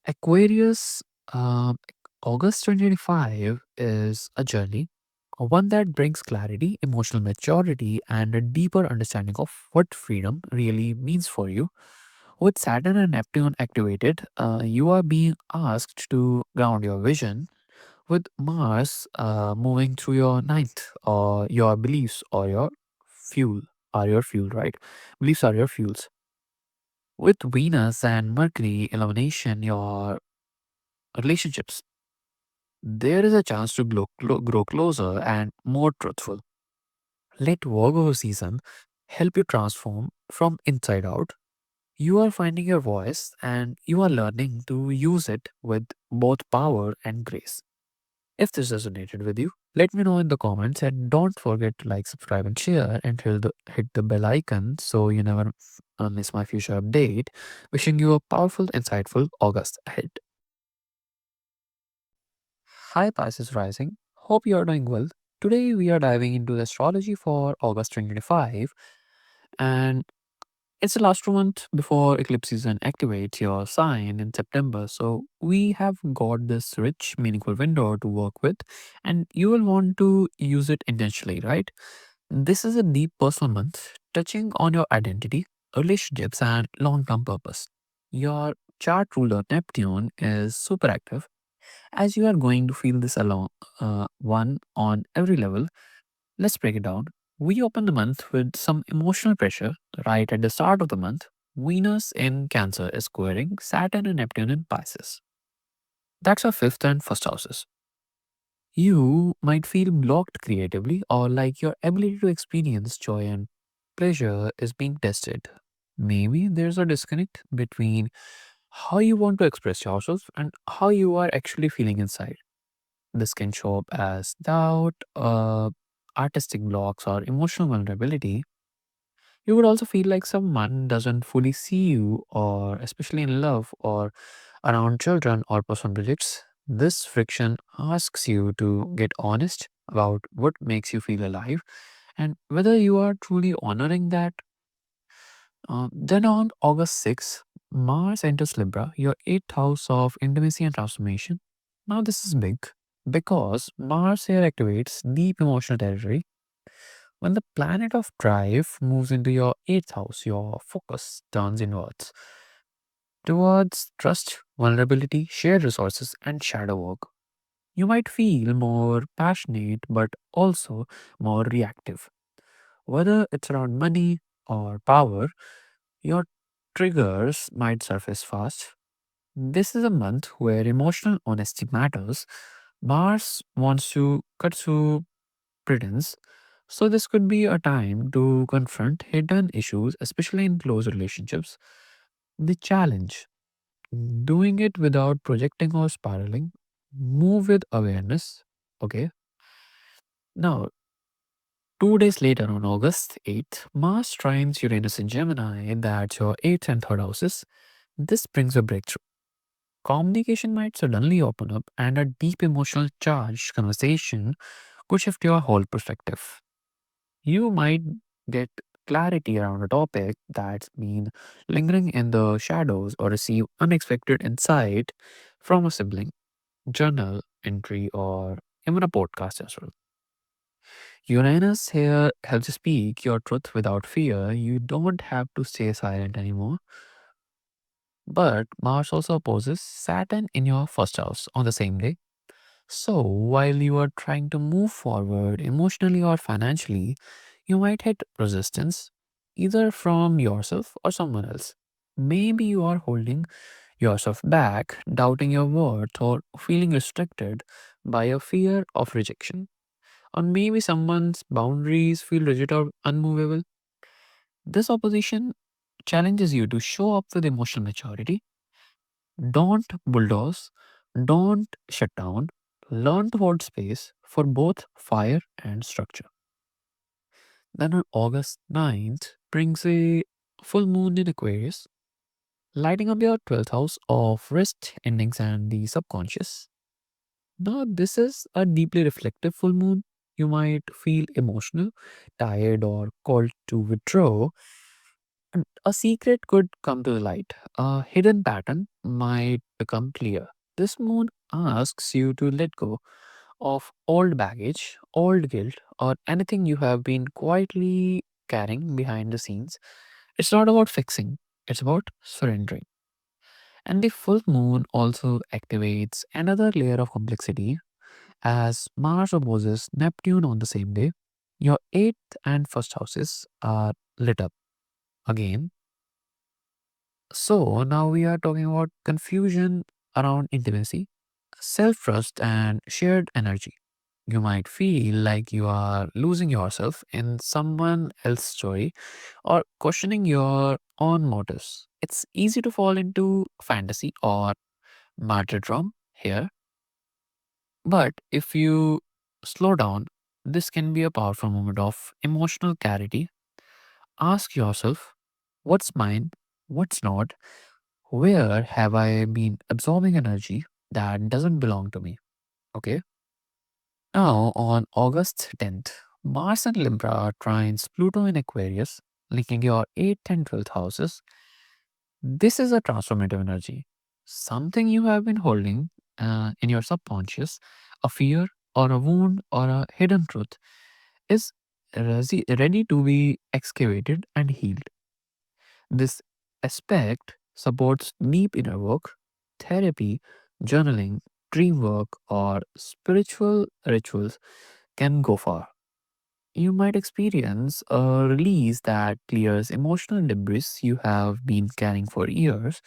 Aquarius, August 2025 is a journey, one that brings clarity, emotional maturity, and a deeper understanding of what freedom really means for you. With Saturn and Neptune activated, you are being asked to ground your vision. With Mars moving through your ninth, or your beliefs, or your fuel, are your fuel, right? Beliefs are your fuels. With Venus and Mercury illumination your relationships, there is a chance to grow closer and more truthful. Let Virgo season help you transform from inside out. You are finding your voice and you are learning to use it with both power and grace. If this resonated with you, let me know in the comments and don't forget to like, subscribe, and share and hit the bell icon so you never miss my future update. Wishing you a powerful, insightful August ahead. Hi Pisces Rising, hope you are doing well. Today we are diving into the astrology for August 2025, and it's the last month before eclipse season activates your sign in September. So we have got this rich, meaningful window to work with, and you will want to use it intentionally, right? This is a deep personal month, touching on your identity, relationships, and long-term purpose. Your chart ruler Neptune is super active, as you are going to feel this along one on every level. Let's break it down. We open the month with some emotional pressure right at the start of the month. Venus in Cancer is squaring Saturn and Neptune in Pisces. That's our fifth and first houses. You might feel blocked creatively, or like your ability to experience joy and pleasure is being tested. Maybe there's a disconnect between how you want to express yourself and how you are actually feeling inside. This can show up as doubt, artistic blocks, or emotional vulnerability. You would also feel like someone doesn't fully see you, or especially in love or around children or personal projects. This friction asks you to get honest about what makes you feel alive and whether you are truly honoring that. Then on August 6th, Mars enters Libra, your eighth house of intimacy and transformation. Now, this is big because Mars here activates deep emotional territory. When the planet of drive moves into your eighth house, your focus turns inwards towards trust, vulnerability, shared resources, and shadow work. You might feel more passionate but also more reactive. Whether it's around money or power, your triggers might surface fast. This is a month where emotional honesty matters. Mars wants to cut through pretense, so this could be a time to confront hidden issues, especially in close relationships. The challenge, doing it without projecting or spiraling. Move with awareness. Okay. Now, 2 days later on August 8th, Mars trines Uranus in Gemini, that's your 8th and third houses. This brings a breakthrough. Communication might suddenly open up, and a deep emotional charged conversation could shift your whole perspective. You might get clarity around a topic that's been lingering in the shadows, or receive unexpected insight from a sibling. journal entry, or even a podcast as well. Uranus here helps you speak your truth without fear. You don't have to stay silent anymore. But Mars also opposes Saturn in your first house on the same day. So while you are trying to move forward emotionally or financially, you might hit resistance either from yourself or someone else. Maybe you are holding yourself back, doubting your worth, or feeling restricted by a fear of rejection. Or maybe someone's boundaries feel rigid or unmovable. This opposition challenges you to show up with emotional maturity. Don't bulldoze, don't shut down, learn to hold space for both fire and structure. Then on August 9th brings a full moon in Aquarius, lighting up your 12th house of rest, endings, and the subconscious. Now, this is a deeply reflective full moon. You might feel emotional, tired, or called to withdraw. And a secret could come to the light. A hidden pattern might become clear. This moon asks you to let go of old baggage, old guilt, or anything you have been quietly carrying behind the scenes. It's not about fixing, it's about surrendering. And the full moon also activates another layer of complexity as Mars opposes Neptune on the same day. Your 8th and first houses are lit up again. So now we are talking about confusion around intimacy, self trust, and shared energy. You might feel like you are losing yourself in someone else's story or questioning your own motives. It's easy to fall into fantasy or martyrdom here, but if you slow down, this can be a powerful moment of emotional clarity. Ask yourself, what's mine? What's not? Where have I been absorbing energy that doesn't belong to me? Okay. Now, on August 10th, Mars and Libra trines Pluto in Aquarius, linking your 8th and 12th houses. This is a transformative energy, something you have been holding in your subconscious, a fear or a wound or a hidden truth, is ready to be excavated and healed. This aspect supports deep inner work, therapy, journaling, dream work, or spiritual rituals can go far. You might experience a release that clears emotional debris you have been carrying for years.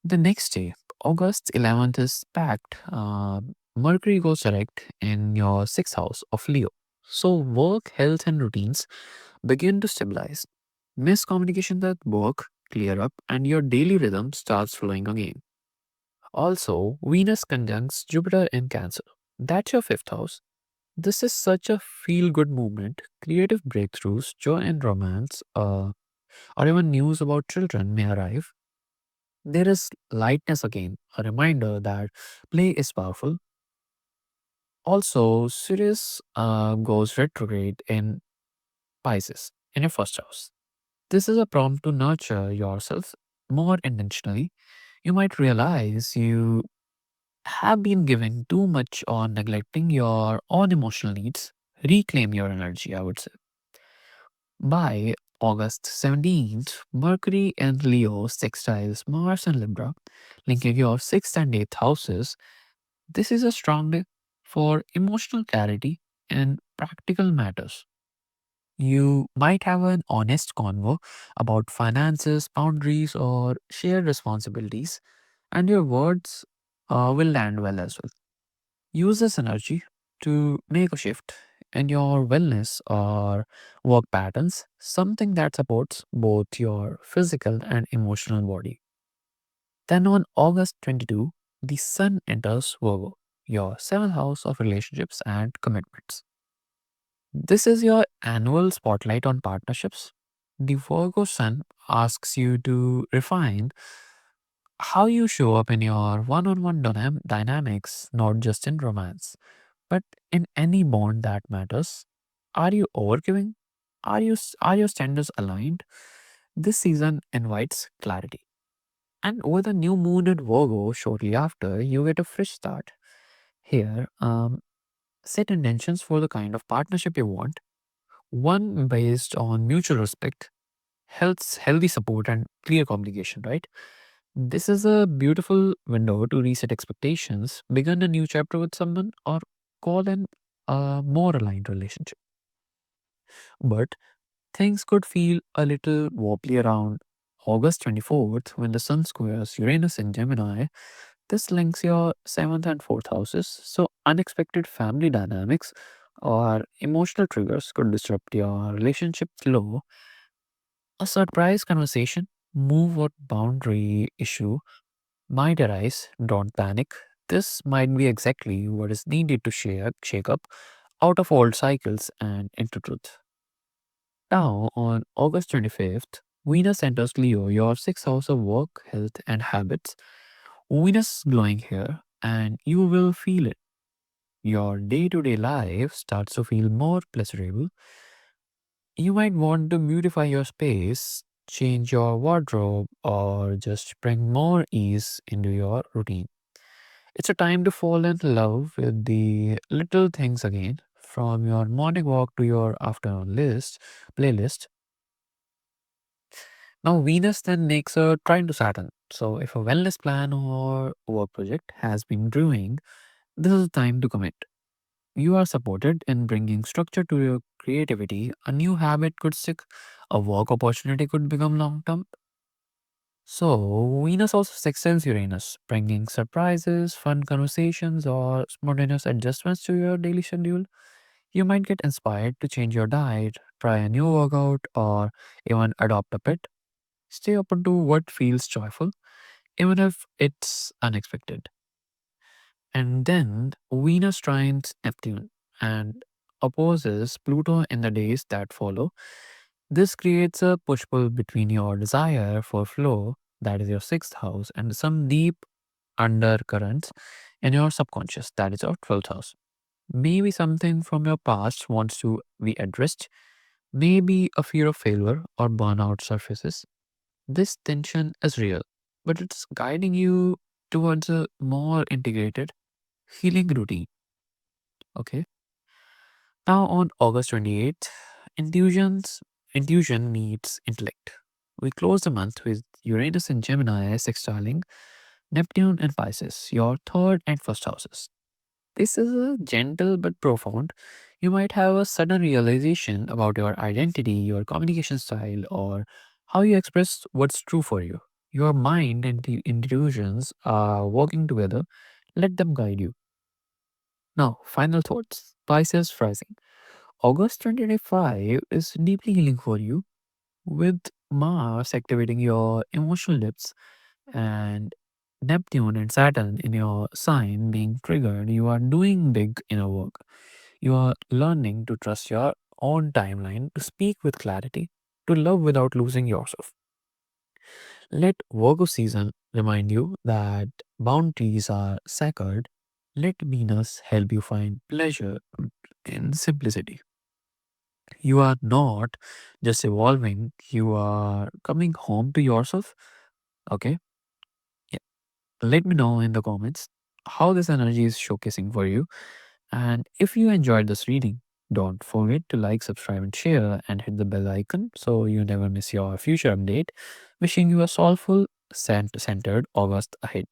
The next day, August 11th, is packed. Mercury goes direct in your sixth house of Leo. So, work, health, and routines begin to stabilize. Miscommunications at work clear up, and your daily rhythm starts flowing again. Also, Venus conjuncts Jupiter in Cancer. That's your fifth house. This is such a feel good movement. Creative breakthroughs, joy and romance, or even news about children may arrive. There is lightness again, a reminder that play is powerful. Also, Sirius goes retrograde in Pisces in your first house. This is a prompt to nurture yourself more intentionally. You might realize you have been giving too much on neglecting your own emotional needs. Reclaim your energy, I would say. By August 17th, Mercury and Leo sextiles Mars and Libra, linking your 6th and 8th houses. This is a strong day for emotional clarity and practical matters. You might have an honest convo about finances, boundaries, or shared responsibilities, and your words will land well as well. Use this energy to make a shift in your wellness or work patterns, something that supports both your physical and emotional body. Then on August 22, the Sun enters Virgo, your seventh house of relationships and commitments. This is your annual spotlight on partnerships. The Virgo Sun asks you to refine how you show up in your one on one dynamics, not just in romance, but in any bond that matters. Are you overgiving? Are your standards aligned? This season invites clarity. And with a new moon in Virgo shortly after, you get a fresh start. Here, set intentions for the kind of partnership you want, one based on mutual respect, healthy support, and clear communication, right? This is a beautiful window to reset expectations, begin a new chapter with someone, or call in a more aligned relationship. But things could feel a little wobbly around August 24th when the Sun squares Uranus in Gemini. This links your 7th and 4th houses, so unexpected family dynamics or emotional triggers could disrupt your relationship flow. A surprise conversation, move or boundary issue might arise. Don't panic. This might be exactly what is needed to shake up out of old cycles and into truth. Now, on August 25th, Venus enters Leo, your sixth house of work, health, and habits. Venus is glowing here, and you will feel it. Your day to day life starts to feel more pleasurable. You might want to beautify your space, change your wardrobe, or just bring more ease into your routine. It's a time to fall in love with the little things again, from your morning walk to your afternoon playlist. Now, Venus then makes a trine to Saturn. So, if a wellness plan or work project has been brewing, this is the time to commit. You are supported in bringing structure to your creativity. A new habit could stick, a work opportunity could become long term. So, Venus also sextiles Uranus, bringing surprises, fun conversations, or spontaneous adjustments to your daily schedule. You might get inspired to change your diet, try a new workout, or even adopt a pet. Stay open to what feels joyful, even if it's unexpected. And then Venus trines Neptune and opposes Pluto in the days that follow. This creates a push pull between your desire for flow, that is your sixth house, and some deep undercurrents in your subconscious, that is your 12th house. Maybe something from your past wants to be addressed, maybe a fear of failure or burnout surfaces. This tension is real, but it's guiding you towards a more integrated healing routine. Okay. Now on August 28th, intuition meets intellect. We close the month with Uranus and Gemini sextiling Neptune and Pisces, your third and first houses. This is a gentle but profound. You might have a sudden realization about your identity, your communication style, or how you express what's true for you. Your mind and the intuitions are working together. Let them guide you. Now, final thoughts. Pisces rising. August 2025 is deeply healing for you with Mars activating your emotional depths and Neptune and Saturn in your sign being triggered. You are doing big inner work. You are learning to trust your own timeline, to speak with clarity, to love without losing yourself. Let Virgo season remind you that boundaries are sacred. Let Venus help you find pleasure in simplicity. You are not just evolving, you are coming home to yourself. Okay. Yeah. Let me know in the comments how this energy is showcasing for you. And if you enjoyed this reading, don't forget to like, subscribe, and share, and hit the bell icon so you never miss your future update. Wishing you a soulful, centered August ahead.